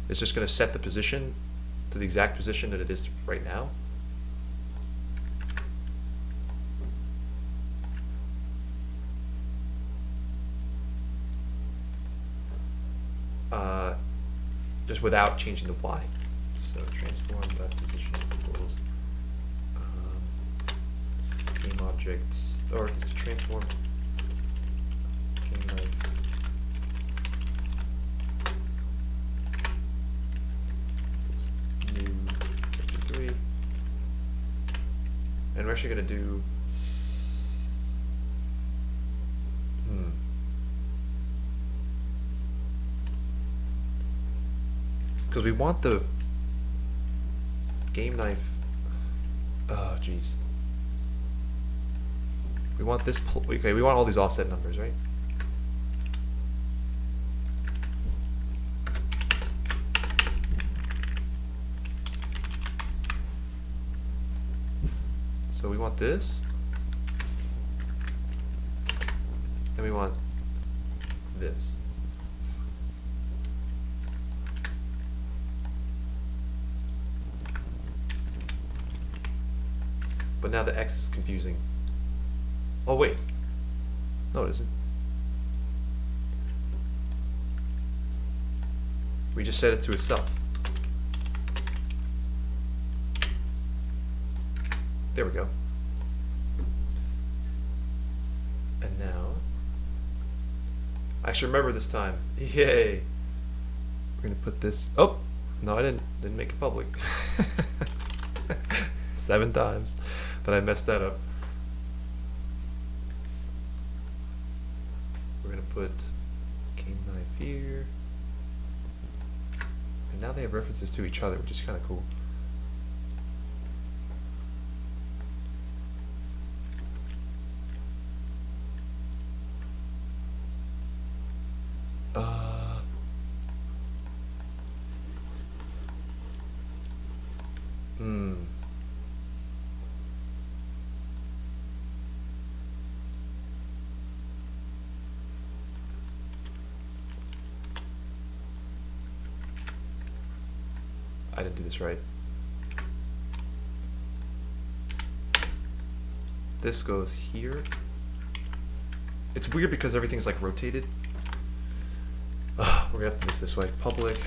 is just going to set the position to the exact position that it is right now. Just without changing the y. So transform that position equals game objects, or just to transform game knife new 53, and we're actually going to do because we want the game knife. Oh, jeez. We want this. Okay, we want all these offset numbers, right? So we want this, and and we want this. But now the X is confusing. Oh wait. No, it isn't. We just set it to itself. There we go. And now, I should remember this time. Yay! We're gonna put this. Oh, no, I didn't make it public. 7 times that I messed that up. We're gonna put King Knife here, and now they have references to each other, which is kind of cool. I didn't do this right. This goes here. It's weird because everything's like rotated. We're gonna have to do this way. Public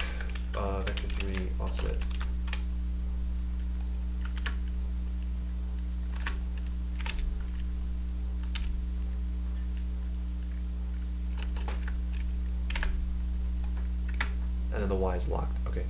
vector 3 offset. And then the Y is locked. Okay.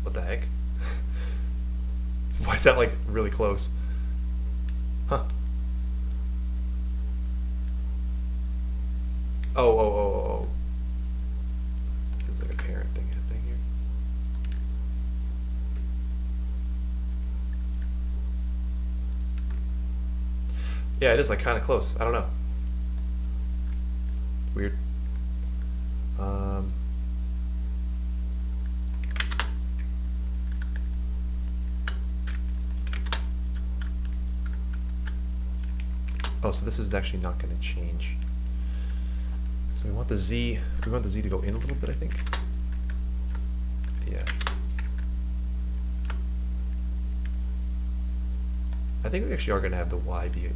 What the heck? Why is that like really close? Huh. Oh. There's like a parent thing happening here. Yeah, it is like kind of close. I don't know. Weird. Oh, so this is actually not going to change. So we want the Z. We want the Z to go in a little bit, I think. Yeah. I think we actually are going to have the Y be.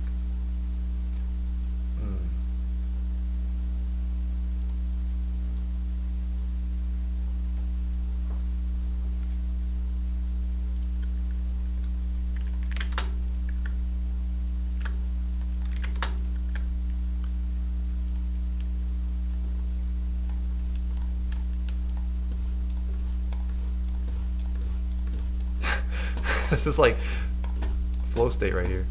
This is like flow state right here.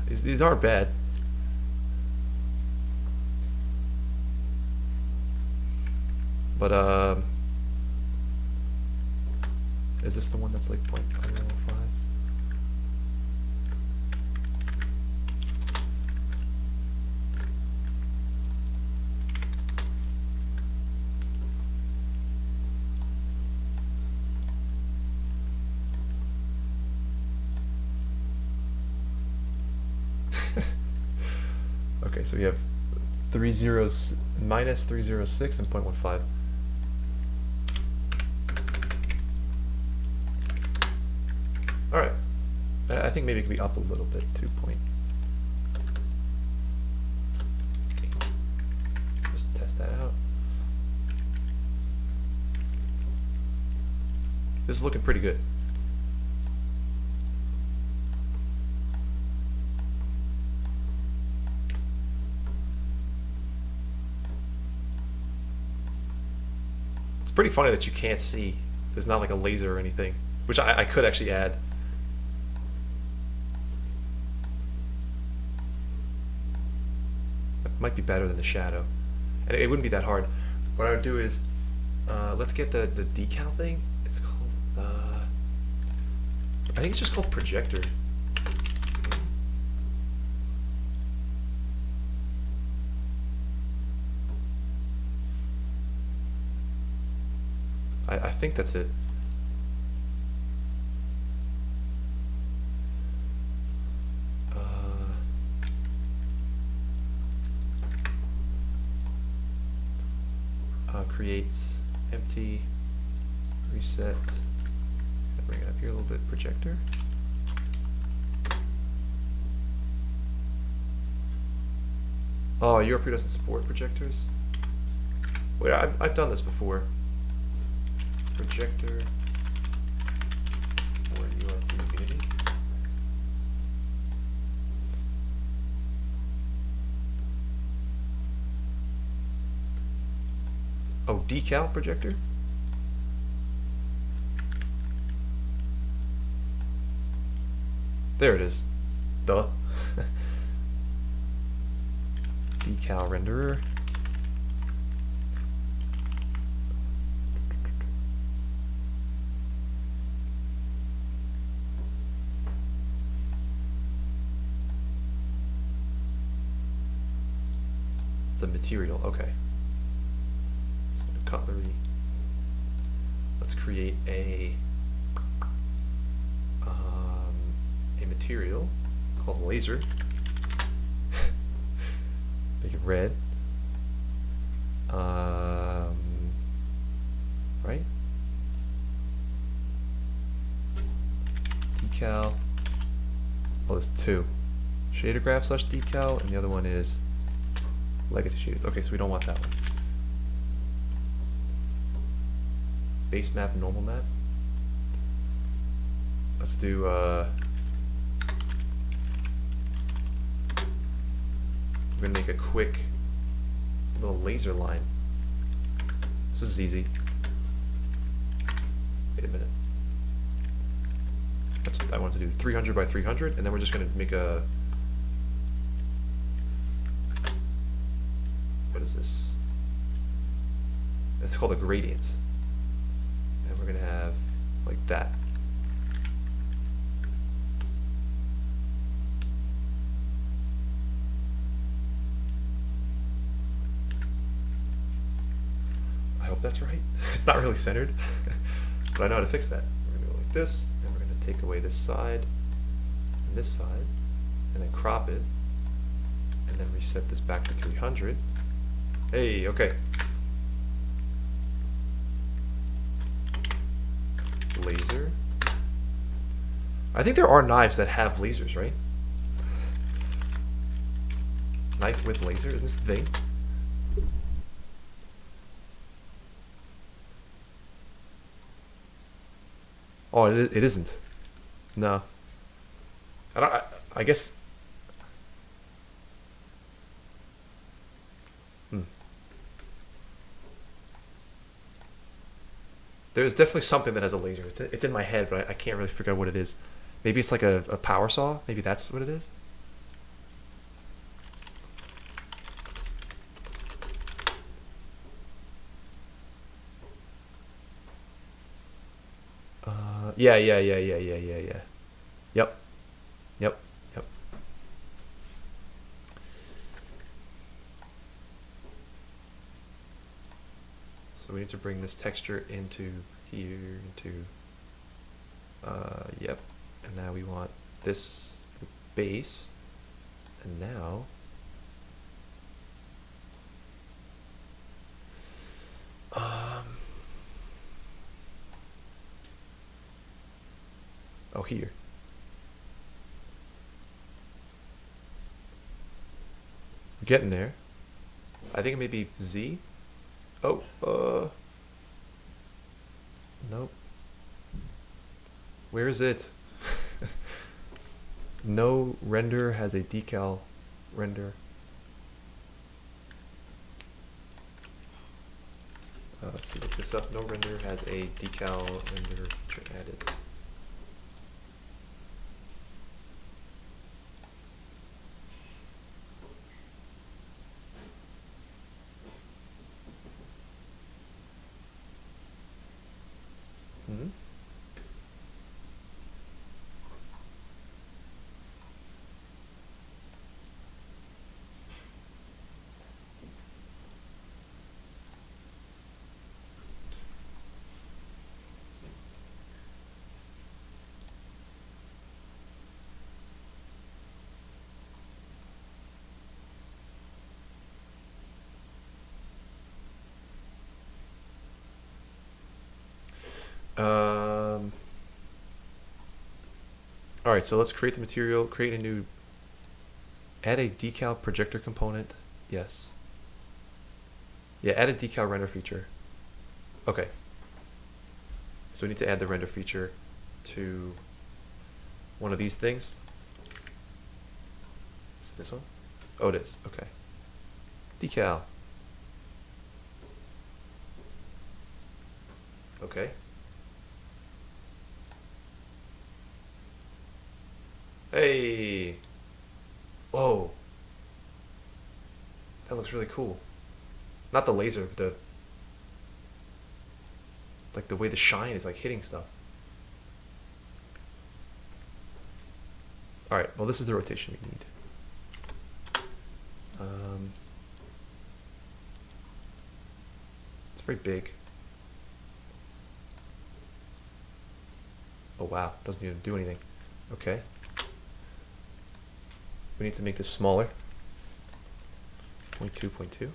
These aren't bad. But is this the one that's like 0.05? Okay, so we have 3 zeros minus 306 and 0.15. All right, I think maybe it could be up a little bit, 2 point. Just test that out. This is looking pretty good. It's pretty funny that you can't see. There's not like a laser or anything, which I could actually add. That might be better than the shadow. And it wouldn't be that hard. What I would do is, let's get the decal thing. It's called, I think it's just called projector. I think that's it. Creates empty, reset. Bring it up here a little bit. Projector. Oh, URP doesn't support projectors? Wait, I've done this before. Projector or URP Unity. Oh, decal projector? There it is. Duh. Decal renderer. It's a material, okay. So cutlery. Let's create a material called laser. Make it red. Right? Decal. Oh, there's two. Shader graph / decal, and the other one is legacy shaders. Okay, so we don't want that one. Base map, normal map. Let's do we're gonna make a quick little laser line. This is easy. Wait a minute. That's what I want to do. 300 by 300, and then we're just gonna make a. What is this? It's called a gradient, and we're gonna have like that. I hope that's right. It's not really centered, but I know how to fix that. We're gonna go like this, and we're gonna take away this side and this side, and then crop it, and then reset this back to 300. Hey, okay. Laser. I think there are knives that have lasers, right? Knife with laser, isn't this the thing? Oh, it isn't. No. I guess. There's definitely something that has a laser. It's in my head, but I can't really figure out what it is. Maybe it's like a power saw. Maybe that's what it is. Yeah. Yep. So we need to bring this texture into here, yep. And now we want this base, and now oh, here. We're getting there. I think it may be Z. Oh, nope. Where is it? No render has a decal render. Let's see, look this up. No render has a decal render feature added. Hmm? All right, so let's create the material, create a new, add a decal projector component. Yes. Yeah, add a decal render feature. Okay. So we need to add the render feature to one of these things. Is it this one? Oh, it is. Okay. Decal. Okay. Hey. Whoa. That looks really cool. Not the laser, but the like the way the shine is like hitting stuff. All right. Well, this is the rotation we need. It's very big. Oh wow, doesn't even do anything. Okay. We need to make this smaller. 0.2, 0.2.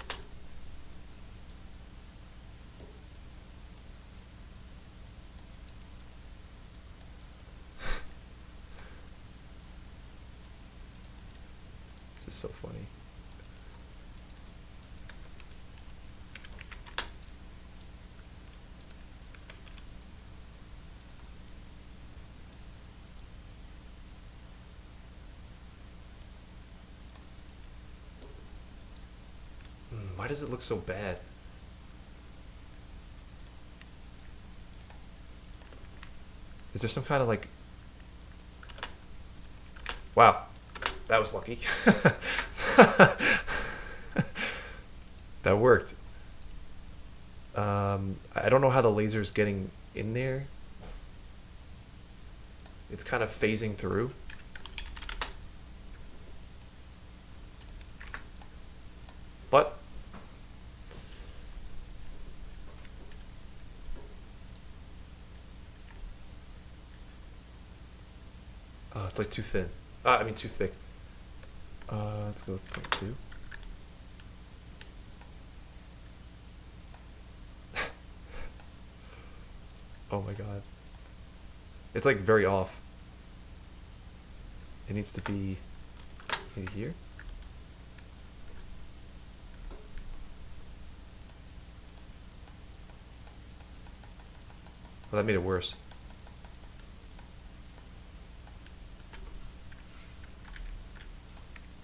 This is so funny. Why does it look so bad? Is there some kind of like... Wow, that was lucky. That worked. I don't know how the laser is getting in there. It's kind of phasing through. But it's like too thin. I mean too thick. Let's go with 0.2. Oh my god. It's like very off. It needs to be maybe here. Well, that made it worse.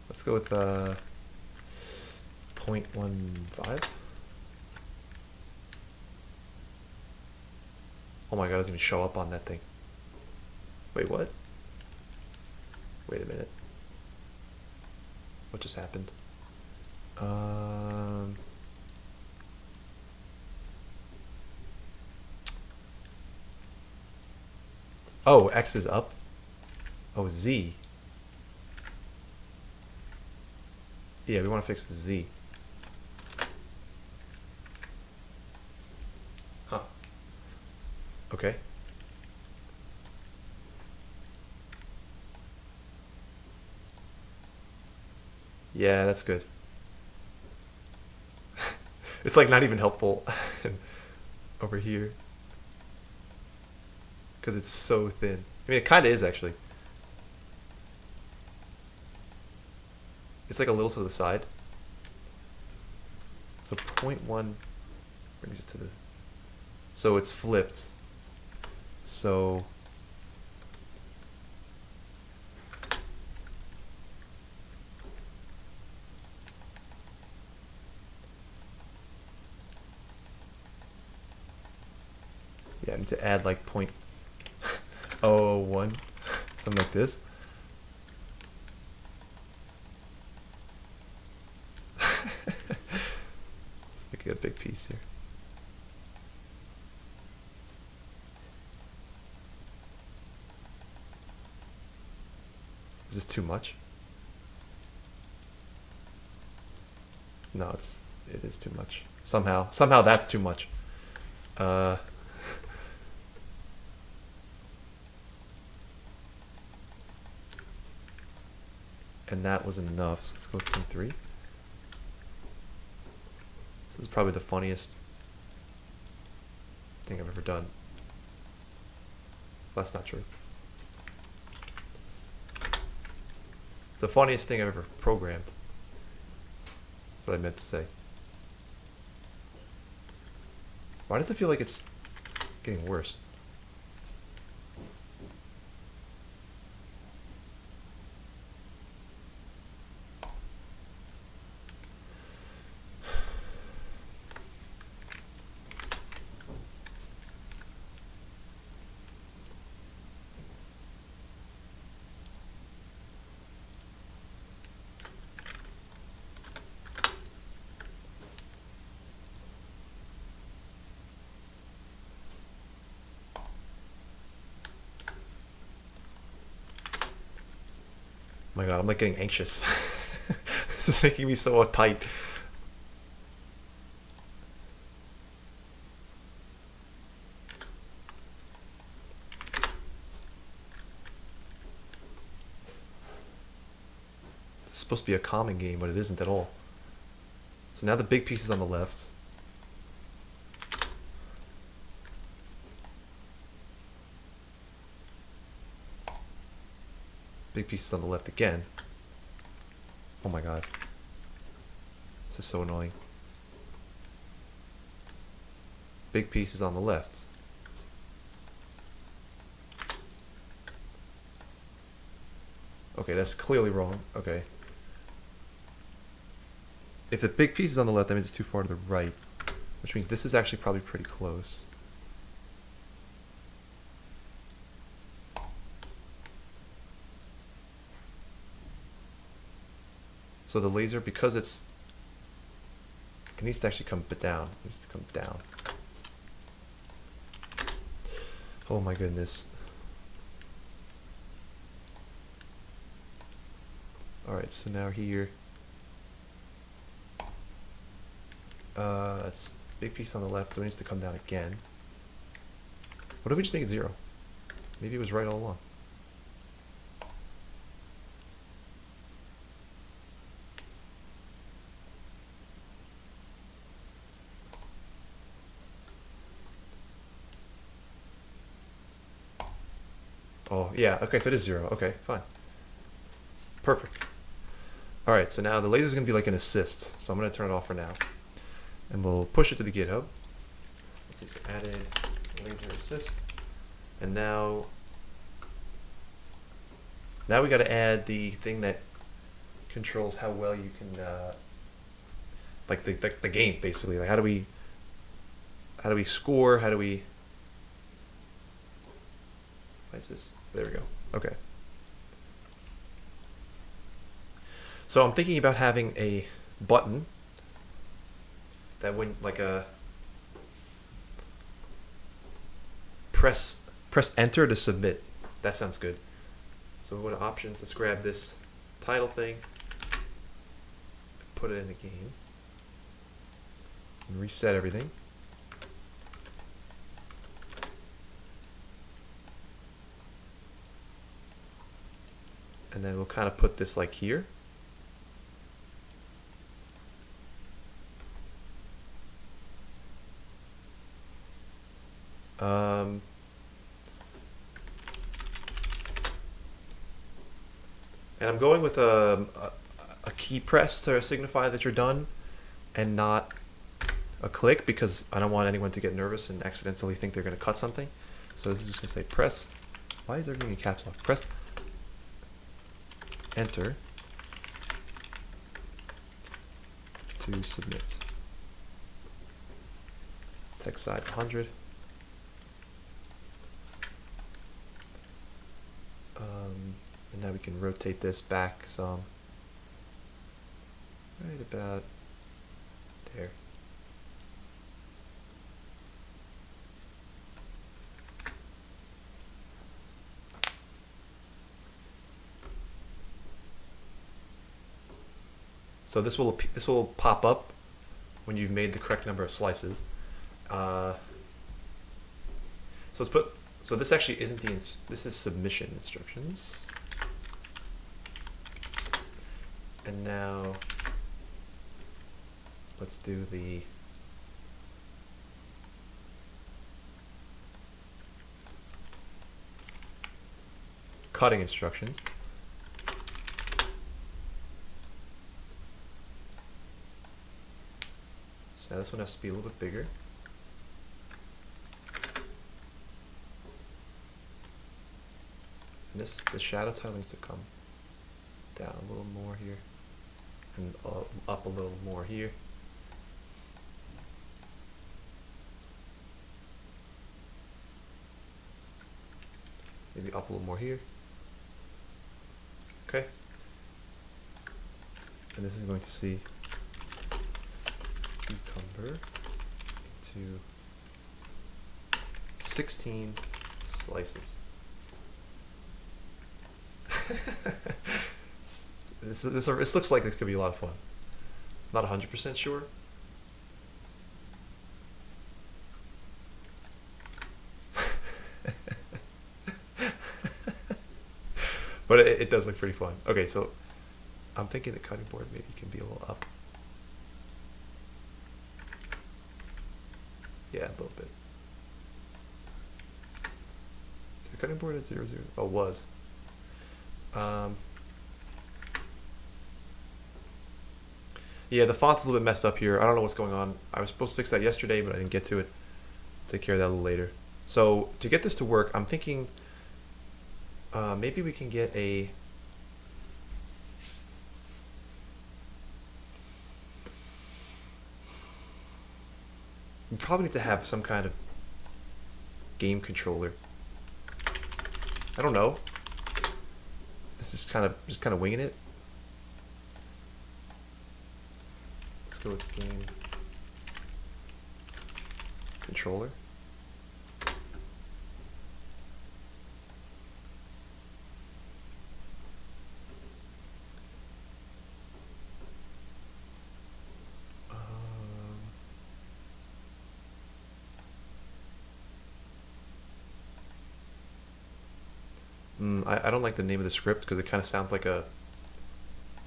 Let's go with 0.15. Oh my god, it doesn't even show up on that thing. Wait, what? Wait a minute. What just happened? Oh, X is up. Oh, Z. Yeah, we want to fix the Z. Huh. Okay. Yeah, that's good. It's like not even helpful over here. Because it's so thin. I mean, it kind of is actually. It's like a little to the side. So 0.1 brings it to the... So it's flipped. So... Yeah, I need to add like 0.01, something like this. Let's make it a big piece here. Is this too much? No, it is too much. Somehow that's too much. And that wasn't enough, so let's go with 0.3. This is probably the funniest thing I've ever done. That's not true. It's the funniest thing I've ever programmed. That's what I meant to say. Why does it feel like it's getting worse? Oh my god, I'm like getting anxious. This is making me so uptight. It's supposed to be a calming game, but it isn't at all. So now the big piece is on the left. Big piece is on the left again. Oh my god. This is so annoying. Big piece is on the left. Okay, that's clearly wrong. Okay. If the big piece is on the left, that means it's too far to the right. Which means this is actually probably pretty close. So the laser, because it needs to actually come down. It needs to come down. Oh my goodness. Alright, so now here. It's big piece on the left, so it needs to come down again. What if we just make it 0? Maybe it was right all along. Oh, yeah, okay, so it is 0. Okay, fine. Perfect. Alright, so now the laser is going to be like an assist, so I'm going to turn it off for now. And we'll push it to the GitHub. Let's see, so added laser assist. And now we got to add the thing that controls how well you can, like the game, basically. Like how do we score? How do we? Why is this? There we go. Okay. So I'm thinking about having a button that when like a press enter to submit. That sounds good. So we go to options. Let's grab this title thing, put it in the game, and reset everything. And then we'll kind of put this like here. And I'm going with a key press to signify that you're done and not a click, because I don't want anyone to get nervous and accidentally think they're going to cut something. So this is just going to say press. Why is everything in caps lock? Press enter to submit. Text size 100. And now we can rotate this back some. Right about there. So this will pop up when you've made the correct number of slices. So let's put. So this actually isn't this is submission instructions. And now let's do the cutting instructions. So now this one has to be a little bit bigger. And the shadow tile needs to come down a little more here, and up a little more here. Maybe up a little more here. Okay. And this is going to see cucumber into 16 slices. This looks like this could be a lot of fun. Not 100% sure. But it does look pretty fun. Okay, so I'm thinking the cutting board maybe can be a little up. Yeah, a little bit. Is the cutting board at 0, 0? Oh, it was. Yeah, the font's a little bit messed up here. I don't know what's going on. I was supposed to fix that yesterday, but I didn't get to it. Take care of that a little later. So to get this to work, I'm thinking maybe we can get a... We probably need to have some kind of game controller. I don't know. It's just kind of winging it. Let's go with game controller. I don't like the name of the script because it kind of sounds like an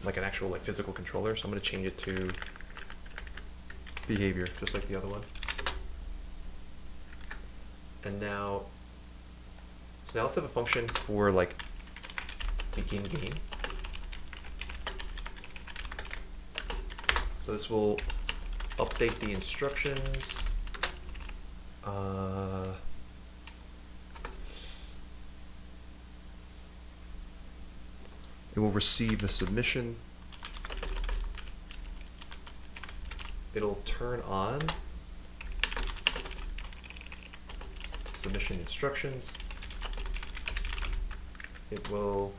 actual physical controller. So I'm going to change it to behavior, just like the other one. And now, so now let's have a function for begin game. So this will update the instructions. It will receive the submission. It'll turn on submission instructions. It will,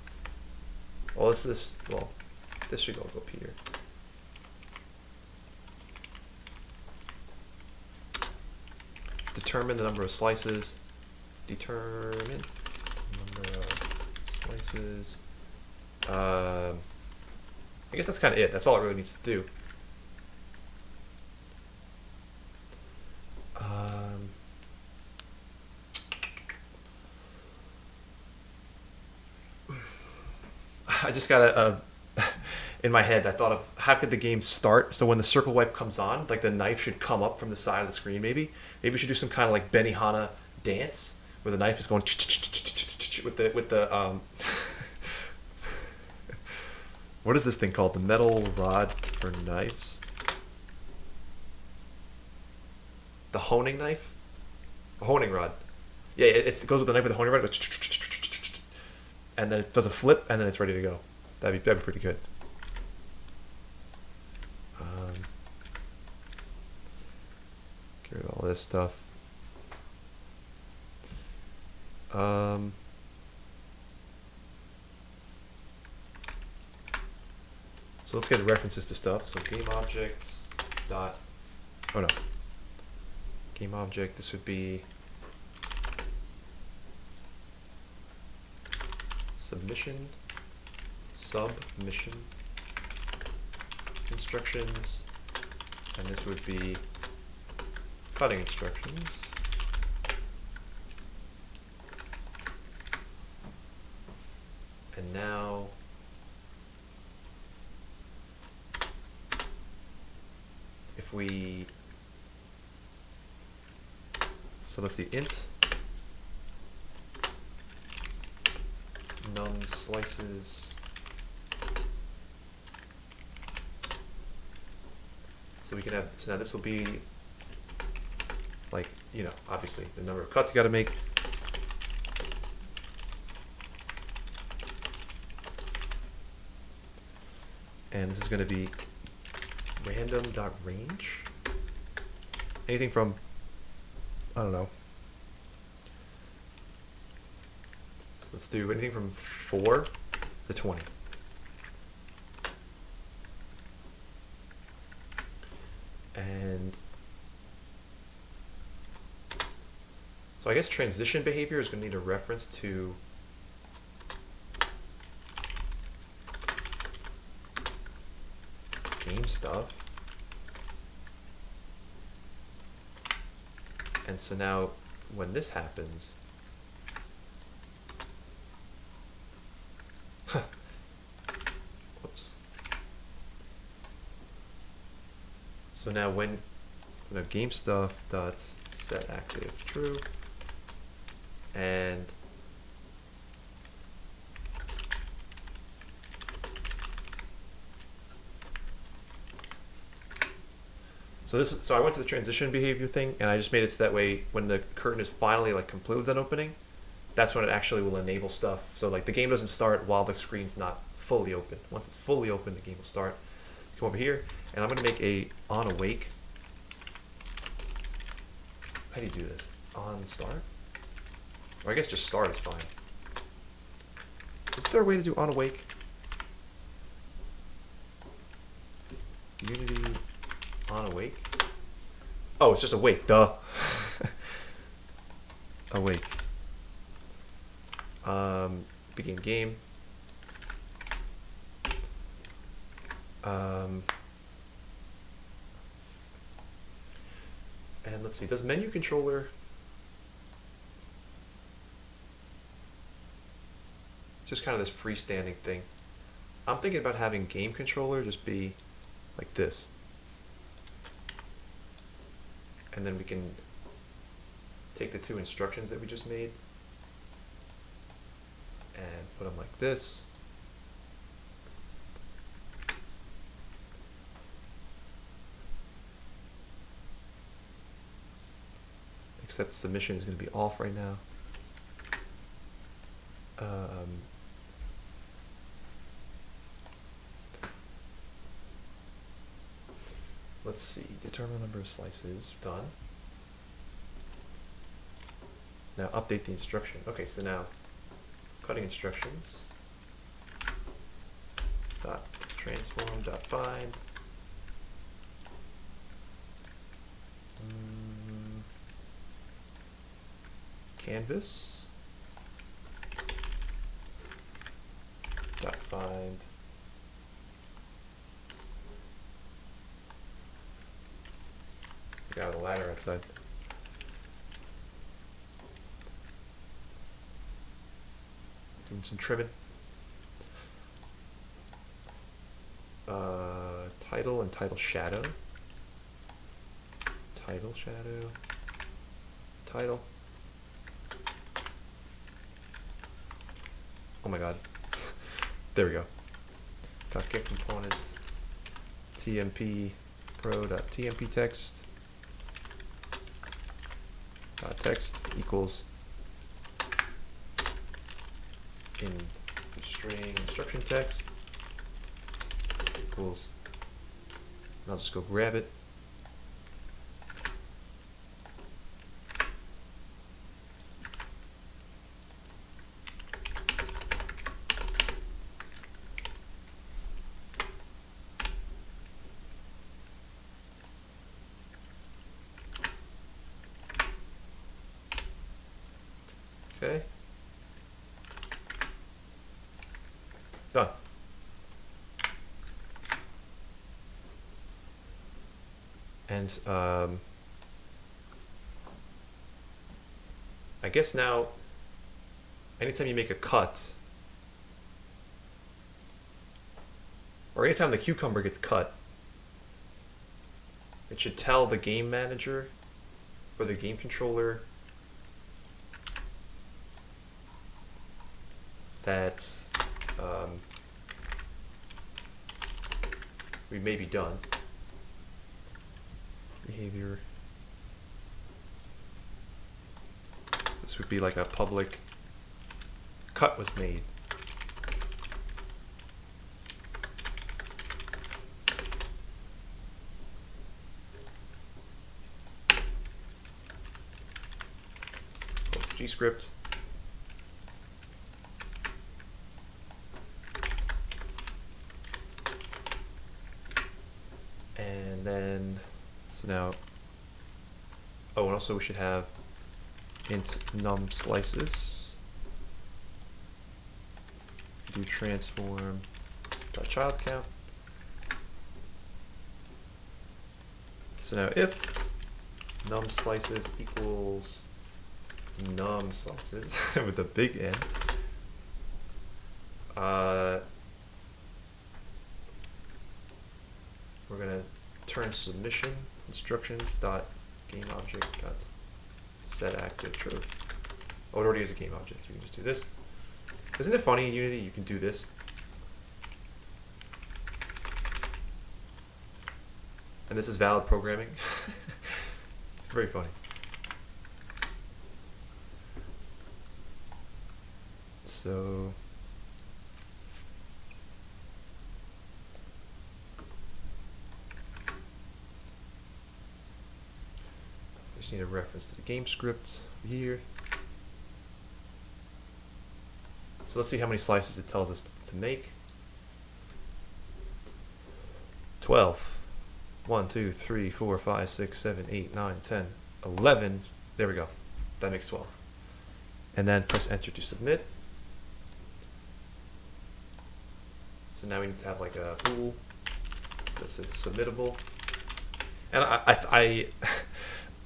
this should go up here. Determine the number of slices. Determine number of slices. I guess that's kind of it. That's all it really needs to do. I just got in my head, I thought of how could the game start? So when the circle wipe comes on, the knife should come up from the side of the screen maybe. Maybe we should do some kind of Benihana dance where the knife is going with the what is this thing called? The metal rod for knives? The honing knife? A honing rod. Yeah, it goes with the knife with the honing rod. It goes, and then it does a flip, and then it's ready to go. That'd be pretty good. Get rid of all this stuff. So let's get references to stuff. So game objects dot, oh no, game object, this would be submission instructions, and this would be cutting instructions. And now if we, so let's see, int num slices. So we can have, so now this will be like, you know, obviously the number of cuts you got to make. And this is going to be random.range. Anything from, I don't know. Let's do anything from 4 to 20. And so I guess transition behavior is going to need a reference to game stuff. And so now when this happens, whoops. So now when, so now game stuff dot set active true, and so I went to the transition behavior thing, and I just made it so that way when the curtain is finally like complete with an opening, that's when it actually will enable stuff. So like the game doesn't start while the screen's not fully open. Once it's fully open, the game will start. Come over here, and I'm going to make a on awake. How do you do this? On start? Or I guess just start is fine. Is there a way to do on awake? Unity on awake? Oh, it's just awake, duh. Awake. Begin game. And let's see, does menu controller just kind of this freestanding thing? I'm thinking about having game controller just be like this. And then we can take the two instructions that we just made and put them like this. Except submission is going to be off right now. Let's see, determine number of slices, done. Now update the instruction. Okay, so now cutting instructions. Dot transform dot find. Canvas. Dot find. Got a ladder outside. Doing some trimming. Title and title shadow. Title shadow. Title. Oh my god. There we go. Get components. TMP pro.tmp text. Text equals in the string instruction text equals, and I'll just go grab it. Okay. Done. And I guess now, anytime you make a cut, or anytime the cucumber gets cut, it should tell the game manager or the game controller that we may be done. Behavior. This would be like a public cut was made. Post GScript. And then, so now, oh, and also we should have int num slices, do transform dot child count. So now if num slices equals num slices with a big N, we're gonna turn submission instructions dot game object dot set active true. Oh, it already is a game object. You can just do this. Isn't it funny in Unity you can do this? And this is valid programming. It's very funny. So just need a reference to the game script here. So let's see how many slices it tells us to make. 12. 1, 2, 3, 4, 5, 6, 7, 8, 9, 10, 11. There we go. That makes 12. And then press enter to submit. So now we need to have like a bool that says submittable. And I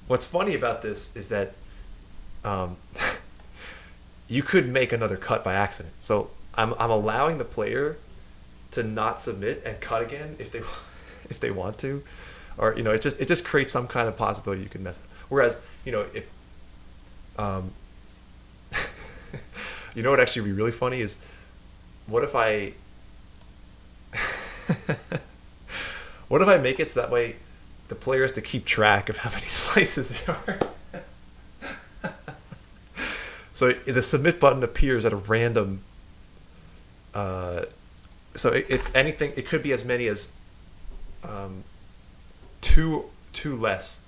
what's funny about this is that you could make another cut by accident. So I'm allowing the player to not submit and cut again if they want to, or it just creates some kind of possibility you can mess up. Whereas if what actually would be really funny is, what if I make it so that way the player has to keep track of how many slices there are. So the submit button appears at a random. So it's anything. It could be as many as two less.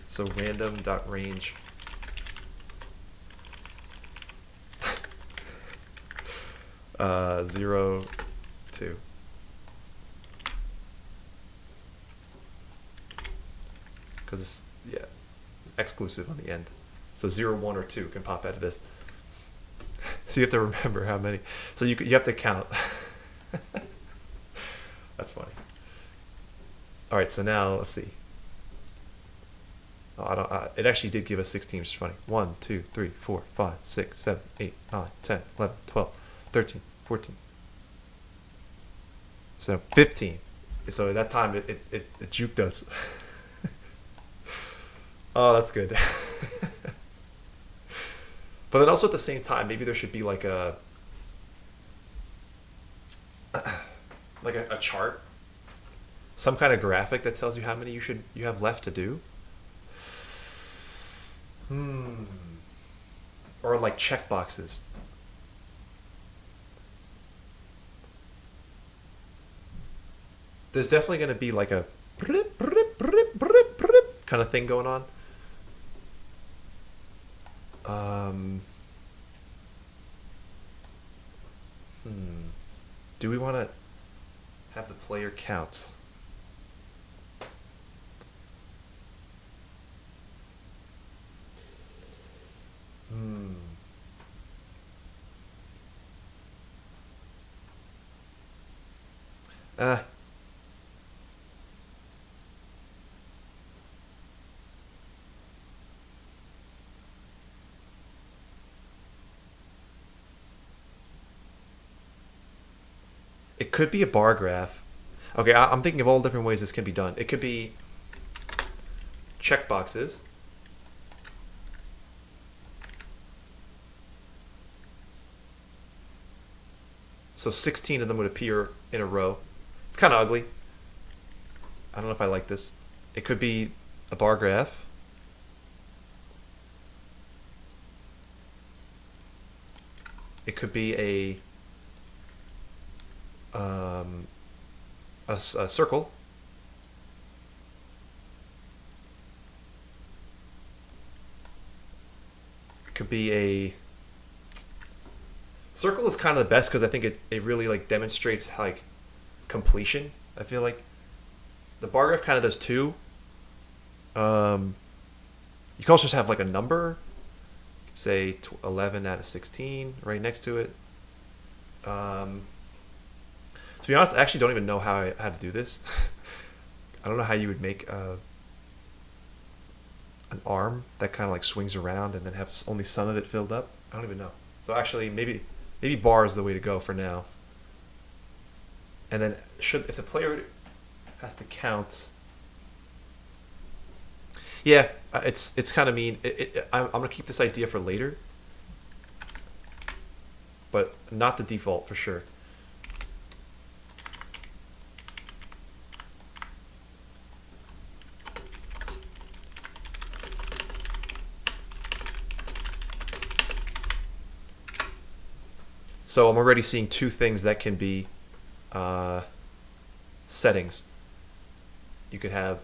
So random.range. Uh, 0, 2. Because it's exclusive on the end. So 0, 1, or 2 can pop out of this. So you have to remember how many. So you have to count. That's funny. All right, so now let's see. Oh, it actually did give us 16, which is funny. 1, 2, 3, 4, 5, 6, 7, 8, 9, 10, 11, 12, 13, 14. So 15. So at that time it juked us. Oh, that's good. But then also at the same time, maybe there should be like a chart, some kind of graphic that tells you how many you have left to do. Or like checkboxes. There's definitely going to be like a kind of thing going on. Do we want to have the player count? It could be a bar graph. Okay, I'm thinking of all different ways this can be done. It could be checkboxes. So 16 of them would appear in a row. It's kind of ugly. I don't know if I like this. It could be a bar graph. It could be a circle. It could be a circle is kind of the best because I think it really like demonstrates like completion. I feel like the bar graph kind of does too. You can also just have like a number, say 11 out of 16 right next to it. To be honest, I actually don't even know how to do this. I don't know how you would make an arm that kind of like swings around and then have only some of it filled up. I don't even know. So actually, maybe bar is the way to go for now. And then if the player has to count, yeah, it's kind of mean. I'm gonna keep this idea for later, but not the default for sure. So I'm already seeing two things that can be settings. You could have,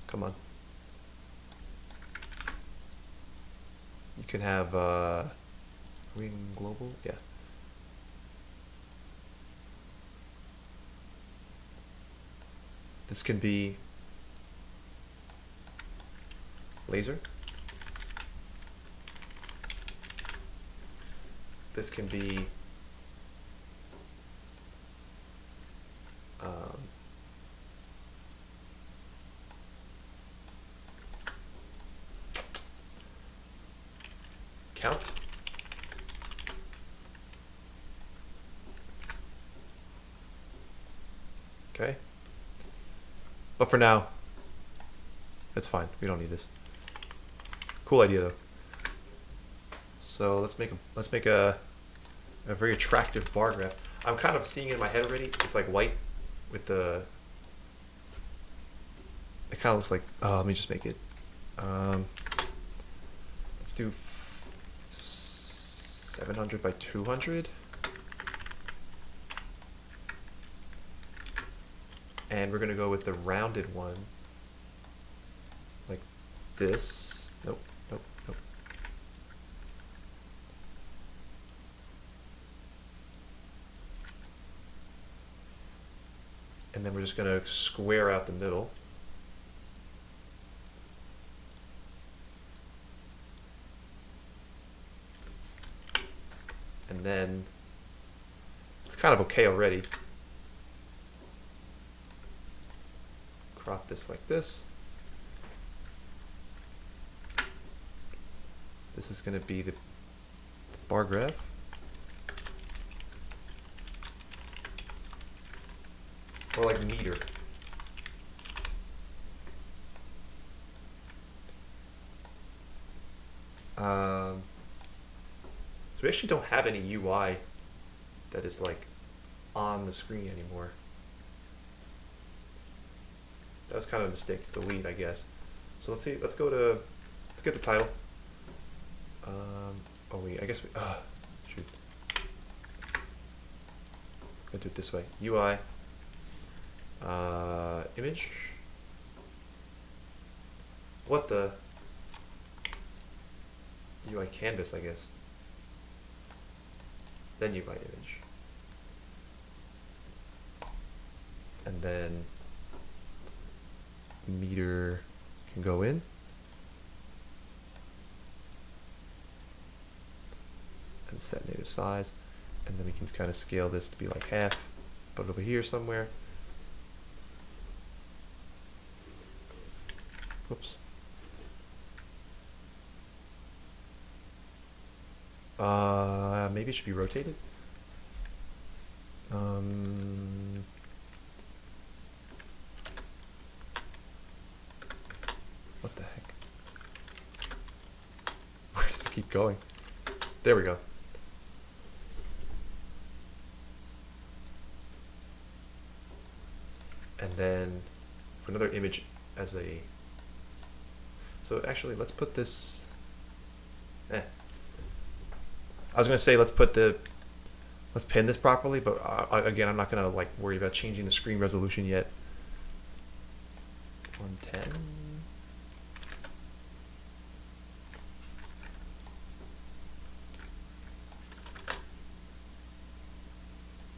come on. You can have, are we in global? Yeah. This can be laser. This can be count. Okay. But for now, it's fine. We don't need this. Cool idea though. So let's make a very attractive bar graph. I'm kind of seeing it in my head already. It's like white with the. It kind of looks like. Oh, let me just make it. Let's do 700 by 200. And we're gonna go with the rounded one, like this. Nope, nope, nope. And then we're just gonna square out the middle. And then it's kind of okay already. Crop this like this. This is going to be the bar graph. Or like meter. So we actually don't have any UI that is like on the screen anymore. That was kind of a mistake to delete, I guess. So let's see. Let's get the title. I guess we. Shoot. I'm gonna do it this way. UI. Image. What the? UI canvas, I guess. Then UI image. And then meter can go in. And set native size. And then we can kind of scale this to be like half. Put it over here somewhere. Whoops. Maybe it should be rotated. What the heck? Where does it keep going? There we go. And then another image as a, so actually let's put this, I was gonna say let's pin this properly, but again, I'm not gonna like worry about changing the screen resolution yet. 110.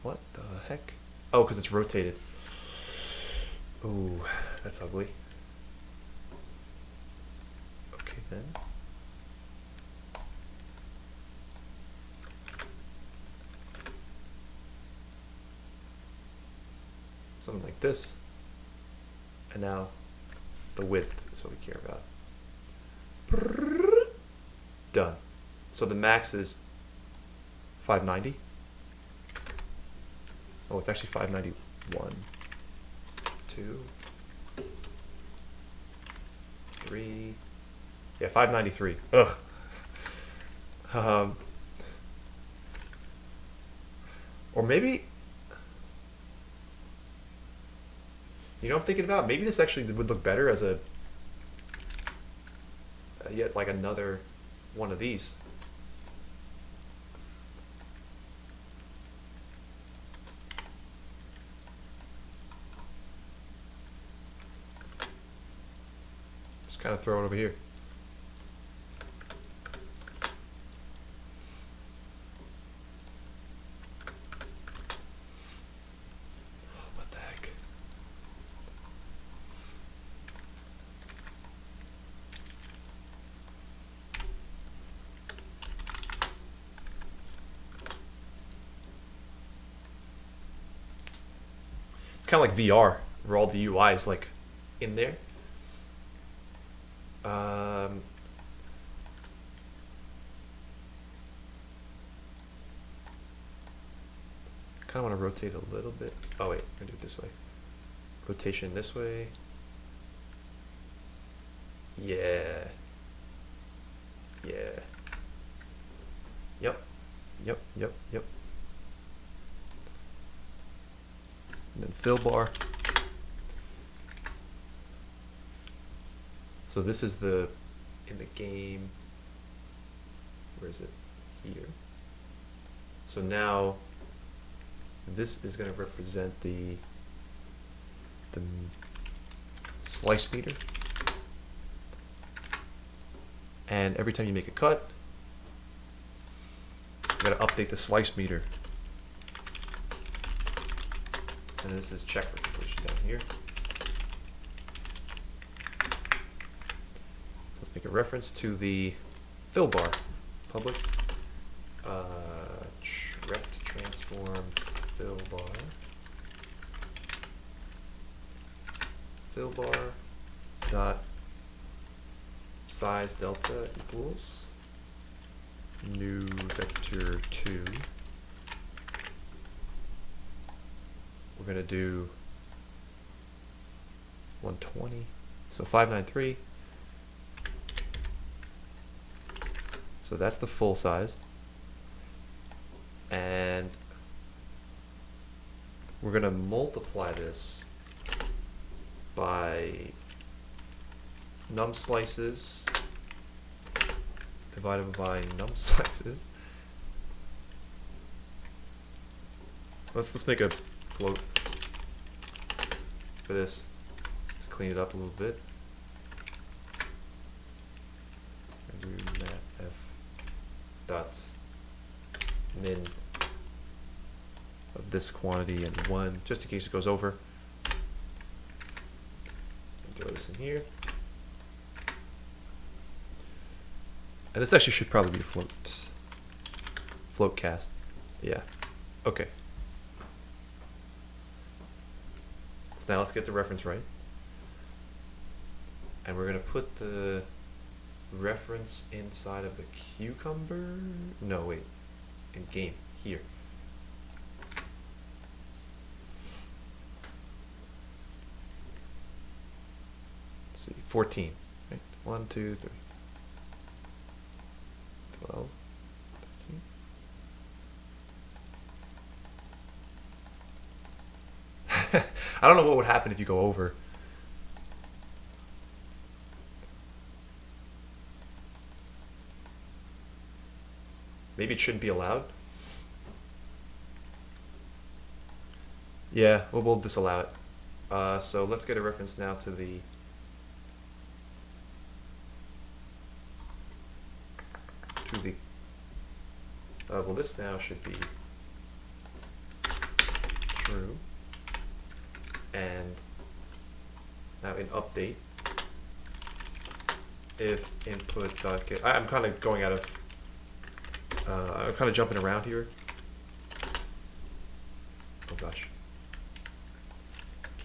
What the heck? Oh, because it's rotated. Ooh, that's ugly. Okay then. Something like this. And now the width is what we care about. Done. So the max is 590. Oh, it's actually 591. 2, 3. Yeah, 593. Ugh. Or maybe, you know what I'm thinking about? Maybe this actually would look better as a, yet like another one of these. Just kind of throw it over here. What the heck? It's kind of like VR, where all the UI is like in there. Kind of want to rotate a little bit. Oh wait, I'm gonna do it this way. Rotation this way. Yeah. Yeah. Yep. Yep. Yep. Yep. And then fill bar. So this is the, in the game, where is it? Here. So now this is going to represent the slice meter. And every time you make a cut, you got to update the slice meter. And this is check for completion down here. So let's make a reference to the fill bar. Public rect transform fill bar dot size delta equals new vector 2. We're gonna do 120, so 593. So that's the full size. And we're gonna multiply this by num slices divided by num slices. Let's make a float for this, just to clean it up a little bit. Do matf dots min of this quantity and 1, just in case it goes over. Throw this in here. And this actually should probably be a float cast. Yeah. Okay. So now let's get the reference right. And we're going to put the reference inside of the cucumber. No, wait. In game. Here. Let's see. 14. Right? 1, 2, 3. 12, I don't know what would happen if you go over. Maybe it shouldn't be allowed. Yeah, we'll disallow it. So let's get a reference now to the well, this now should be true, and now in update, if input dot get, I'm kind of going out of, I'm kind of jumping around here. Oh gosh.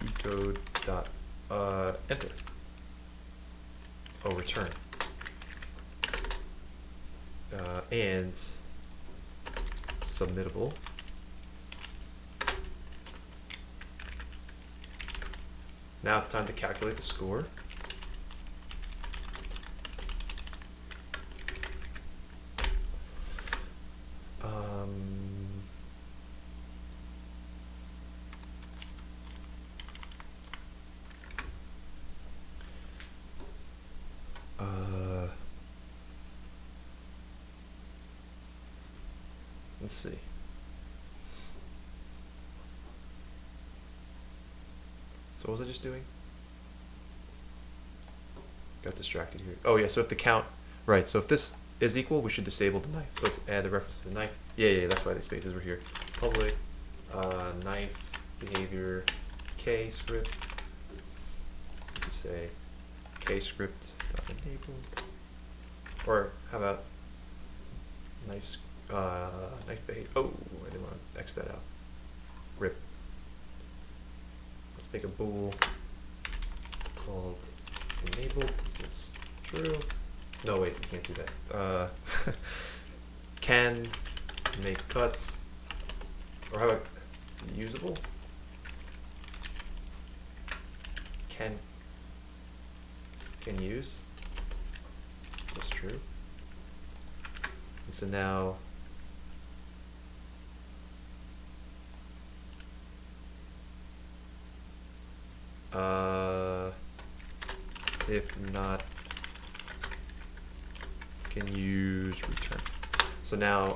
Keycode dot enter. Oh, return. And submittable. Now it's time to calculate the score. Let's see. So what was I just doing? Got distracted here. Oh yeah, so if the count, right, so if this is equal, we should disable the knife. So let's add the reference to the knife. Yeah, that's why the spaces were here. Public knife behavior K script. You could say K script enabled. Or how about knife behavior? Oh, I didn't want to X that out. Rip. Let's make a bool called enabled is true. No, wait, you can't do that. Can make cuts, or how about usable? Can use. That's true. And so now if not, can use return. So now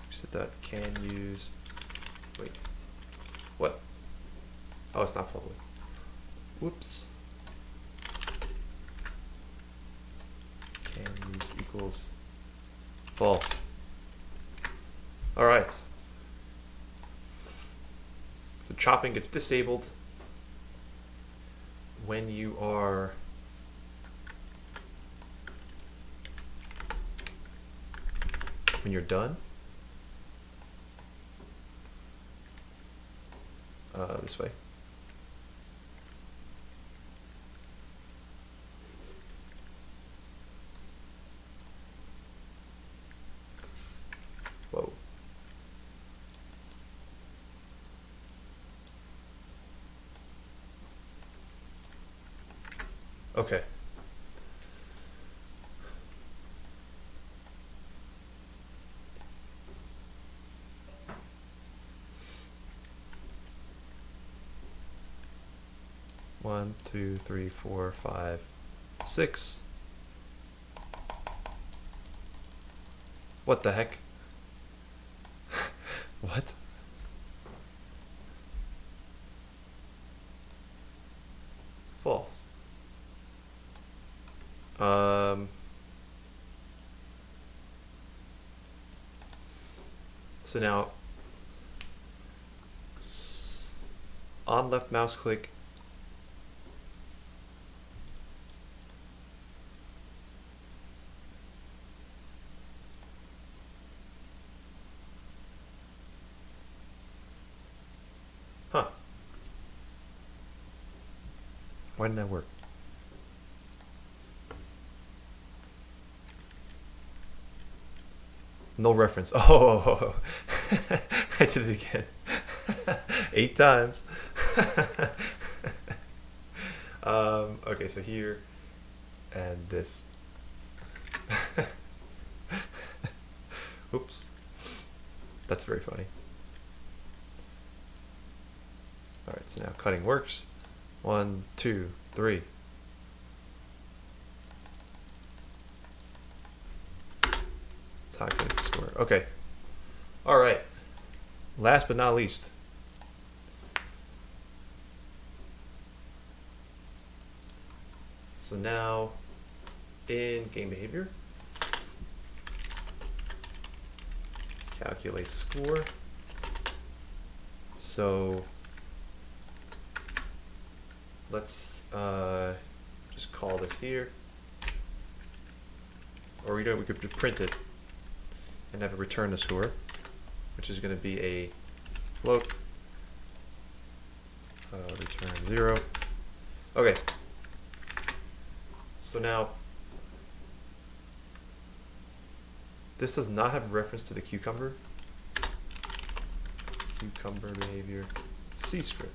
we said that can use, wait, what? Oh, it's not public. Whoops. Can use equals false. All right. So chopping gets disabled when you are when you're done. This way. Whoa. Okay. One, two, three, four, five, six. What the heck? What? False. So now on left mouse click, why didn't that work? No reference. Oh, I did it again. 8 times. Okay, so here and this. Oops. That's very funny. All right, so now cutting works. 1, 2, 3. It's hyphenate square. Okay. All right. Last but not least. So now in game behavior, calculate score. So let's just call this here, or we could print it and have it return the score, which is going to be a float, return 0. Okay. So now this does not have a reference to the cucumber. Cucumber behavior C script.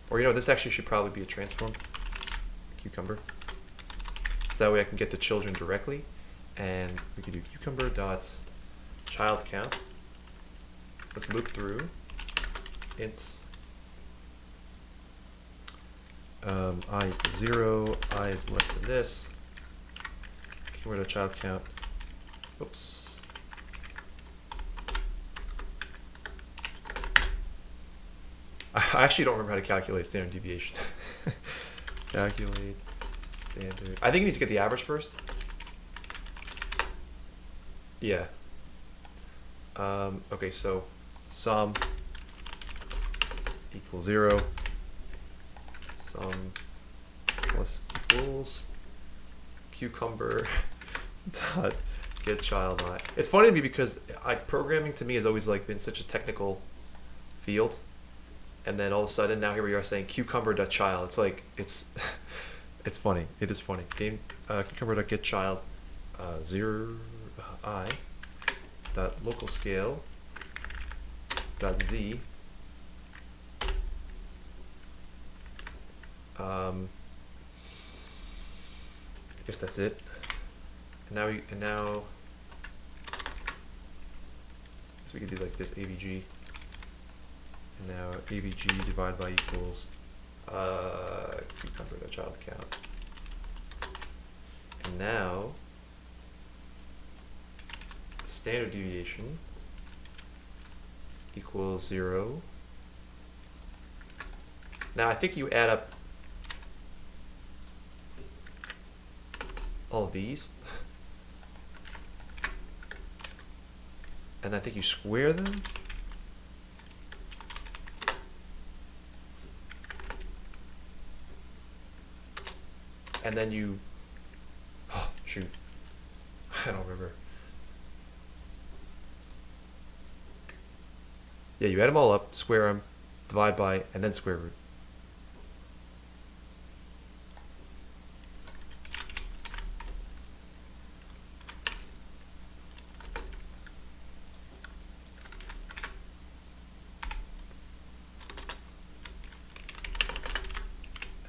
Or this actually should probably be a transform, cucumber. So that way I can get the children directly, and we can do cucumber dot child count. Let's loop through int I equals 0, I is less than this. Cucumber dot child count. Oops. I actually don't remember how to calculate standard deviation. Calculate standard. I think you need to get the average first. Yeah. Okay, so sum equals 0. Sum plus equals cucumber dot get child I. It's funny to me because programming to me has always been such a technical field, and then all of a sudden now here we are saying cucumber dot child. It's like it's funny. It is funny. Game cucumber dot get child 0 I dot local scale dot z. I guess that's it. And now so we can do like this avg. And now avg divided by equals cucumber dot child count. And now standard deviation equals 0. Now I think you add up all of these, and I think you square them. And then you, oh shoot, I don't remember. Yeah, you add them all up, square them, divide by, and then square root.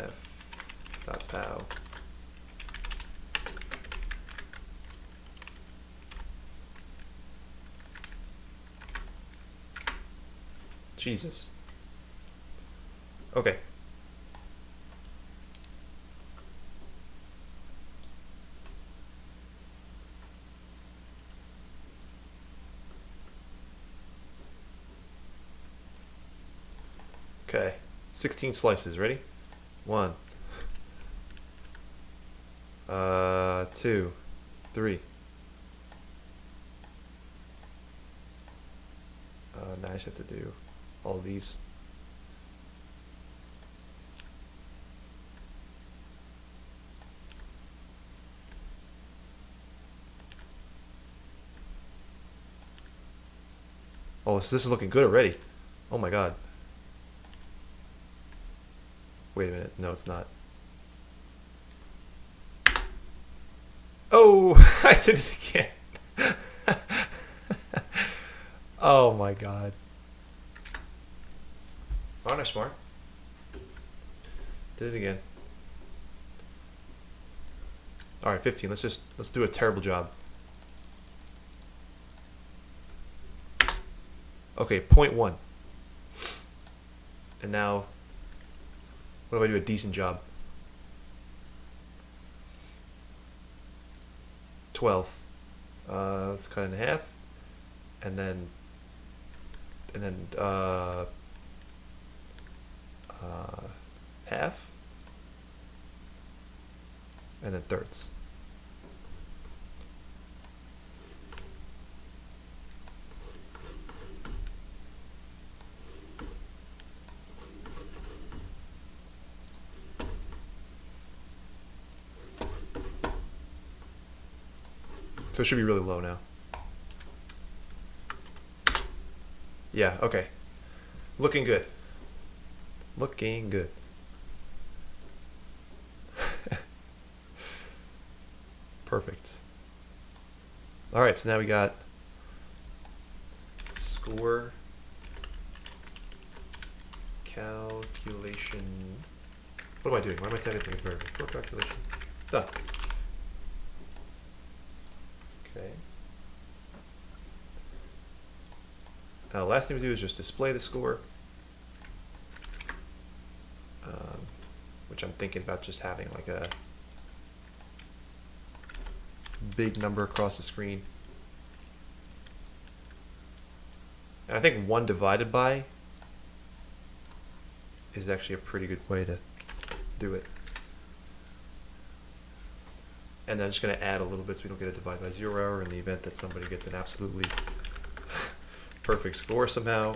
F dot pow. Jesus. Okay. Okay. 16 slices. Ready? 1, 2, 3. Now I just have to do all of these. Oh, so this is looking good already. Oh my god. Wait a minute. No, it's not. Oh, I did it again. Oh my god. Aren't I smart? Did it again. Alright, 15. Let's do a terrible job. Okay, 0.1. And now, what do I do a decent job? 12. Let's cut it in half, and then half, and then thirds. So it should be really low now. Yeah, okay. Looking good. Looking good. Perfect. Alright, so now we got score calculation. What am I doing? Why am I typing a verb? Score calculation. Done. Okay. Now, last thing we do is just display the score, which I'm thinking about just having like a big number across the screen. And I think 1 divided by is actually a pretty good way to do it. And then I'm just going to add a little bit so we don't get a divide by 0 error in the event that somebody gets an absolutely perfect score somehow.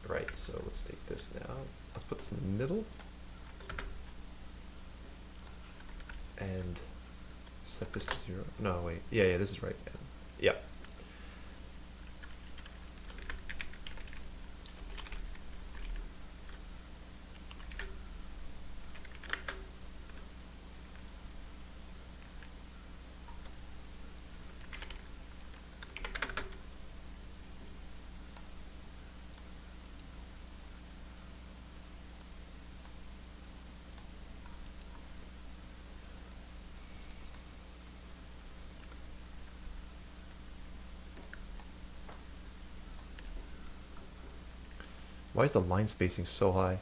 Right, so let's take this now. Let's put this in the middle. And set this to 0. No, wait. Yeah, this is right. Yeah. Why is the line spacing so high?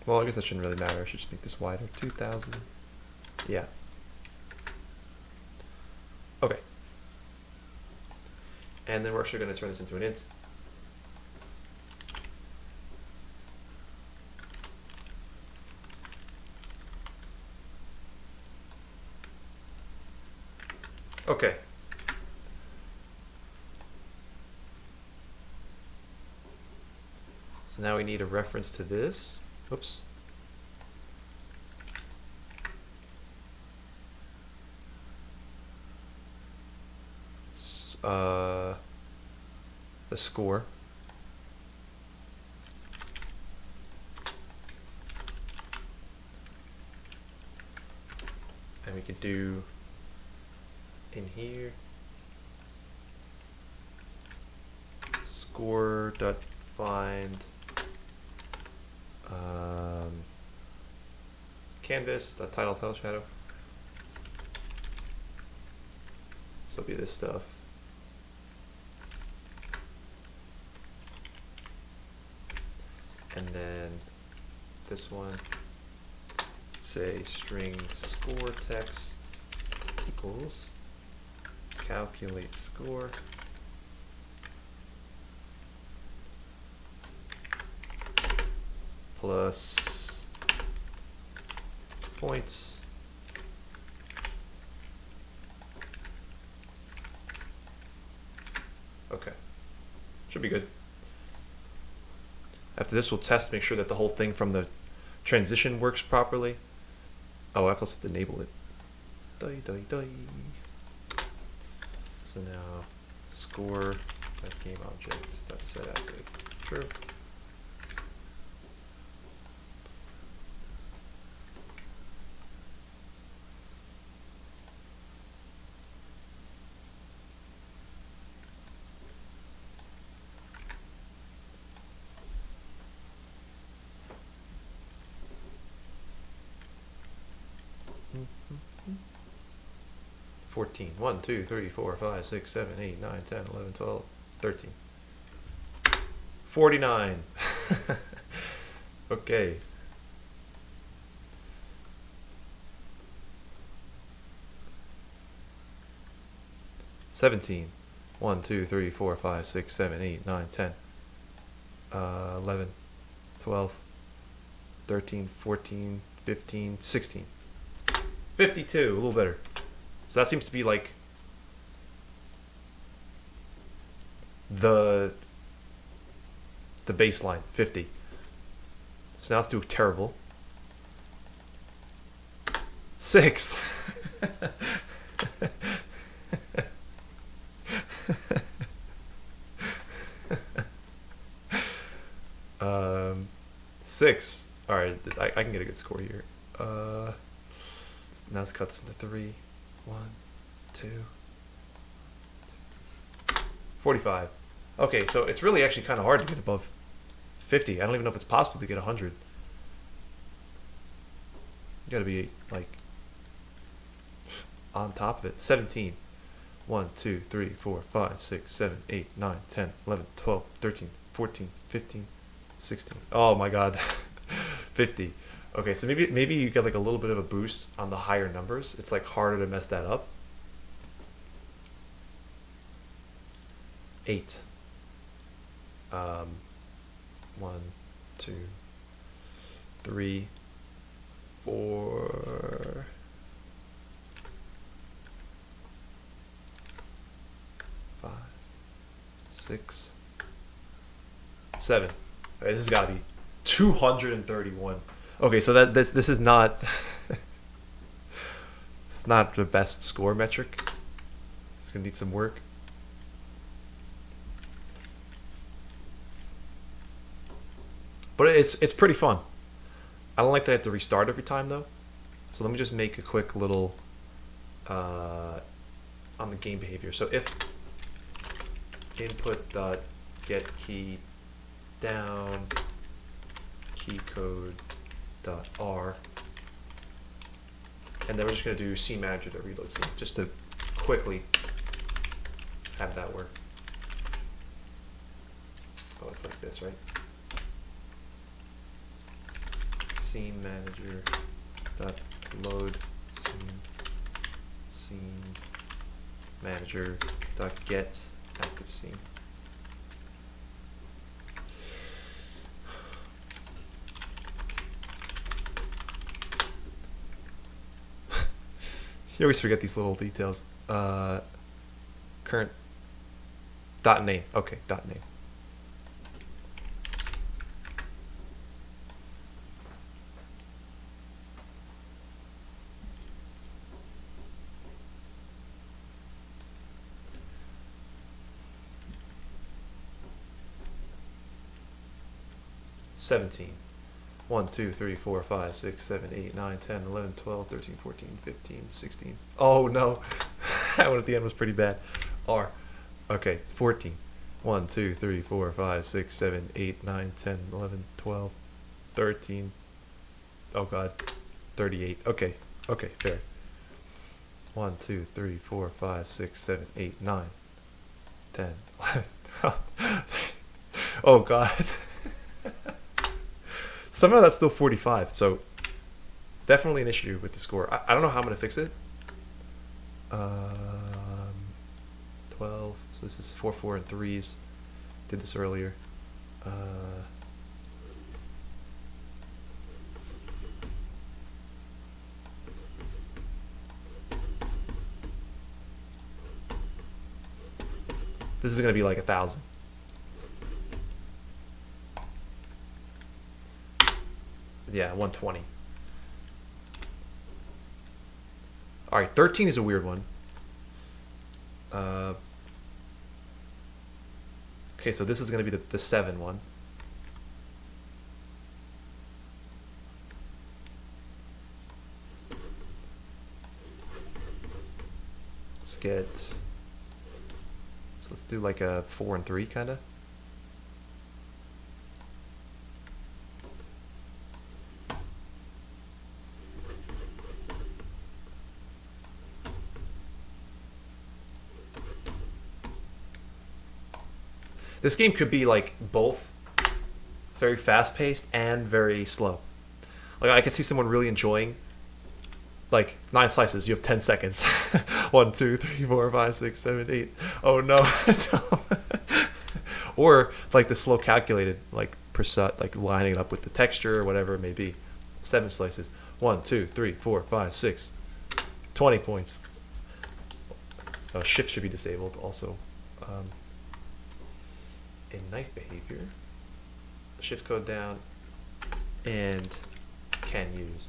Well, I guess that shouldn't really matter. I should just make this wider. 2000. Yeah. Okay. And then we're actually going to turn this into an int. Okay. So now we need a reference to this. Oops. The score. And we could do in here score dot find canvas dot title shadow. So it'll be this stuff. And then this one, say string score text equals calculate score plus points okay, should be good. After this, we'll test, make sure that the whole thing from the transition works properly. Oh, I also have to enable it. So now score game object that's set after true. 14. 1, 2, 3, 4, 5, 6, 7, 8, 9, 10, 11, 12, 13. 49. Okay. $17. 1, 2, 3, 4, 5, 6, 7, 8, 9, 10, 11, 12, 13, 14, 15, 16. 52, a little better. So that seems to be like the baseline, 50. So now let's do terrible. 6. 6. All right, I can get a good score here. Now let's cut this into 3. 1, 2. 45. Okay, so it's really actually kind of hard to get above 50. I don't even know if it's possible to get 100. You gotta be like on top of it. 17. 1, 2, 3, 4, 5, 6, 7, 8, 9, 10, 11, 12, 13, 14, 15, 16. Oh my god. 50. Okay, so maybe you get like a little bit of a boost on the higher numbers. It's like harder to mess that up. 8. 1, 2, 3, 4. 5, 6, 7. Okay, this has got to be 231. Okay, so this is not it's not the best score metric. It's gonna need some work. But it's pretty fun. I don't like that I have to restart every time though. So let me just make a quick little on the game behavior. So if input dot get key down key code dot r, and then we're just going to do CManager to reload scene just to quickly have that work. Oh, it's like this, right? CManager dot load scene manager dot get active scene. You always forget these little details. Current dot name. Okay, dot name. $17. 1, 2, 3, 4, 5, 6, 7, 8, 9, 10, 11, 12, 13, 14, 15, 16. Oh no. That one at the end was pretty bad. R. Okay, 14. 1, 2, 3, 4, 5, 6, 7, 8, 9, 10, 11, 12, 13. Oh god. 38. Okay. Okay, fair. 1, 2, 3, 4, 5, 6, 7, 8, 9, 10, 11. Oh god. Somehow that's still 45, so definitely an issue with the score. I don't know how I'm going to fix it. 12, so this is 4, 4, and 3s. Did this earlier. This is going to be like 1,000. Yeah, 120. All right, 13 is a weird one. Okay, so this is going to be the 7 one. Let's get... So let's do like a 4 and 3 kind of. This game could be like both very fast paced and very slow. Like I could see someone really enjoying like 9 slices. You have 10 seconds. 1, 2, 3, 4, 5, 6, 7, 8. Oh no. Or like the slow calculated like percent, like lining it up with the texture or whatever it may be. 7 slices. 1, 2, 3, 4, 5, 6. 20 points. Shift should be disabled also. In knife behavior, shift code down and can use.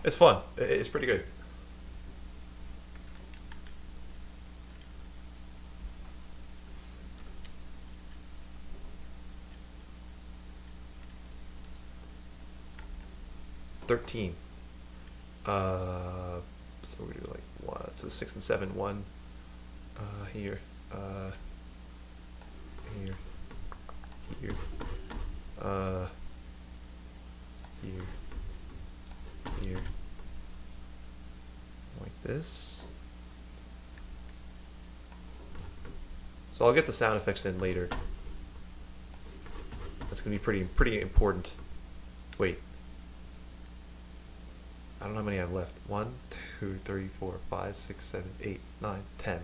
It's fun. It's pretty good. $13. So we do like 1. So 6 and 7. 1. Here. Here. Here. Here. Here. Like this. So I'll get the sound effects in later. That's gonna be pretty important. Wait. I don't know how many I have left. 1, 2, 3, 4, 5, 6, 7, 8, 9, 10.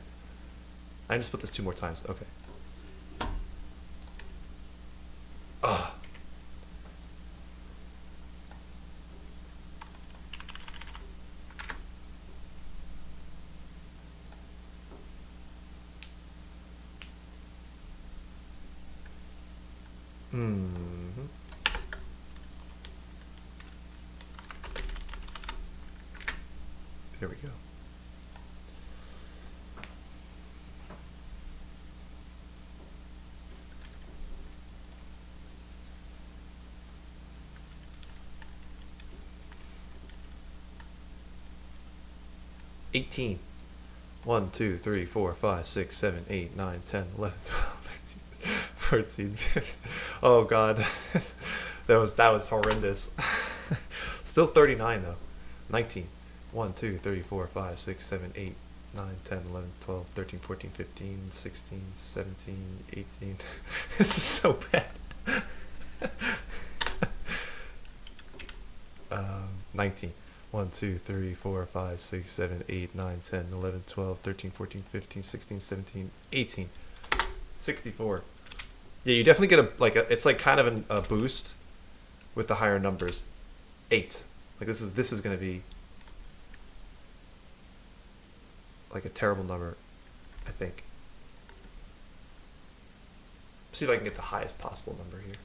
I can just put this 2 more times. Okay. Ugh. Mm-hmm. There we go. $18. 1, 2, 3, 4, 5, 6, 7, 8, 9, 10, 11, 12, 13, 14. Oh god. that was horrendous. Still 39 though. 19. 1, 2, 3, 4, 5, 6, 7, 8, 9, 10, 11, 12, 13, 14, 15, 16, 17, 18. This is so bad. 19. 1, 2, 3, 4, 5, 6, 7, 8, 9, 10, 11, 12, 13, 14, 15, 16, 17, 18. 64. Yeah, you definitely get it's like kind of a boost with the higher numbers. 8. Like this is gonna be like a terrible number, I think. See if I can get the highest possible number here.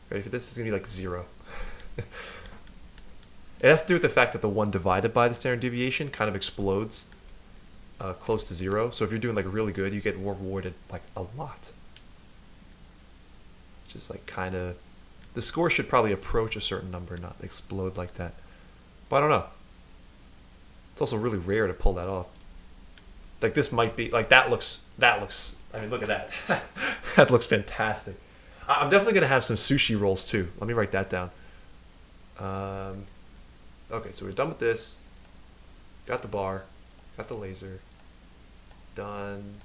Ready for this? This is gonna be like 0. It has to do with the fact that the 1 divided by the standard deviation kind of explodes close to 0. So if you're doing like really good, you get rewarded like a lot. Just like kind of, the score should probably approach a certain number, not explode like that. But I don't know. It's also really rare to pull that off. Like this might be like that looks. I mean, look at that. That looks fantastic. I'm definitely gonna have some sushi rolls too. Let me write that down. Okay, so we're done with this. Got the bar. Got the laser. Done.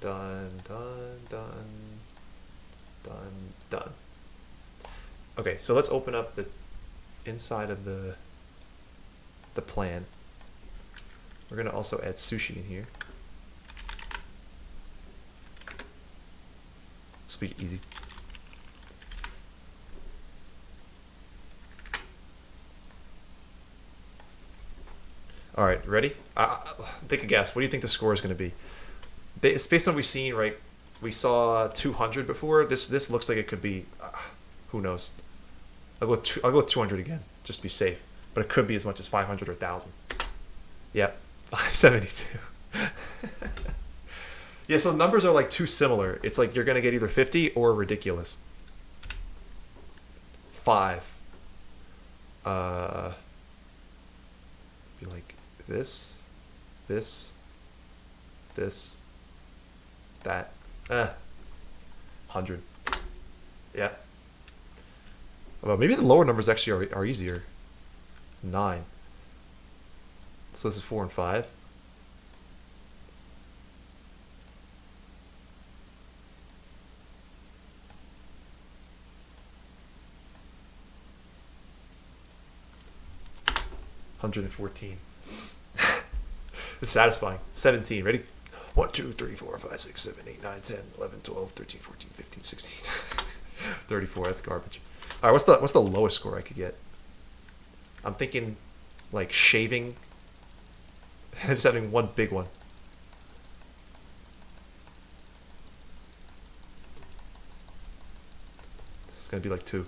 Okay, so let's open up the inside of the plan. We're gonna also add sushi in here. This will be easy. All right, ready? Take a guess. What do you think the score is going to be? It's based on what we've seen, right? We saw 200 before. This looks like it could be, who knows? I'll go with 200 again, just to be safe. But it could be as much as 500 or 1,000. Yep, 572. Yeah, so the numbers are like too similar. It's like you're going to get either 50 or ridiculous. 5. Be like this, this, that, 100. Yeah. Well, maybe the lower numbers actually are easier. 9. So this is 4 and 5. $114. It's satisfying. 17. Ready? 1, 2, 3, 4, 5, 6, 7, 8, 9, 10, 11, 12, 13, 14, 15, 16. 34. That's garbage. All right. What's the lowest score I could get? I'm thinking, like shaving. Just having one big one. This is gonna be like 2.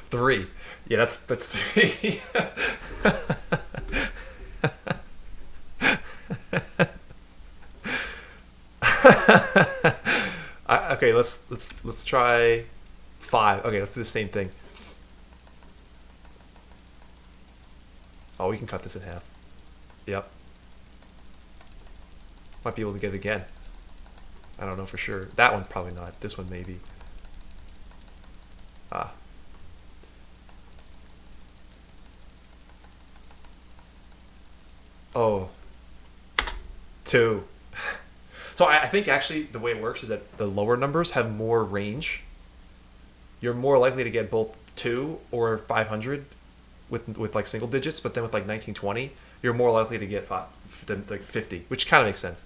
Three. Yeah, that's 3. Okay, let's try 5. Okay, let's do the same thing. Oh, we can cut this in half. Yep. Might be able to get it again. I don't know for sure. That one probably not. This one maybe. Ah. Oh. 2. So I think actually the way it works is that the lower numbers have more range. You're more likely to get both 2 or 500 with like single digits, but then with like 1920, you're more likely to get 5 than like 50, which kind of makes sense.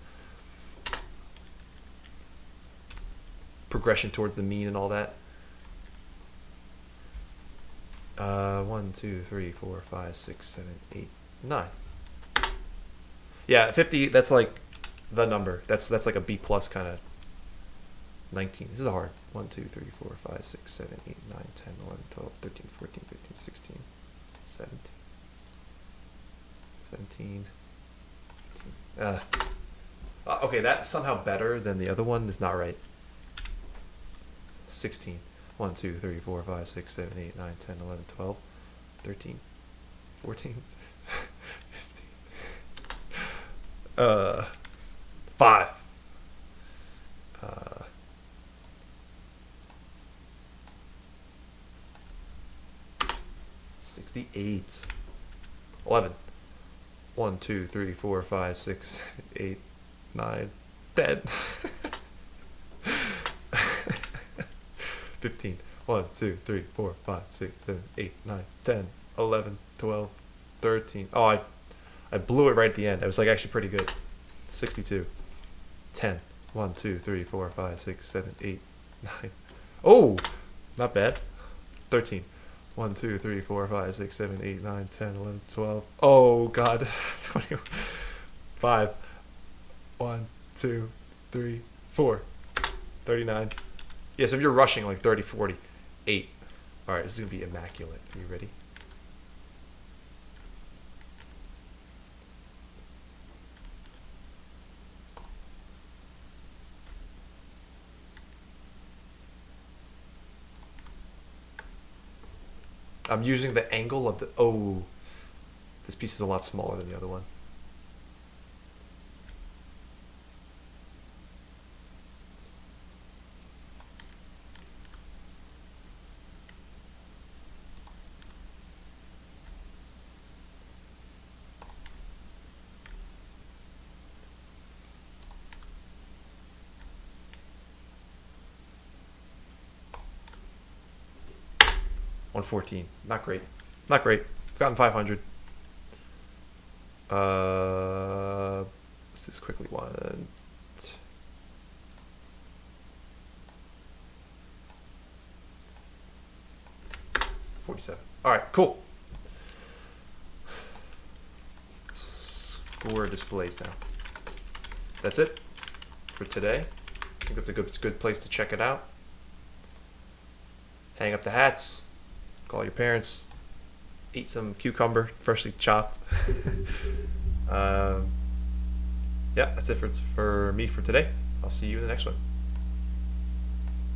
Progression towards the mean and all that. 1, 2, 3, 4, 5, 6, 7, 8, 9. Yeah, 50. That's like the number. That's like a B plus kind of. 19. This is hard. 1, 2, 3, 4, 5, 6, 7, 8, 9, 10, 11, 12, 13, 14, 15, 16, 17. 17. 18. Okay, that's somehow better than the other one. Is not right. 16. 1, 2, 3, 4, 5, 6, 7, 8, 9, 10, 11, 12, 13, 14, 15. 5. 68. 11. 1, 2, 3, 4, 5, 6, 8, 9, 10. 15. 1, 2, 3, 4, 5, 6, 7, 8, 9, 10, 11, 12, 13. Oh, I blew it right at the end. I was like actually pretty good. 62. 10. 1, 2, 3, 4, 5, 6, 7, 8, 9. Oh, not bad. 13. 1, 2, 3, 4, 5, 6, 7, 8, 9, 10, 11, 12. Oh, God. 25. 1, 2, 3, 4. 39. Yeah, so if you're rushing like 30, 40, 8. All right, this is going to be immaculate. Are you ready? I'm using the angle of the... Oh, this piece is a lot smaller than the other one. $114. Not great. Not great. I've gotten 500. Let's just quickly one. 47. All right, cool. Score displays now. That's it for today. I think that's a good place to check it out. Hang up the hats. Call your parents. Eat some cucumber, freshly chopped. Yeah, that's it for me for today. I'll see you in the next one.